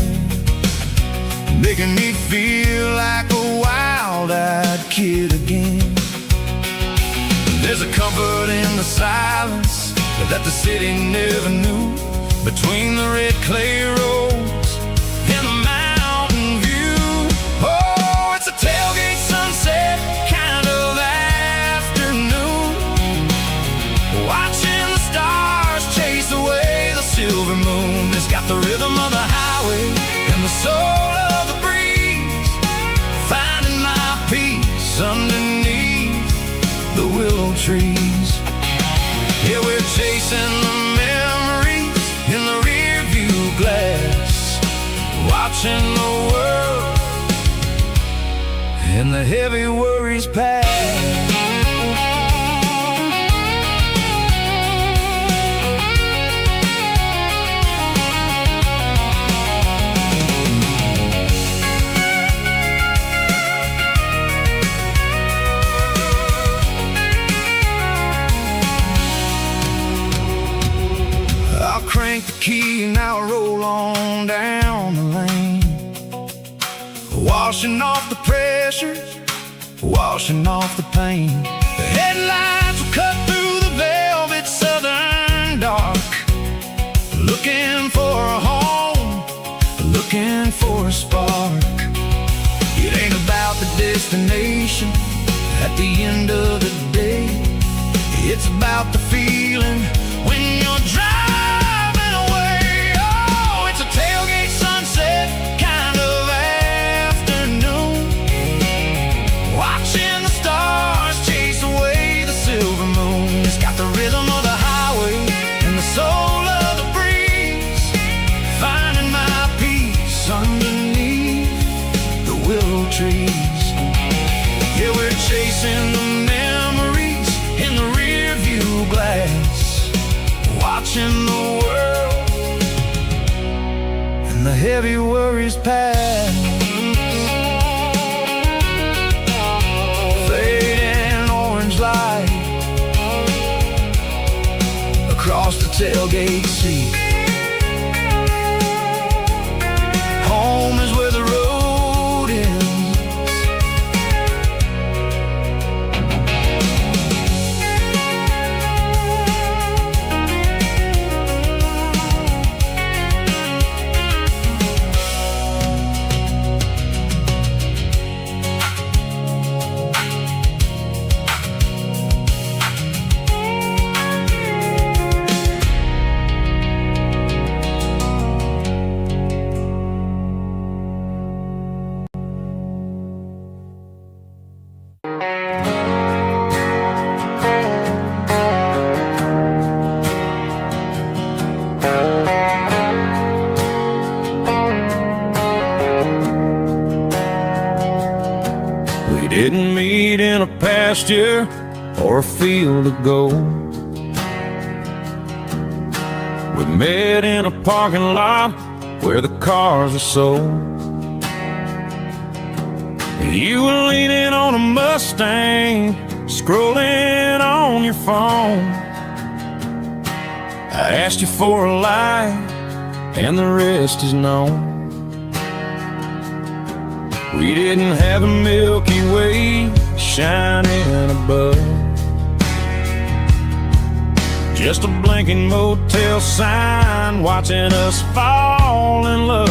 making me feel like a wild-eyed kid again. There's a comfort in the silence that the city never knew, between the red clay roads and the mountain view. Oh, it's a tailgate sunset kind of afternoon, watching the stars chase away the silver moon. It's got the rhythm of the highway and the soul of the breeze, finding my peace underneath the willow trees. Yeah, we're chasing the memories in the rear view glass, watching the world and the heavy worries pass. Crank the key and I'll roll on down the lane, washing off the pressure, washing off the pain. The headlights will cut through the velvet southern dark, looking for a home, looking for a spark. It ain't about the destination at the end of the day, it's about the feeling when you're driving. Tailgate sunset kind of afternoon, watching the stars chase away the silver moon. It's got the rhythm of the highway and the soul of the breeze, finding my peace underneath the willow trees. Yeah, we're chasing the memories in the rear view glass, watching the world and the heavy worries pass. Fading orange light across the tailgate seat. Home is where the road ends. pasture or a field of gold. We met in a parking lot where the cars are sold. You were leaning on a Mustang, scrolling on your phone. I asked you for a light, and the rest is known. We didn't have a Milky Way shining above, just a blinking motel sign watching us fall in love.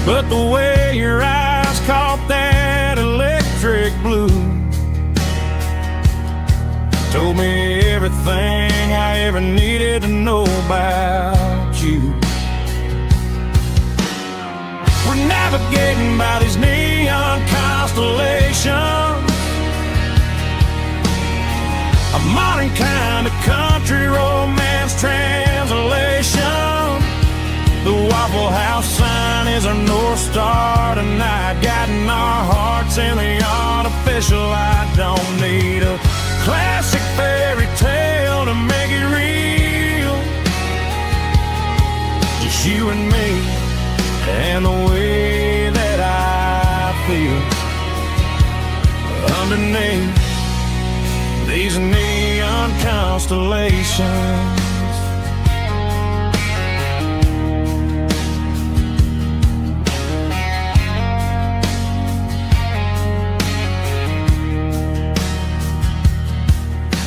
But the way your eyes caught that electric blue told me everything I ever needed to know about you. We're navigating by these neon constellations, a modern kind of country romance translation. The Waffle House sign is our North Star tonight, guiding our hearts in the artificial light. Don't need a classic fairy tale to make it real, just you and me and the way that I feel underneath these neon constellations.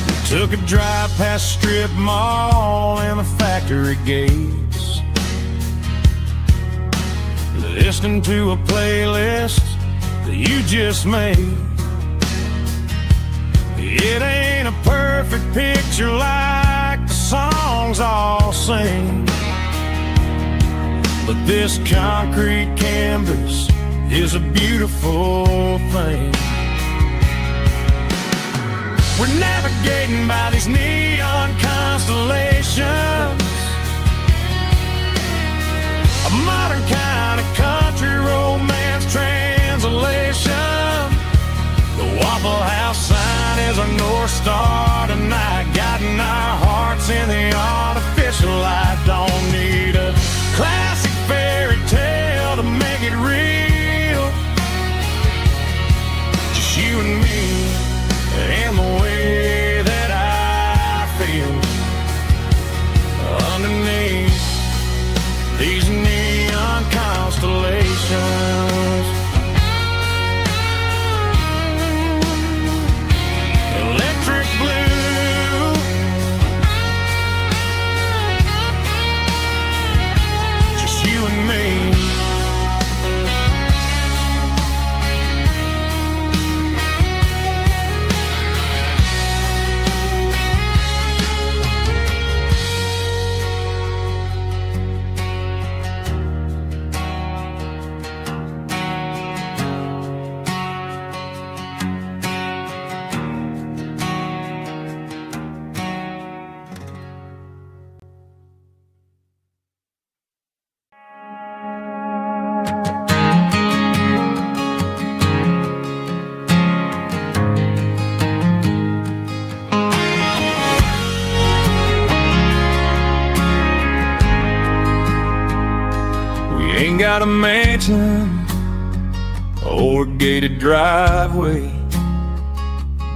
We took a drive past strip mall and the factory gates, listening to a playlist that you just made. It ain't a perfect picture like the songs all sing, but this concrete canvas is a beautiful thing. We're navigating by these neon constellations, a modern kind of country romance translation. The Waffle House sign is our North Star tonight, guiding our hearts in the artificial light. Don't need a classic fairy tale to make it real, just you and me and the way that I feel underneath these neon constellations. Electric blue, just you and me. Got a mansion or a gated driveway,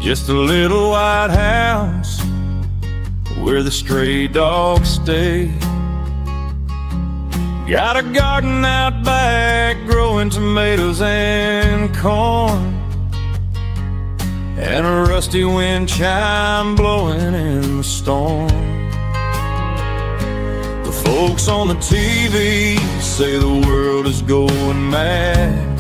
just a little white house where the stray dogs stay. Got a garden out back growing tomatoes and corn, and a rusty wind chime blowing in the storm. Folks on the TV say the world is going mad,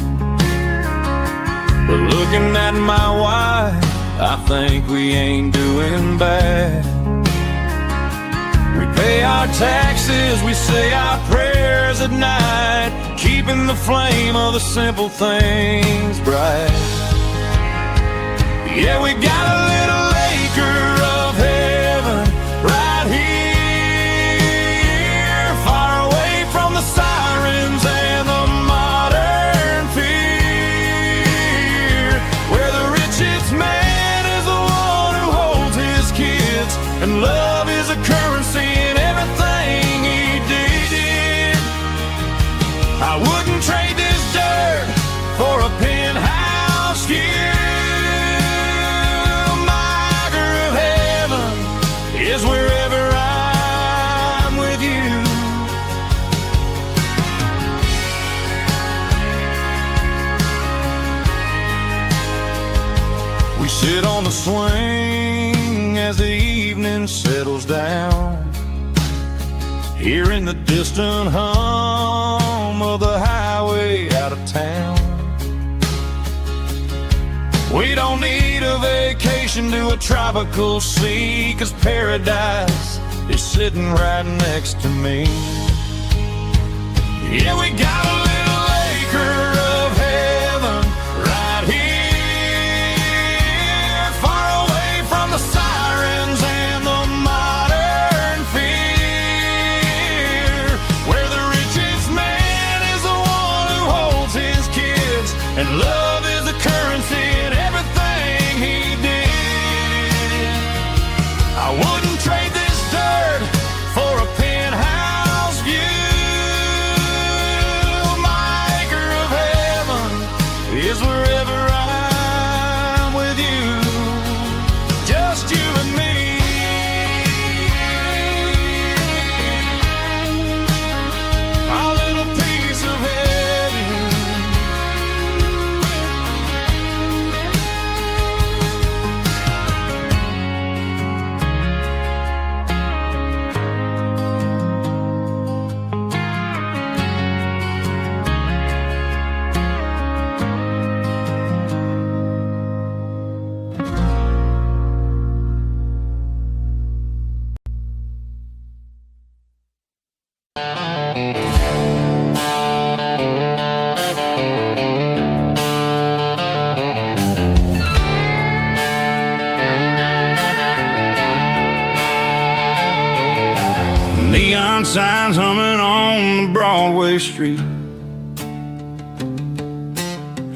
but looking at my wife, I think we ain't doing bad. We pay our taxes, we say our prayers at night, keeping the flame of the simple things bright. Yeah, we got a little acre of heaven right here, the sirens and the modern fear, where the rich it's windows down, hearing the distant hum of the highway out of town. We don't need a vacation to a tropical sea, 'cause paradise is sitting right next to me. Yeah, we got a little acre of heaven right here, far away from the sirens and the modern fear, where the richest man is the one who holds his kids, and love is the currency in everything he did. I wouldn't trade this dirt for a penthouse view. My acre of heaven is wherever I'm with you, just you and me. Our little piece of heaven. Neon signs humming on the Broadway street,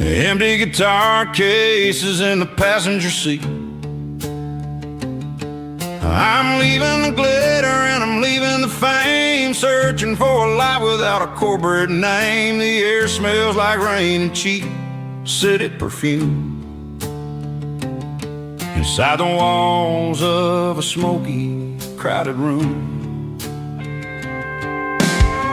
empty guitar cases in the passenger seat. I'm leaving the glitter and I'm leaving the fame, searching for a life without a corporate name. The air smells like rain and cheap city perfume, inside the walls of a smoky, crowded room.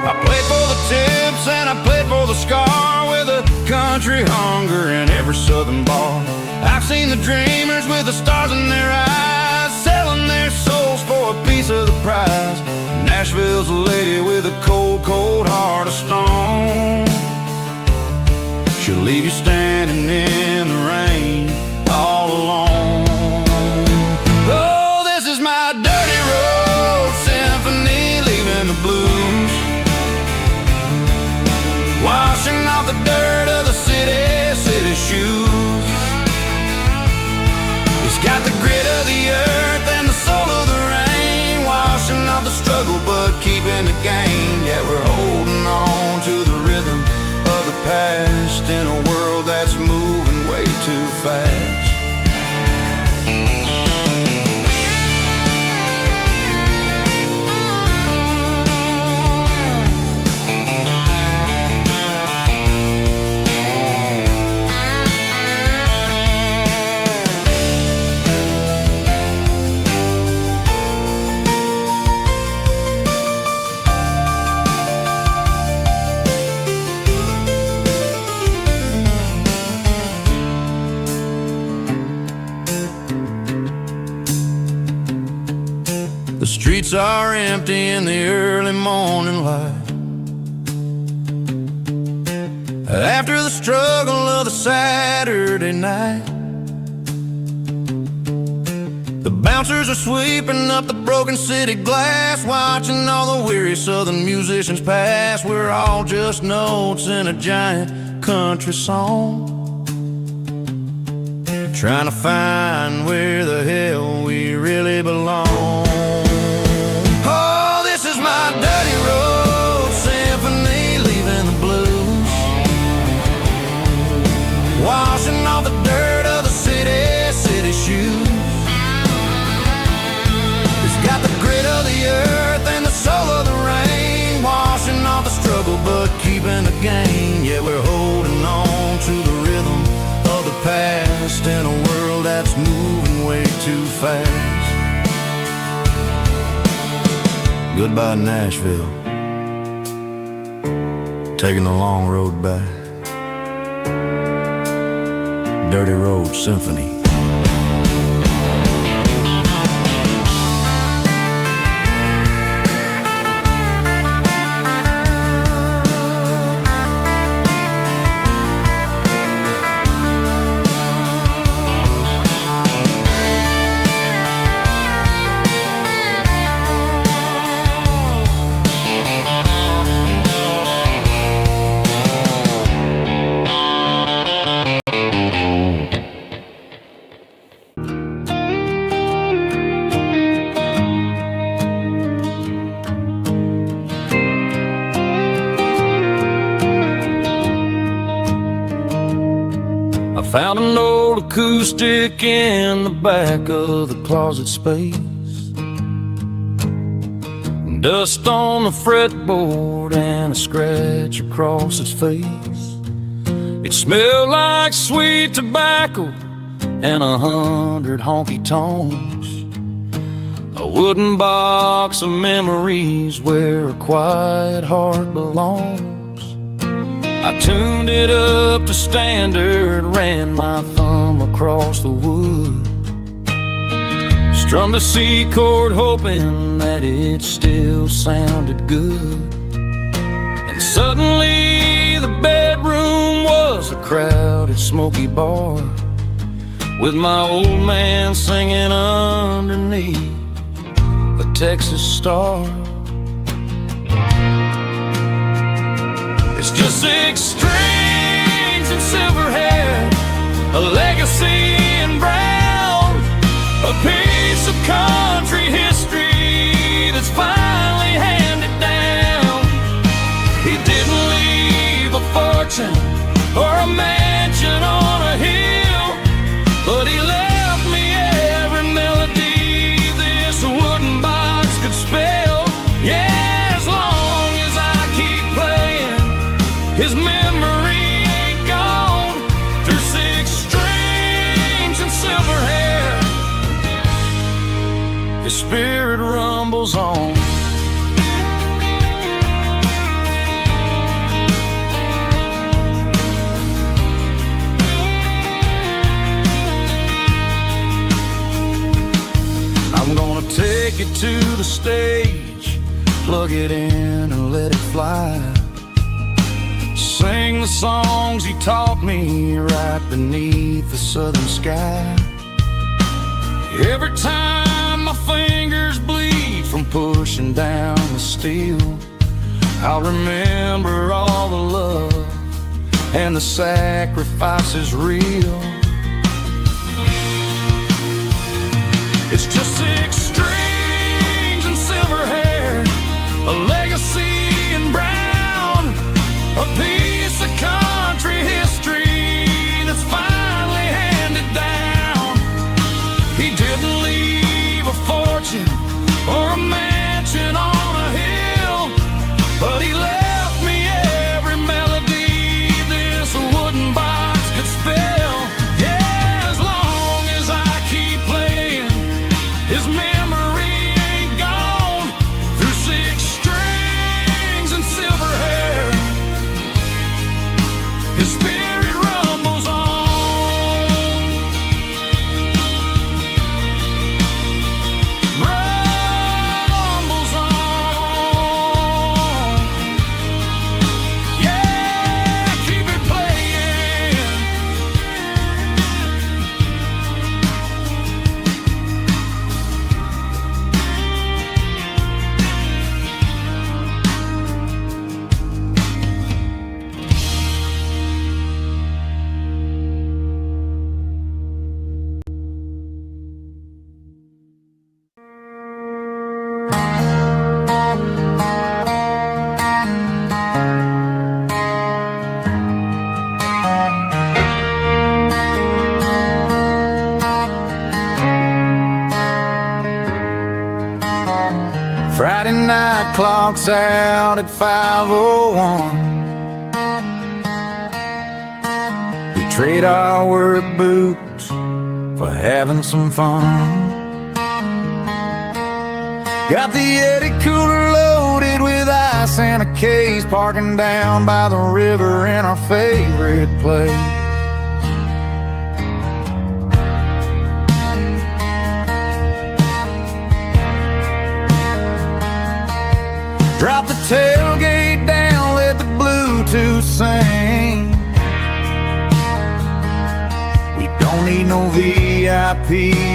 I played for the tips and I played for the scar, with a country hunger in every southern bar. I've seen the dreamers with the stars in their eyes, selling their souls for a piece of the prize. Nashville's a lady with a cold, cold heart of stone. She'll leave you standing in the rain all alone. Oh, this is my dirty road symphony, leaving the blues, washing off the dirt of the city shoes. It's got the grit of the earth and the soul of the rain, washing off the struggle but keeping the gain. Yeah, we're holding on to the rhythm of the past in a world that's moving way too fast. The streets are empty in the early morning light, after the struggle of the Saturday night. The bouncers are sweeping up the broken city glass, watching all the weary southern musicians pass. We're all just notes in a giant country song, trying to find where the hell we really belong. Oh, this is my dirty road symphony, leaving the blues, washing off the dirt of the city shoes. It's got the grit of the earth and the soul of the rain, washing off the struggle but keeping the gain. Yeah, we're holding on to the rhythm of the past in a world that's moving way too fast. Goodbye, Nashville, taking the long road back. Dirty Road Symphony. Found an old acoustic in the back of the closet space. Dust on the fretboard and a scratch across its face. It smelled like sweet tobacco and 100 honky-tonks. A wooden box of memories where a quiet heart belongs. I tuned it up to standard, ran my thumb across the wood. Strummed a C chord hoping that it still sounded good. And suddenly the bedroom was a crowded smoky bar, with my old man singing underneath a Texas star. It's just 6 strings and silver hair, a legacy in brown, a piece of country history that's finally handed down. He didn't leave a fortune or a mansion on a hill, but he left me every melody this wooden box could spell. Yeah, as long as I keep playing, his memory ain't gone. Through 6 strings and silver hair, his spirit rumbles on. I'm gonna take it to the stage, plug it in and let it fly. Sing the songs he taught me right beneath the southern sky. Every time my fingers bleed from pushing down the steel, I'll remember all the love and the sacrifices real. It's just 6 strings and silver hair, a legacy in brown, a piece of country history that's finally handed down. He didn't leave a fortune or a mansion on a hill, but he left me every melody this wooden box could spell. Yeah, as long as I keep playing, his memory ain't gone. Through 6 strings and silver hair, his spirit rumbles on. Rumbles on. Yeah, keep it playing. Friday night clocks out at 5:01. We trade our work boots for having some fun. Got the Yeti cooler loaded with ice and a case, parking down by the river in our favorite place. Drop the tailgate down, let the Bluetooth sing. We don't need no VIP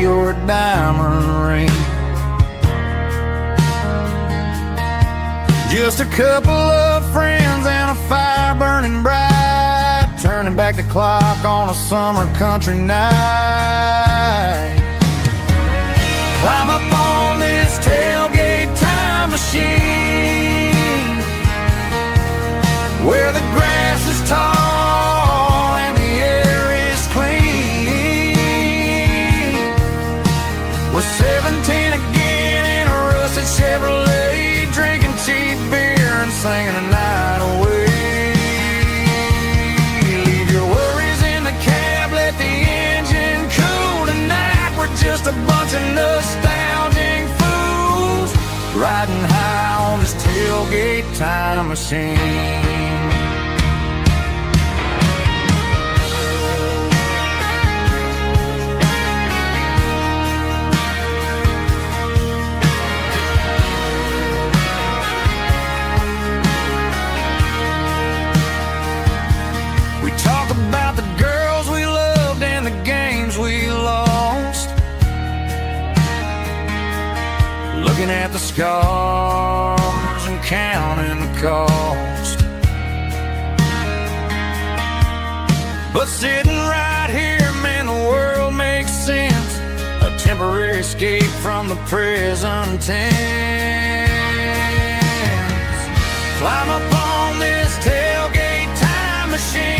or a diamond ring. Just a couple of friends and a fire burning bright, turning back the clock on a summer country night. Climb up on this tailgate time machine, where the grass is tall and the air is clean. singing the night away. Leave your worries in the cab, let the engine cool tonight. We're just a bunch of nostalgic fools riding high on this tailgate time machine. About the girls we loved and the games we lost, looking at the scars and counting the cost. But sitting right here, man, the world makes sense. A temporary escape from the present tense. Climb up on this tailgate time machine,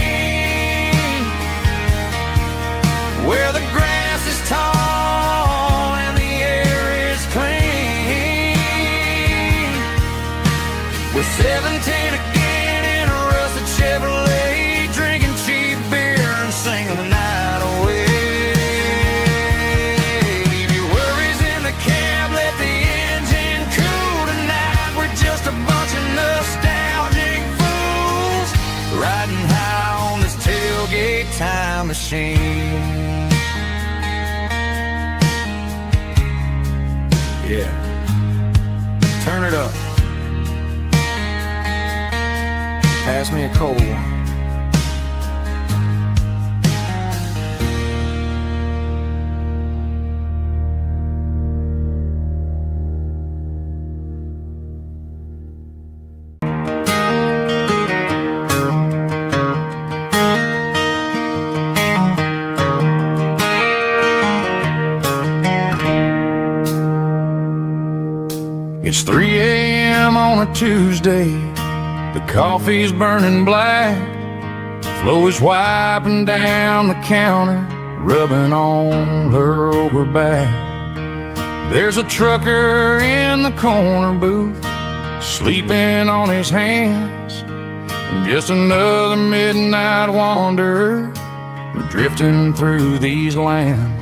where the grass is tall and the air is clean. We're 17 again in a rusted Chevrolet, drinking cheap beer and singing the night away. Leave your worries in the cab, let the engine cool tonight. We're just a bunch of nostalgic fools riding high on this tailgate time machine. Yeah, turn it up. Pass me a cold one. It's 3 a.m. on a Tuesday. The coffee's burning black. Flo is wiping down the counter, rubbing on her over back. There's a trucker in the corner booth, sleeping on his hands. Just another midnight wanderer, drifting through these lands.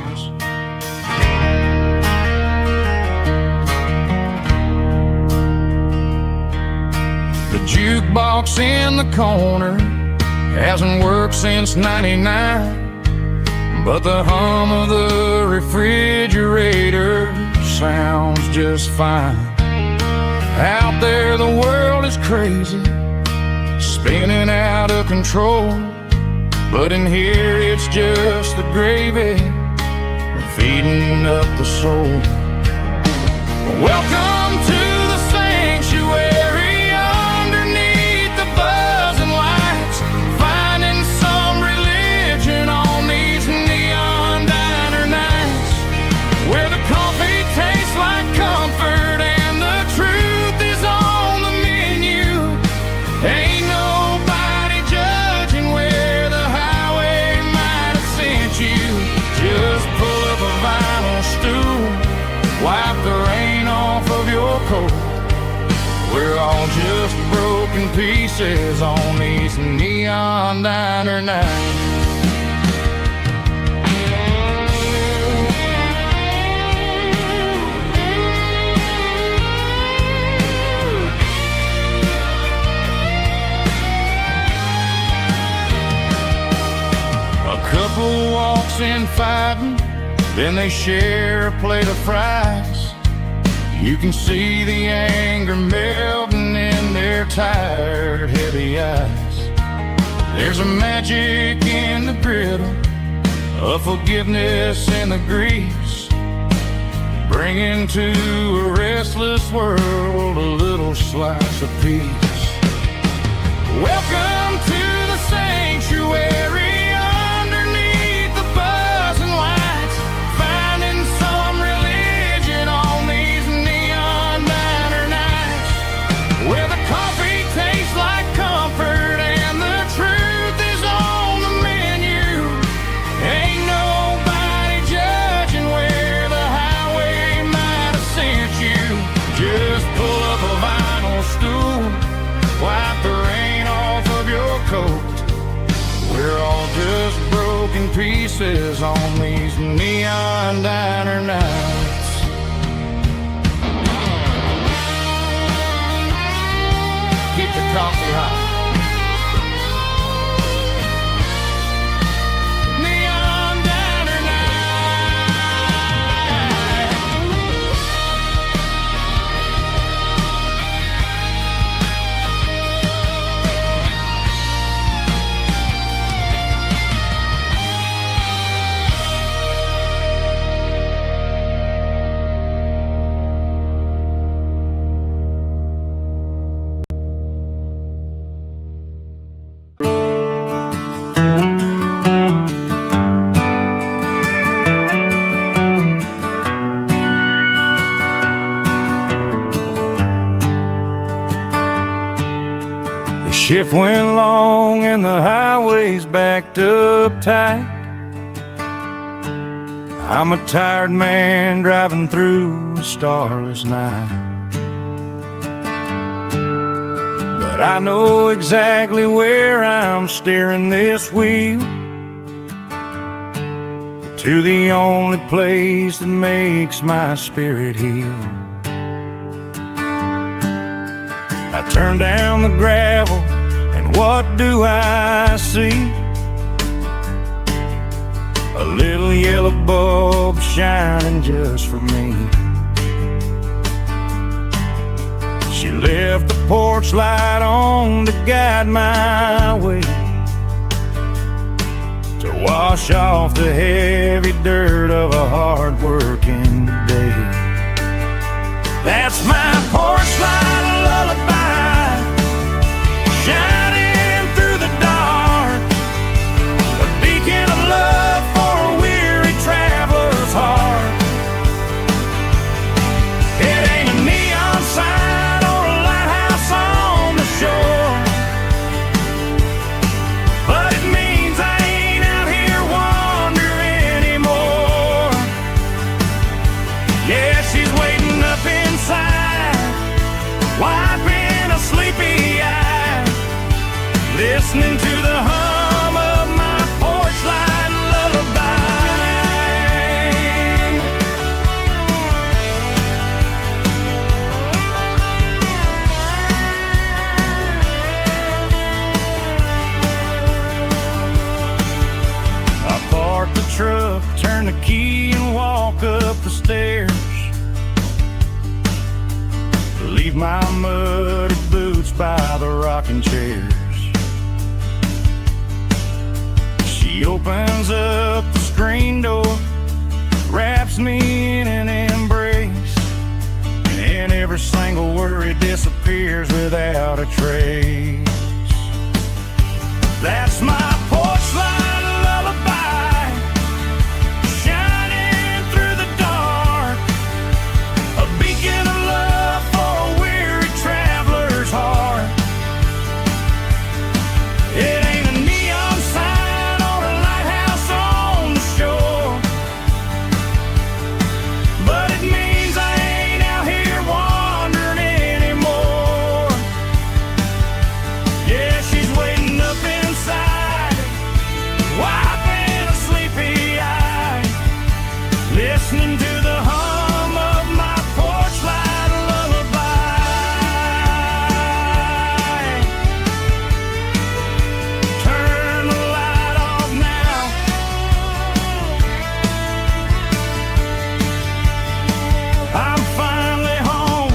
The jukebox in the corner hasn't worked since '99, but the hum of the refrigerator sounds just fine. Out there the world is crazy, spinning out of control, but in here it's just the gravy feeding up the soul. Welcome to the sanctuary, underneath the buzzing lights, finding some religion on these neon diner nights, where the coffee tastes like comfort and the truth is on the menu. Ain't nobody judging where the highway might have sent you. Just pull up a vinyl stool, wipe the rain off of your coat. We're all just broken pieces on these neon diner nights. A couple walks in fighting, then they share a plate of fries. You can see the anger melting in their tired, heavy eyes. There's a magic in the griddle, a forgiveness in the grease, bringing to a restless world a little slice of peace. Welcome to the sanctuary, underneath the buzzing lights, finding some religion on these neon diner nights, where the coffee tastes like comfort and the truth is on the menu. Ain't nobody judging where the highway might have sent you. Just pull up a vinyl stool, pieces on these neon diner nights. Keep the coffee hot. Shift went long and the highway's backed up tight. I'm a tired man driving through a starless night, but I know exactly where I'm steering this wheel, to the only place that makes my spirit heal. I turn down the gravel, and what do I see? A little yellow bulb shining just for me. She left the porch light on to guide my way, to wash off the heavy dirt of a hard-working day. That's my porch light lullaby, shining through the dark, a beacon of love for a weary traveler's heart. It ain't a neon sign or a lighthouse on the shore, but it means I ain't out here wandering anymore. Yeah, she's waiting up inside, wiping a sleepy eye, listening to the hum of my porch light lullaby. I park the truck, turn the key and walk up the stairs, leave my muddy boots by the rocking chairs. She opens up the screen door, wraps me in an embrace, and every single worry disappears without a trace. That's my porch light lullaby, shining through the dark, a beacon of love for a weary traveler's heart. It ain't a neon sign or a lighthouse on the shore, but it means I ain't out here wandering anymore. Yeah, she's waiting up inside, wiping a sleepy eye, listening to the hum of my porch light lullaby. Turn the light off now, I'm finally home.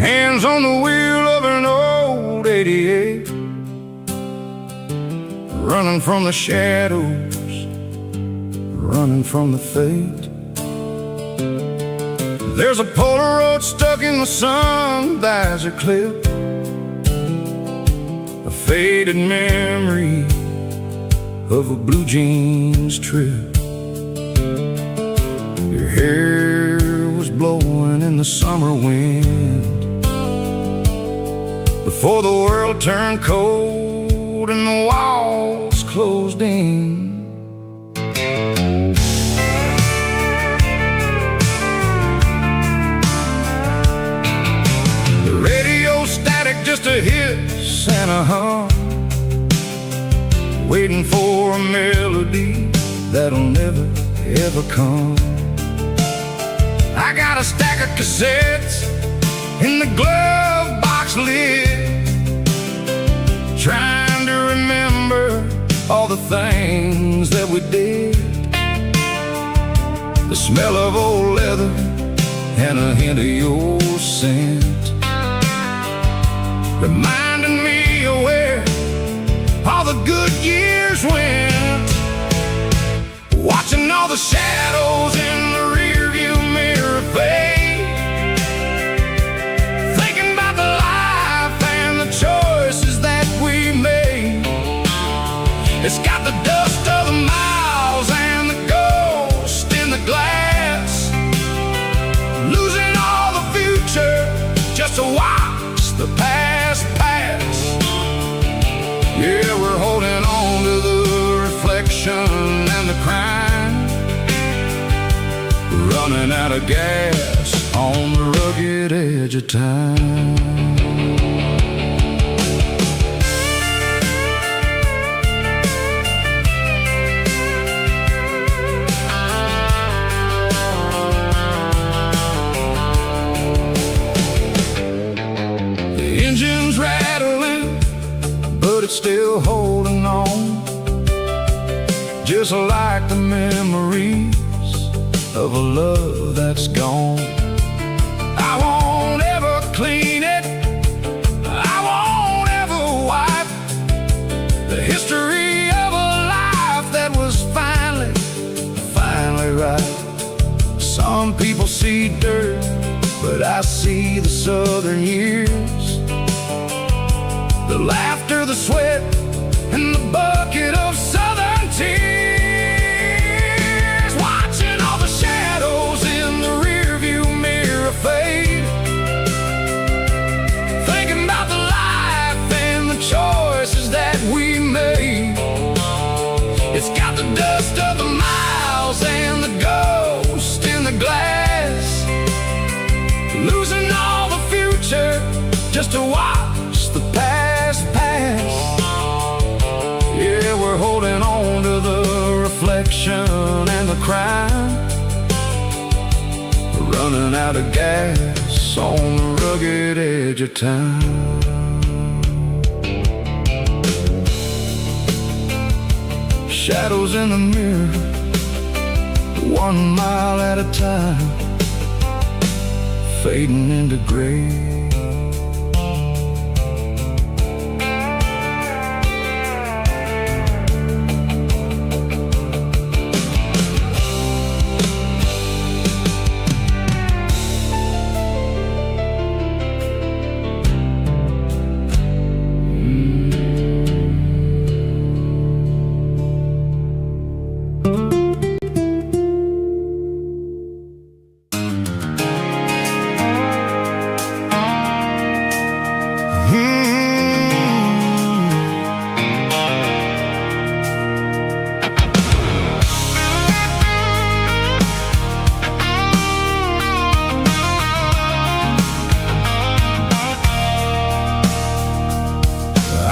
Hands on the wheel of an old 88, running from the shadows running from the fate. There's a Polaroid stuck in the sun, there's a clip, a faded memory of a blue jeans trip. Your hair was blowing in the summer wind before the world turned cold and the walls closed in. Just a hiss and a hum, waiting for a melody that'll never ever come. I got a stack of cassettes in the glove box lid, trying to remember all the things that we did. The smell of old leather and a hint of your scent, reminding me of where all the good years went. Watching all the shadows in the rearview mirror fade, thinking about the life and the choices that we made. It's got the dust of the miles and the ghost in the glass, losing all the future just to watch the past. Yeah, we're holding on to the reflection and the crime, running out of gas on the rugged edge of time. The engine's rattling, but it's still holding on, just like the memories of a love that's gone. I won't ever clean it, I won't ever wipe the history of a life that was finally right. Some people see dirt, but I see the southern years, the laughter, the sweat, and the bucket of southern tears. Watching all the shadows in the rearview mirror fade, thinking about the life and the choices that we made. It's got the dust of the miles and the ghost in the glass, losing all the future just to watch the past pass. Yeah, we're holding on to the reflection and the crime, running out of gas on the rugged edge of time. Shadows in the mirror, 1 mile at a time, fading into gray.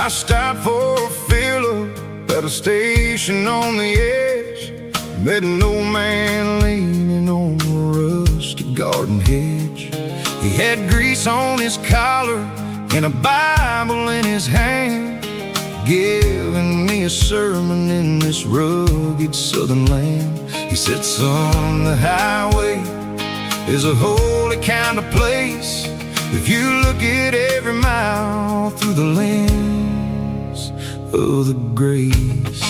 I stopped for a fill-up at a station on the edge, met an old man leaning on a rusty garden hedge. He had grease on his collar and a Bible in his hand, giving me a sermon in this rugged southern land. He said, son, the highway is a holy kind of place if you look at every mile through the lens of the grace.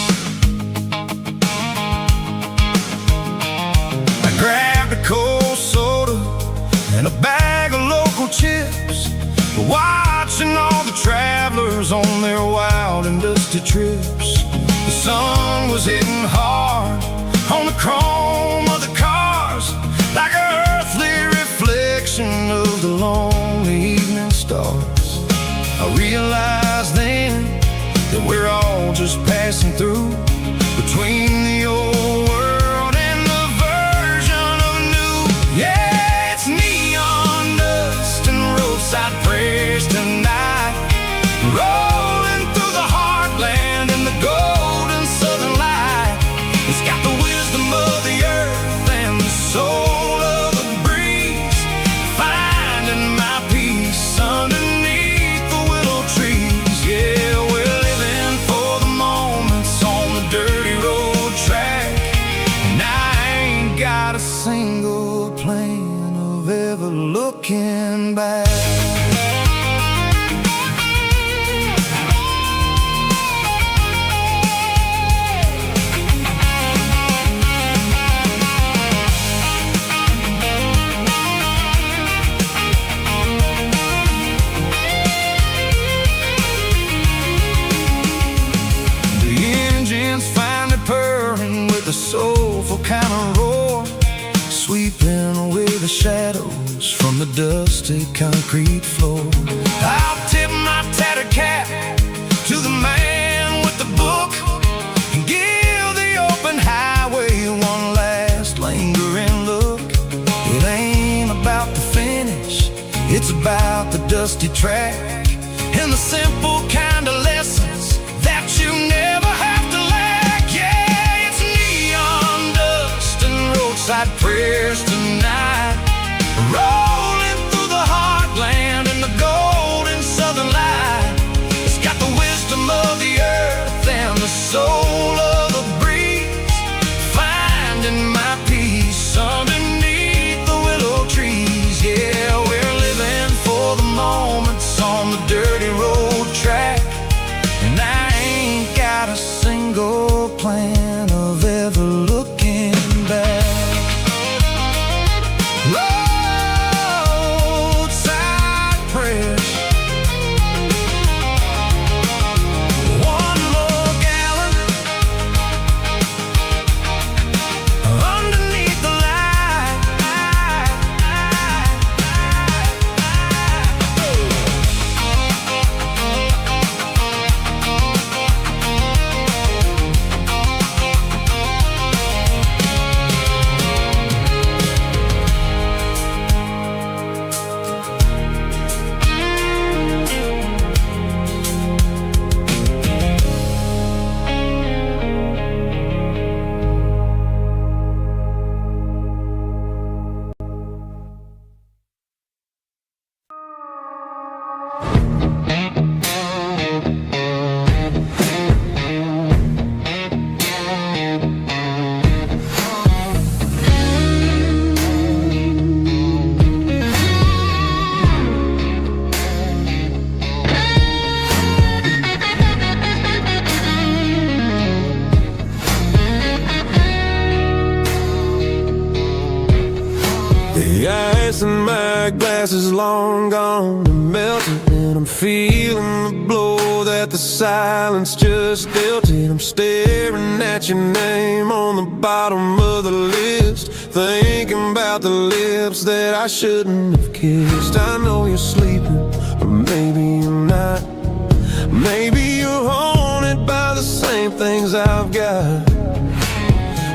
watching all the travelers on their wild and dusty trips. The sun was hitting hard on the chrome of the cars, like an earthly reflection of the lonely evening stars. I realized then that we're all just passing through, between the old world and the version of new. Yeah, it's neon dust and roadside prayers tonight, rolling through the heartland in the golden southern light. It's got the wisdom of the earth and the soul of the breeze, finding my peace underneath the willow trees. Yeah, we're living for the moments on the dirty road track, and I ain't got a single plan of ever looking back. The soulful kind of roar, sweeping away the shadows from the dusty concrete floor. I'll tip my tattered cap to the man with the book and give the open highway one last lingering look. It ain't about the finish, it's about the dusty track and the simple kind of lessons that you never have to lack. Yeah, it's neon dust and roadside prayers tonight, rolling through the heartland in the golden southern light. It's got the wisdom of the earth and the soul of the breeze, finding my peace underneath the willow trees. Yeah, we're living for the moments on the dirty road track, and I ain't got a single plan of ever looking back. Roadside prayers, one more gallon underneath the light. The ice in my glass is long gone and melted, and I'm feeling the blow that the silence just dealt it. I'm staring at your name on the bottom of the list, thinking about the lips that I shouldn't have kissed. I know you're sleeping, or maybe you're not. Maybe you're haunted by the same things I've got.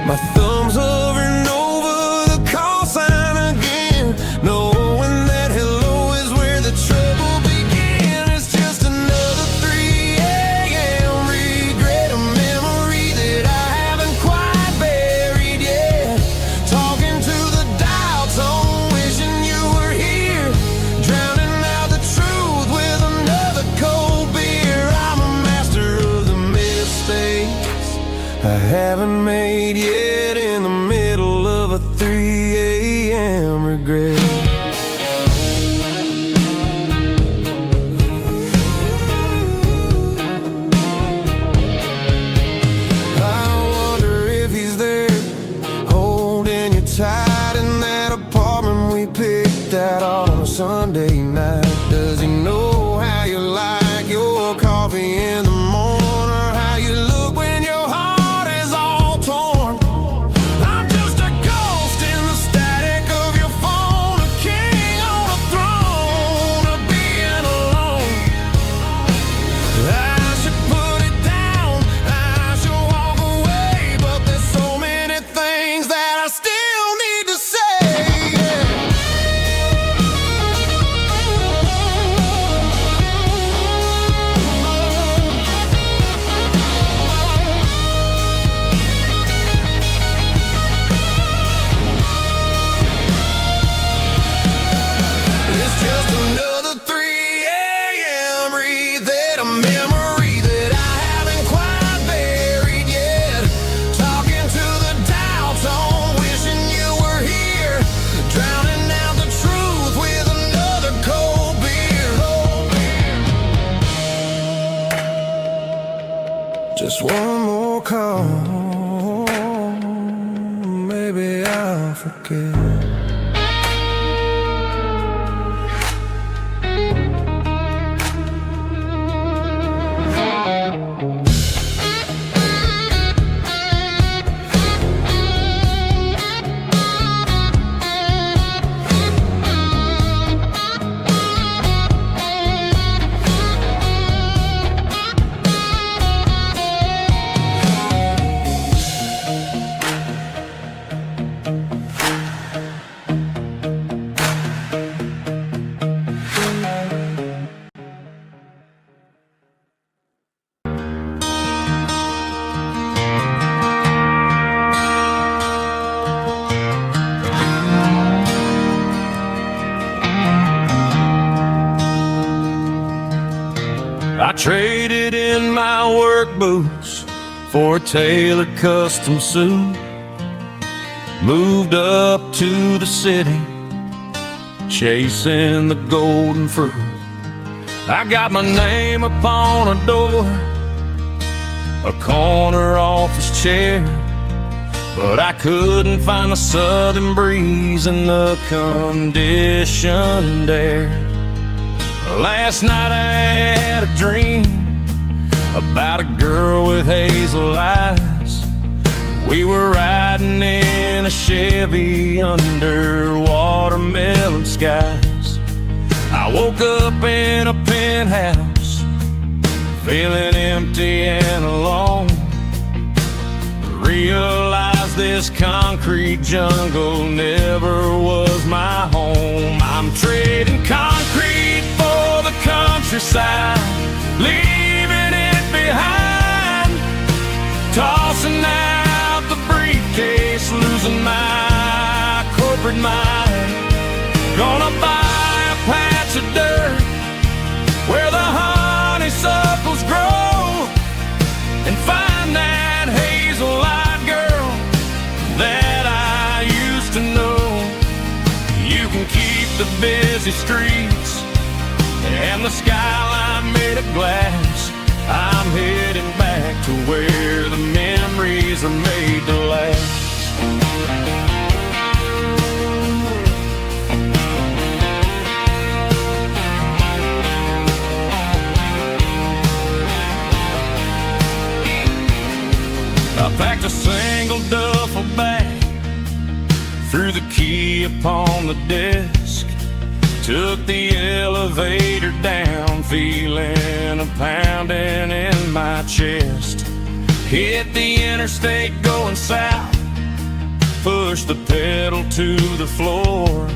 My thumb's hovering over the call sign again, knowing that hello is where the trouble began. It's just another 3 a.m. regret, a memory that I haven't quite buried yet. Talking to the dial tone, wishing you were here, drowning out the truth with another cold beer. I'm a master of the mistakes I haven't made yet, in the middle of a 3 a.m. regret. I wonder if he's there, holding you tight in that apartment we picked out on a Sunday night. Does he know a memory that I haven't quite buried yet. Talking to the dial tone, wishing you were here. Drowning out the truth with another cold beer. Just one more call, maybe I'll forget. I traded in my work boots for a tailored custom suit. Moved up to the city, chasing the golden fruit. I got my name upon a door, a corner office chair, but I couldn't find the southern breeze in the conditioned air. Last night I had a dream about a girl with hazel eyes. We were riding in a Chevy under watermelon skies. I woke up in a penthouse, feeling empty and alone. Realized this concrete jungle never was my home. I'm trading concrete for the countryside, leaving it behind. Tossing out the briefcase, losing my corporate mind. Gonna buy a patch of dirt where the honeysuckles grow, and find that hazel-eyed girl that I used to know. You can keep the busy streets and the skyline made of glass. I'm heading back to where the memories are made to last. I packed a single duffel bag, threw the key upon the desk, took the elevator down, feeling a pounding in my chest. Hit the interstate going south, pushed the pedal to the floor.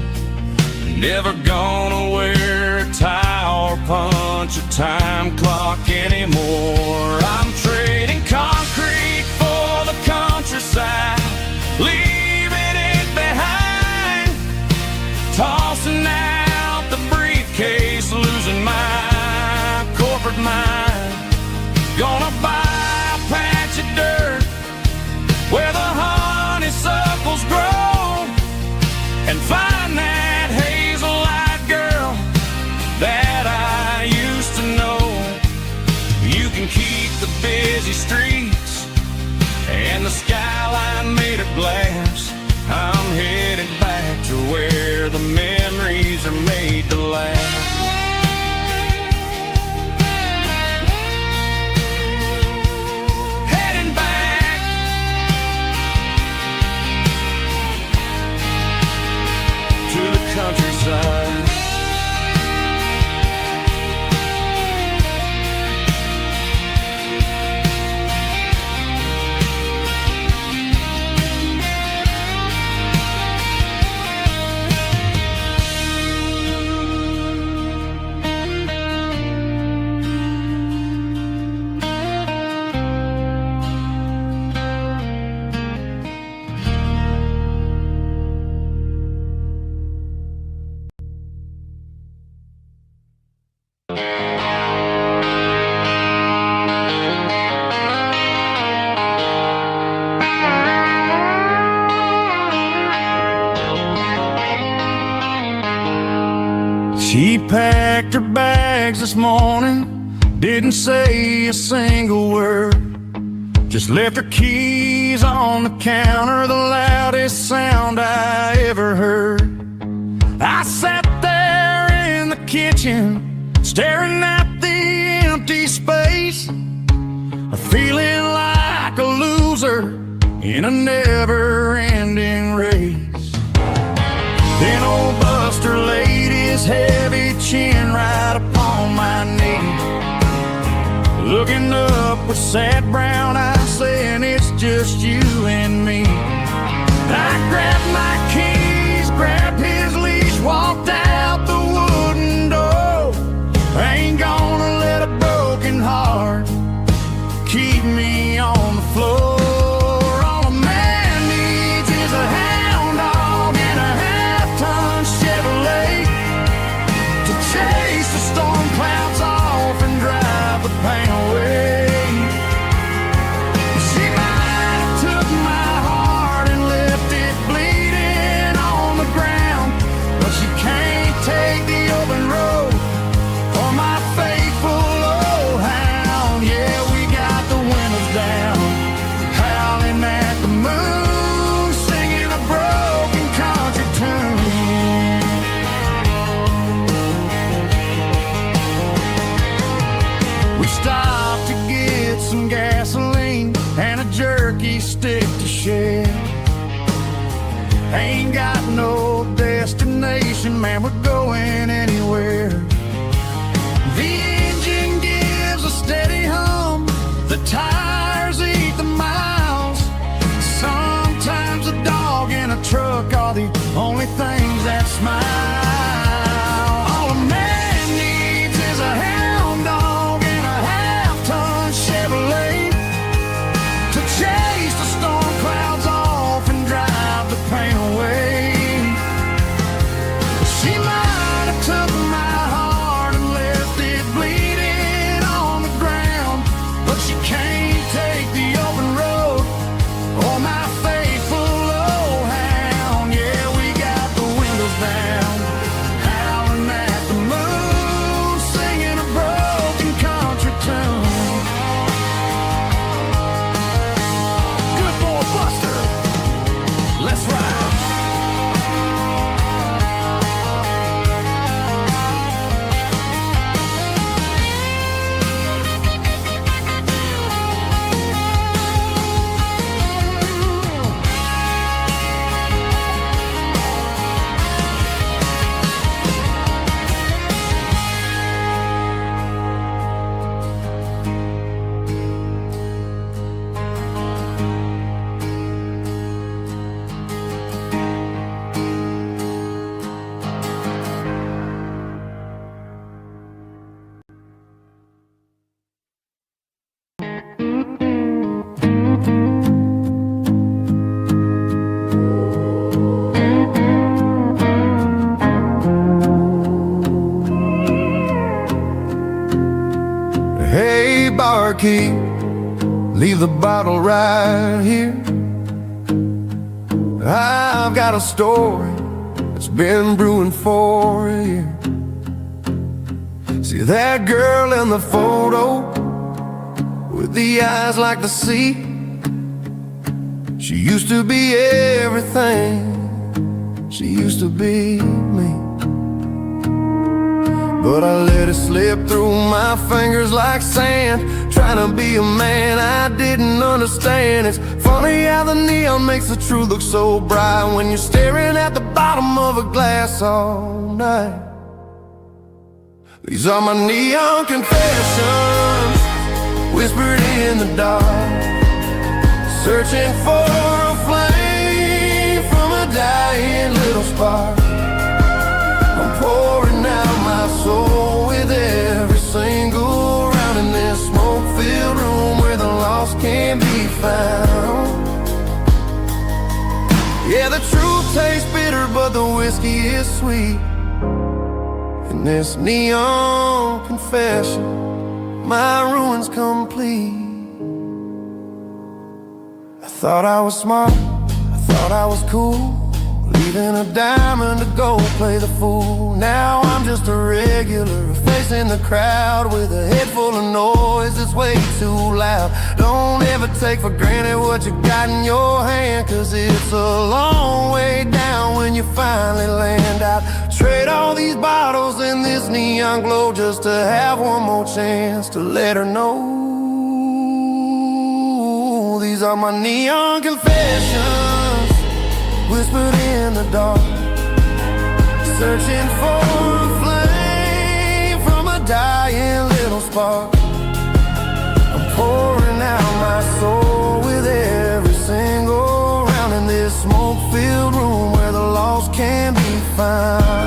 Never gonna wear a tie or punch a time clock anymore. I'm trading concrete for the countryside, leaving it behind. Tossing out the briefcase, losing my corporate mind. Gonna buy a patch of dirt where the honeysuckles grow, and find that hazel-eyed girl that I used to know. You can keep the busy streets and the skyline made of glass. I'm headed back to where the memories are made to last. Heading back to the countryside. checked her bags this morning, didn't say a single word. Just left her keys on the counter, the loudest sound I ever heard. I sat there in the kitchen, staring at the empty space, feeling like a loser in a never-ending race. Then old Buster laid his heavy chin right upon my knee, looking up with sad brown eyes, saying it's just you and me. I grabbed my keys, grabbed his leash, walked out the wooden door. I ain't gonna let a broken heart keep me on the floor. All a man needs is a hound dog and a half-ton Chevrolet to chase the storm clouds off and drive the pain away. She might have took my heart and left it bleeding on the ground, but she can't take the open road for my faithful old hound. Yeah, we got the windows down, howling at the moon, singing a broken country tune. We stopped to get some gasoline and a jerky stick to share. Ain't got no destination, man, we're going anywhere. The engine gives a steady hum, the tires eat the miles. Sometimes a dog and a truck are the only things that smile. All a man needs is a hound dog and a half-ton Chevrolet to chase the storm clouds off and drive the pain away. She might have took my heart and left it bleeding on the ground, but she can't take the open road or my faithful old hound. Yeah, we got the windows down, howling at the moon, singing a broken country tune. Good boy Buster, let's ride. Hey, barkeep, leave the bottle right here. I've got a story that's been brewing for a year. See that girl in the photo with the eyes like the sea? She used to be everything, she used to be me. But I let it slip through my fingers like sand, trying to be a man I didn't understand. It's funny how the neon makes the truth look so bright when you're staring at the bottom of a glass all night. These are my neon confessions, whispered in the dark, searching for a flame from a dying little spark. I'm pouring out my soul with every single round in this smoke-filled room where the lost can't be found. Yeah, the truth tastes bitter, but the whiskey is sweet. In this neon confession, my ruin's complete. I thought I was smart, I thought I was cool, leaving a diamond to go play the fool. Now I'm just a regular, facing the crowd with a head full of noise that's way too loud. Don't ever take for granted what you got in your hand, 'cause it's a long way down when you finally land out. Trade all these bottles and this neon glow just to have one more chance to let her know. These are my neon confessions, whispered in the dark, searching for a flame from a dying little spark. I'm pouring out my soul with every single round in this smoke-filled room where the lost can be found.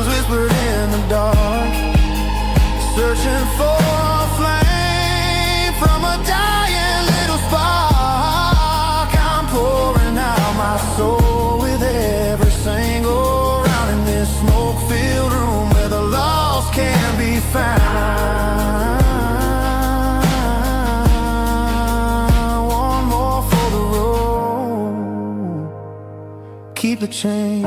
Whispered in the dark, searching for a flame from a dying little spark. I'm pouring out my soul with every single round in this smoke-filled room where the lost can be found. One more for the road, keep the change.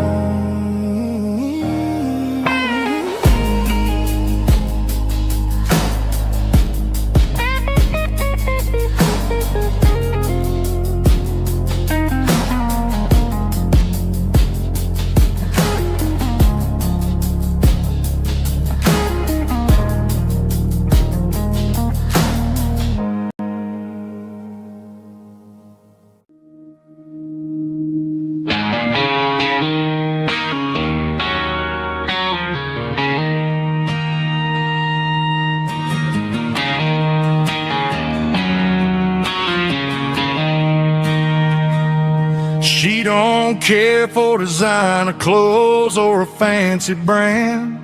She don't care for designer clothes or a fancy brand.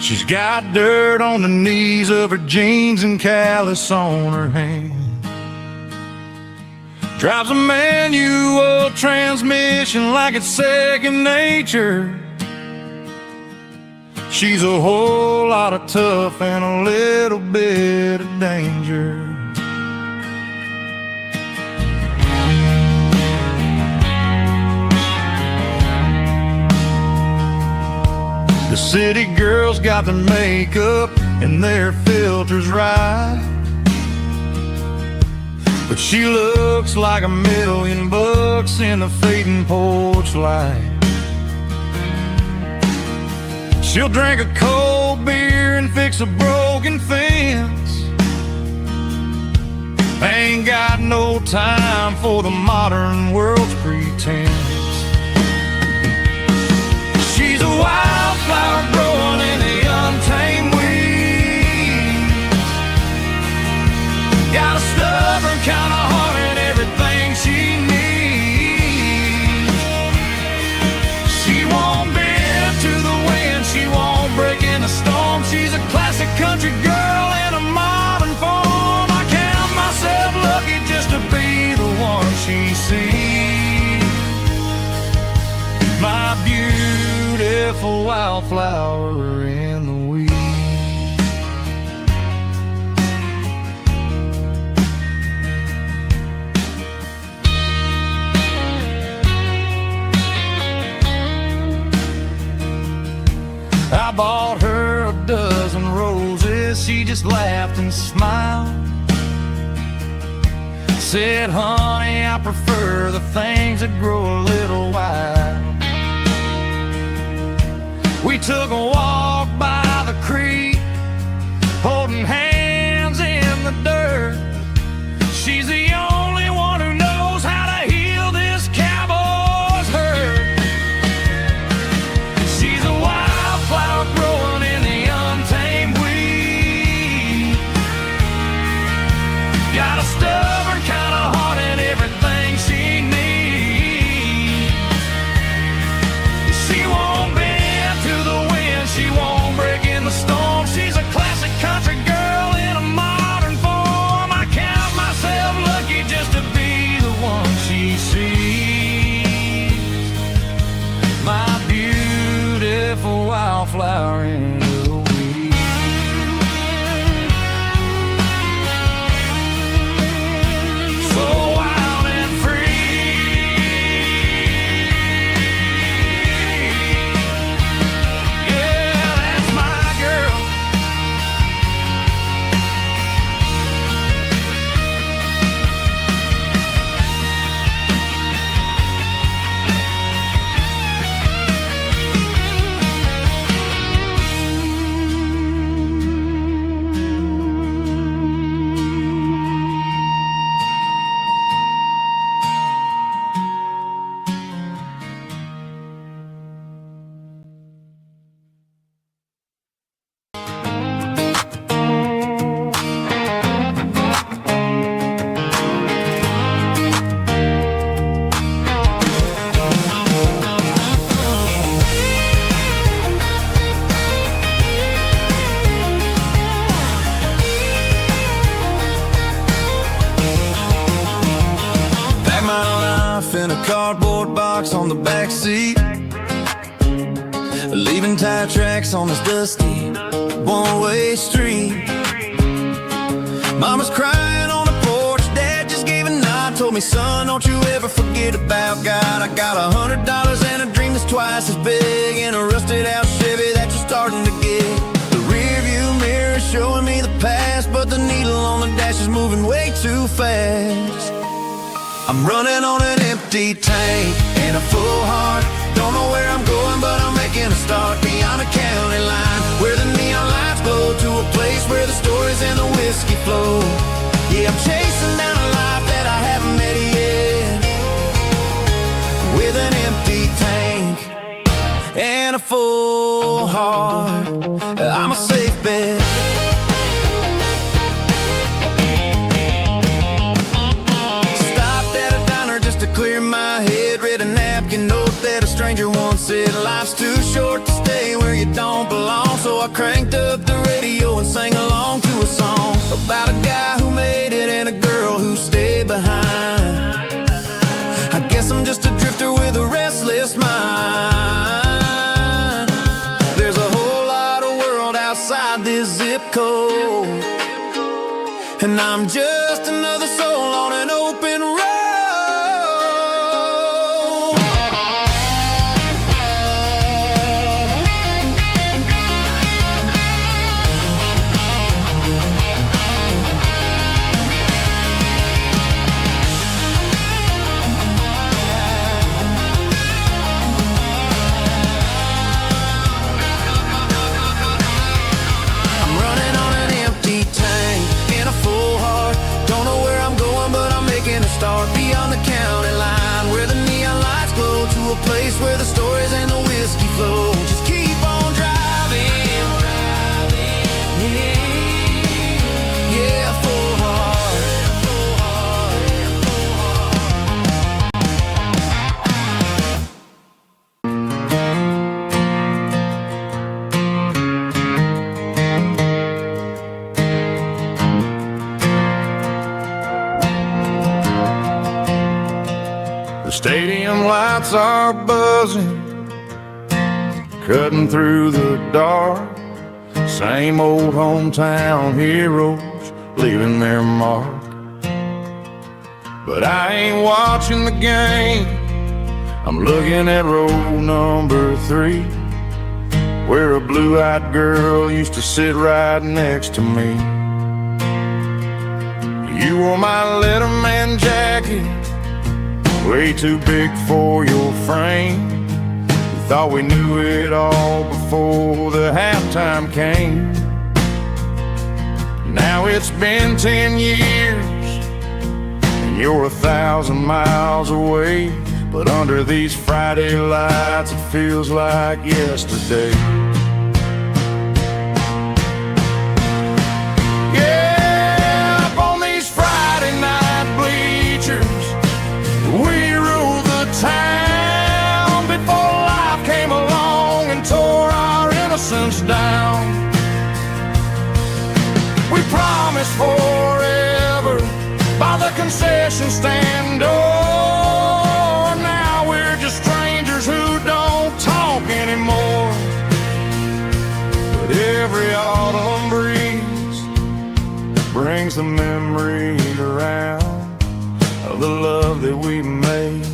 She's got dirt on the knees of her jeans and callus on her hand. Drives a manual transmission like it's second nature. She's a whole lot of tough and a little bit of danger. The city girls got their makeup and their filters right, but she looks like $1,000,000 in the fading porch light. She'll drink a cold beer and fix a broken fence. Ain't got no time for the modern world's pretense. She's a wildflower growing in the untamed weeds. Got a stubborn kind of heart and everything she needs. She won't bend to the wind, she won't break in the storm. She's a classic country girl in a modern form. I count myself lucky just to be the one she sees. My beautiful wildflower in the weeds. I bought her a dozen roses, she just laughed and smiled. Said, honey, I prefer the things that grow a little wild. We took a walk by the creek, holding hands in the dirt. She's the only one who knows how to heal this cowboy's hurt. She's a wildflower growing in the untamed weed. Got a stuff seat, leaving tire tracks on this dusty one-way street. Mama's crying on the porch, Dad just gave a nod, told me, son, don't you ever forget about God. I got $100 and a dream that's twice as big, and a rusted out Chevy that you're starting to get. The rear view mirror is showing me the past, but the needle on the dash is moving way too fast. I'm running on an empty tank and a full heart. Don't know where I'm going, but I'm making a start beyond the county line, where the neon lights glow, to a place where the stories and the whiskey flow. Yeah, I'm chasing down a life that I haven't met yet, with an empty tank and a full heart. I'm a safe bet. To clear my head, read a napkin note that a stranger once said, life's too short to stay where you don't belong. So I cranked up the radio and sang along to a song about a guy who made it and a girl who stayed behind. I guess I'm just a drifter with a restless mind. There's a whole lot of world outside this zip code, and I'm just another soul on an open road. Start beyond the county line, where the neon lights glow, to a place where the stories and the whiskey flow. Just keep on driving, yeah, full heart. The stadium lights are buzzing, cutting through the dark. Same old hometown heroes leaving their mark. But I ain't watching the game, I'm looking at row number 3, where a blue-eyed girl used to sit right next to me. You wore my Letterman jacket, way too big for your frame. We thought we knew it all before the halftime came. Now it's been 10 years and you're 1,000 miles away, but under these Friday lights it feels like yesterday. Yeah, up on these Friday night bleachers, we ruled the town before life came along and tore our innocence down. We promised forever by the concession stand door. Now we're just strangers who don't talk anymore. But every autumn breeze brings the memories around of the love that we made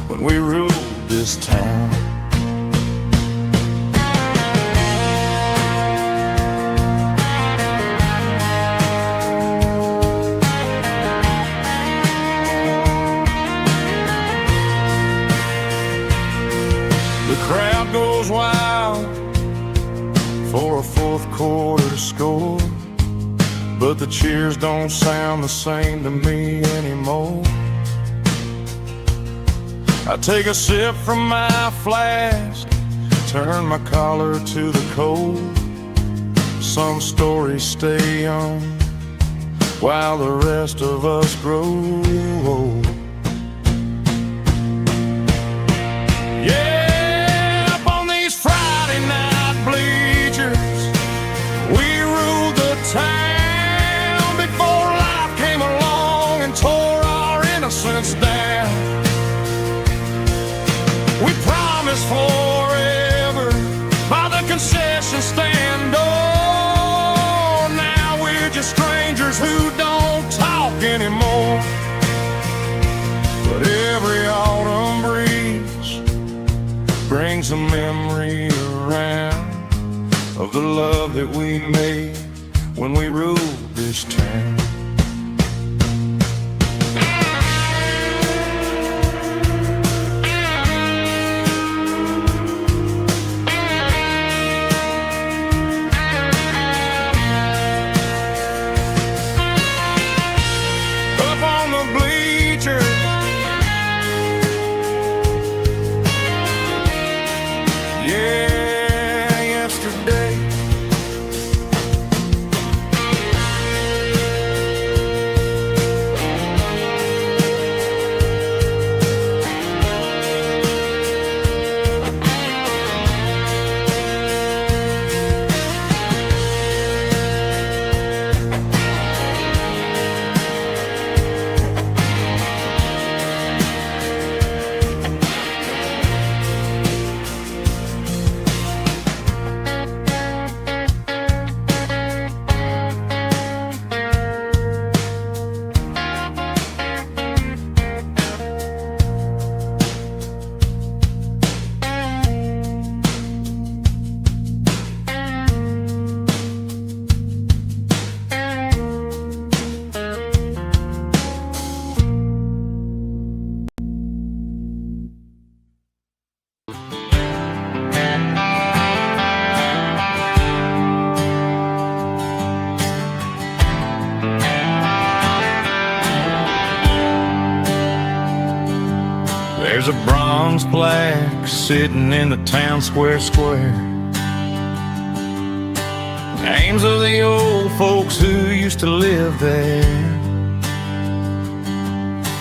when we ruled this town. The crowd goes wild for a fourth quarter score, but the cheers don't sound the same to me anymore. I take a sip from my flask, turn my collar to the cold. Some stories stay young while the rest of us grow old. Yeah, up on these Friday night bleachers, we ruled the town before life came along and tore our innocence down. We promised the love that we made when we ruled this town. Up on the bleachers, yeah, yesterday. There's a bronze plaque sitting in the town square. Names of the old folks who used to live there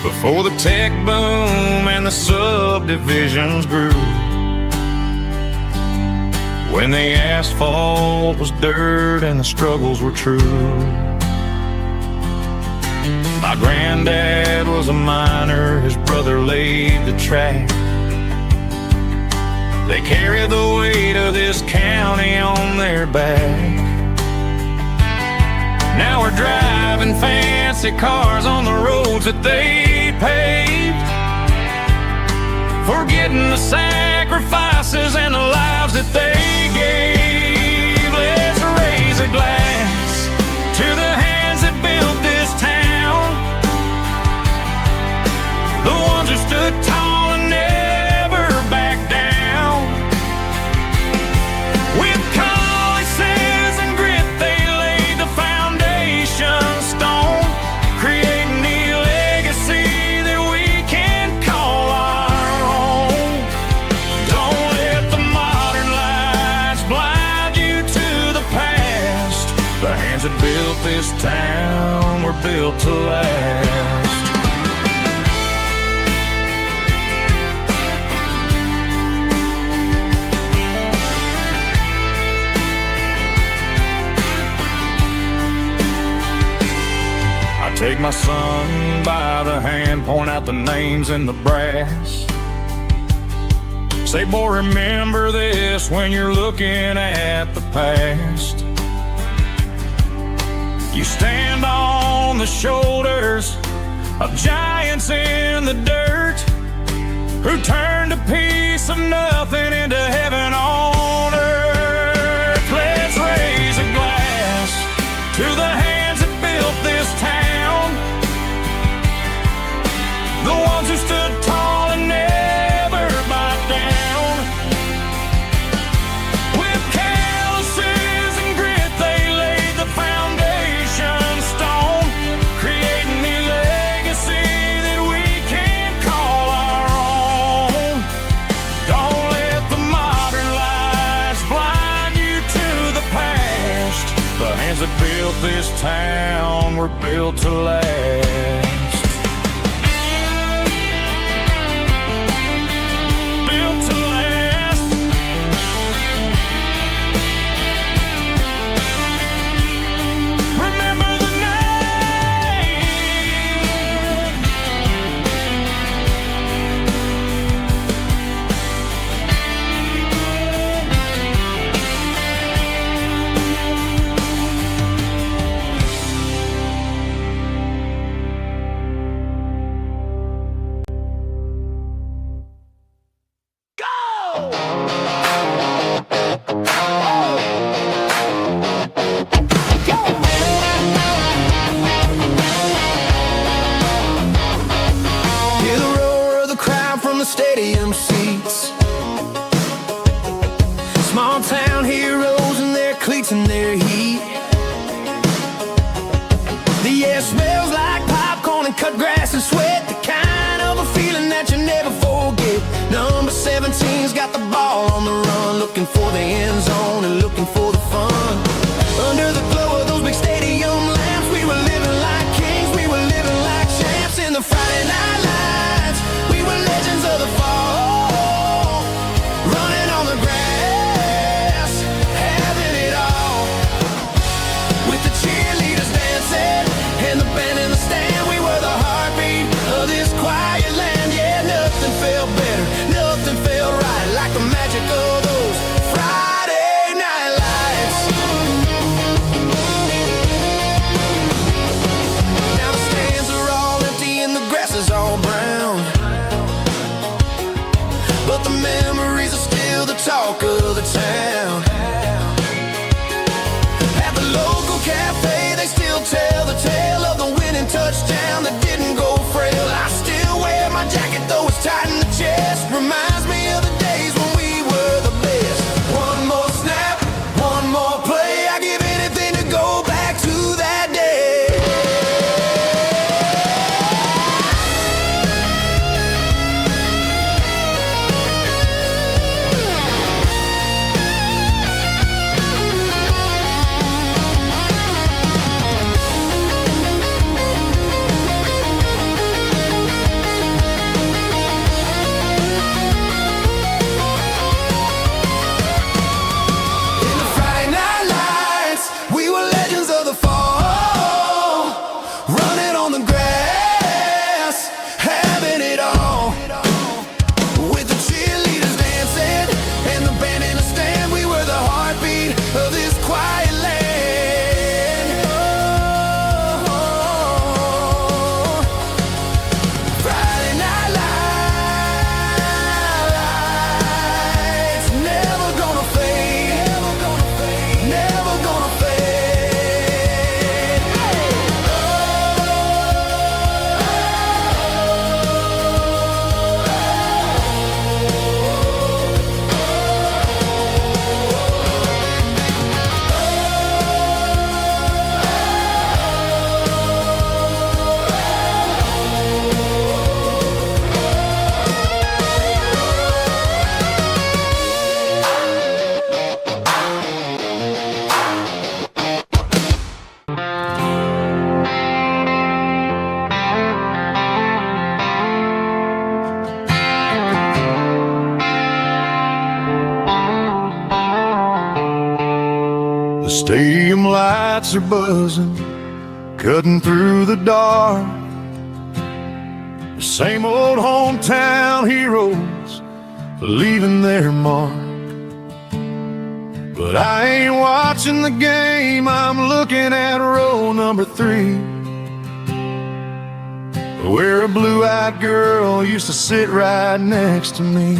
before the tech boom and the subdivisions grew, when the asphalt was dirt and the struggles were true. My granddad was a miner, his brother laid the track. They carried the weight of this county on their back. Now we're driving fancy cars on the roads that they paved, forgetting the sacrifices and the lives that they gave. Let's raise a glass to the hands that built this town, the ones who stood tall and never backed down. With calluses and grit they laid the foundation stone, creating the legacy that we can call our own. Don't let the modern lights blind you to the past. The hands that built this town were built to last. Take my son by the hand, point out the names in the brass. Say, boy, remember this when you're looking at the past. You stand on the shoulders of giants in the dirt, who turned a piece of nothing into heaven on earth. Let's raise a glass to the hands that built this town, the ones who stood tall and never backed down. With calluses and grit they laid the foundation stone, creating the legacy that we can call our own. Don't let the modern lights blind you to the past. The hands that built this town were built to last. town heroes in their cleats and their heat. The air smells like popcorn and cut grass and sweat, the kind of a feeling that you never forget. Number 17's got the ball on the run, looking for the end zone and looking for the fun. Under the glow of those big stadium lamps, we were living like kings, we were living like champs. In the Friday night lights, we were legends of the fall, running on the grass, having it all. With the cheerleaders dancing and the band in the stand, we were the heartbeat of this quiet land. Yeah, nothing felt better, nothing felt right like the magic of those Friday night lights. Now the stands are all empty and the grass is all brown, but the memories are still the talk of the town. At the local cafe, they still tell the tale of the winning touchdown that didn't go frail. I still wear my jacket though it's tight in the chest, reminds me of the days when we were the best. One more snap, one more play, I give anything to go back to that day. In the Friday night lights, we were legends of the fall, running on the grass, having it all. With the cheerleaders dancing and the band in the stand, we were the heartbeat of this quiet land. Oh, Friday night lights, never gonna fade, never gonna fade, never gonna fade. The stadium lights are buzzing, cutting through the dark. The same old hometown heroes leaving their mark. But I ain't watching the game, I'm looking at row number 3, where a blue-eyed girl used to sit right next to me.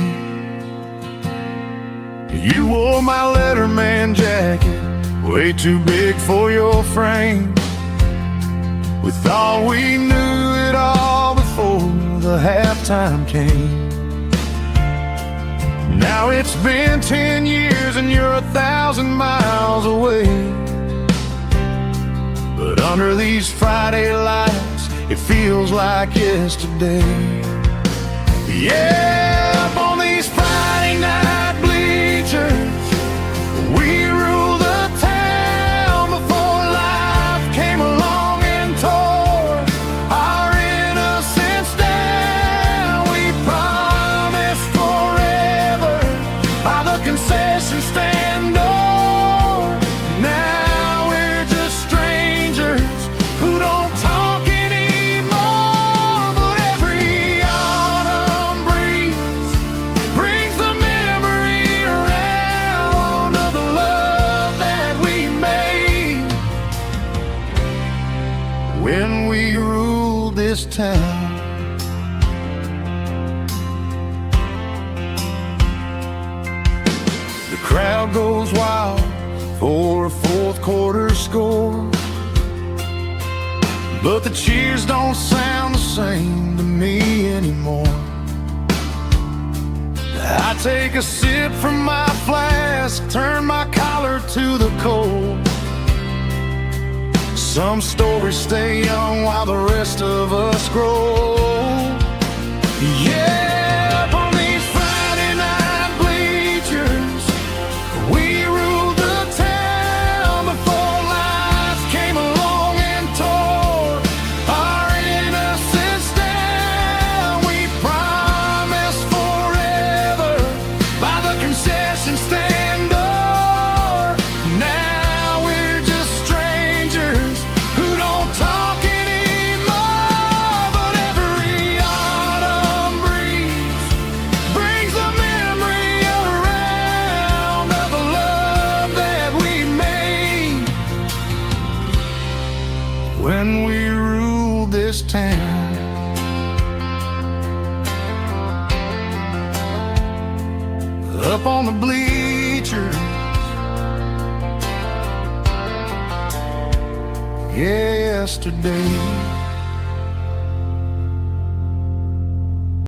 You wore my Letterman jacket, way too big for your frame. We thought we knew it all before the halftime came. Now it's been 10 years and you're 1,000 miles away. But under these Friday lights, it feels like yesterday. Yeah, up on these Friday night bleachers, we rule the town before life came along and tore our innocence down. We promised forever by the concession stand door. Now we're just strangers who don't talk anymore. But every autumn breeze brings the memory around of the love that we made when we ruled this town. The crowd goes wild for a fourth quarter score, but the cheers don't sound the same to me anymore. The I take a sip from my flask, turn my collar to the cold. Some stories stay young while the rest of us grow. Yeah, up on these Friday night bleachers, we ruled the town before life came along and tore our innocence down. We promised forever by the concession stand door. Now we're just strangers who don't talk anymore. But every autumn breeze brings the memory around of the love that we made when we ruled this town. Up on the bleachers, yesterday.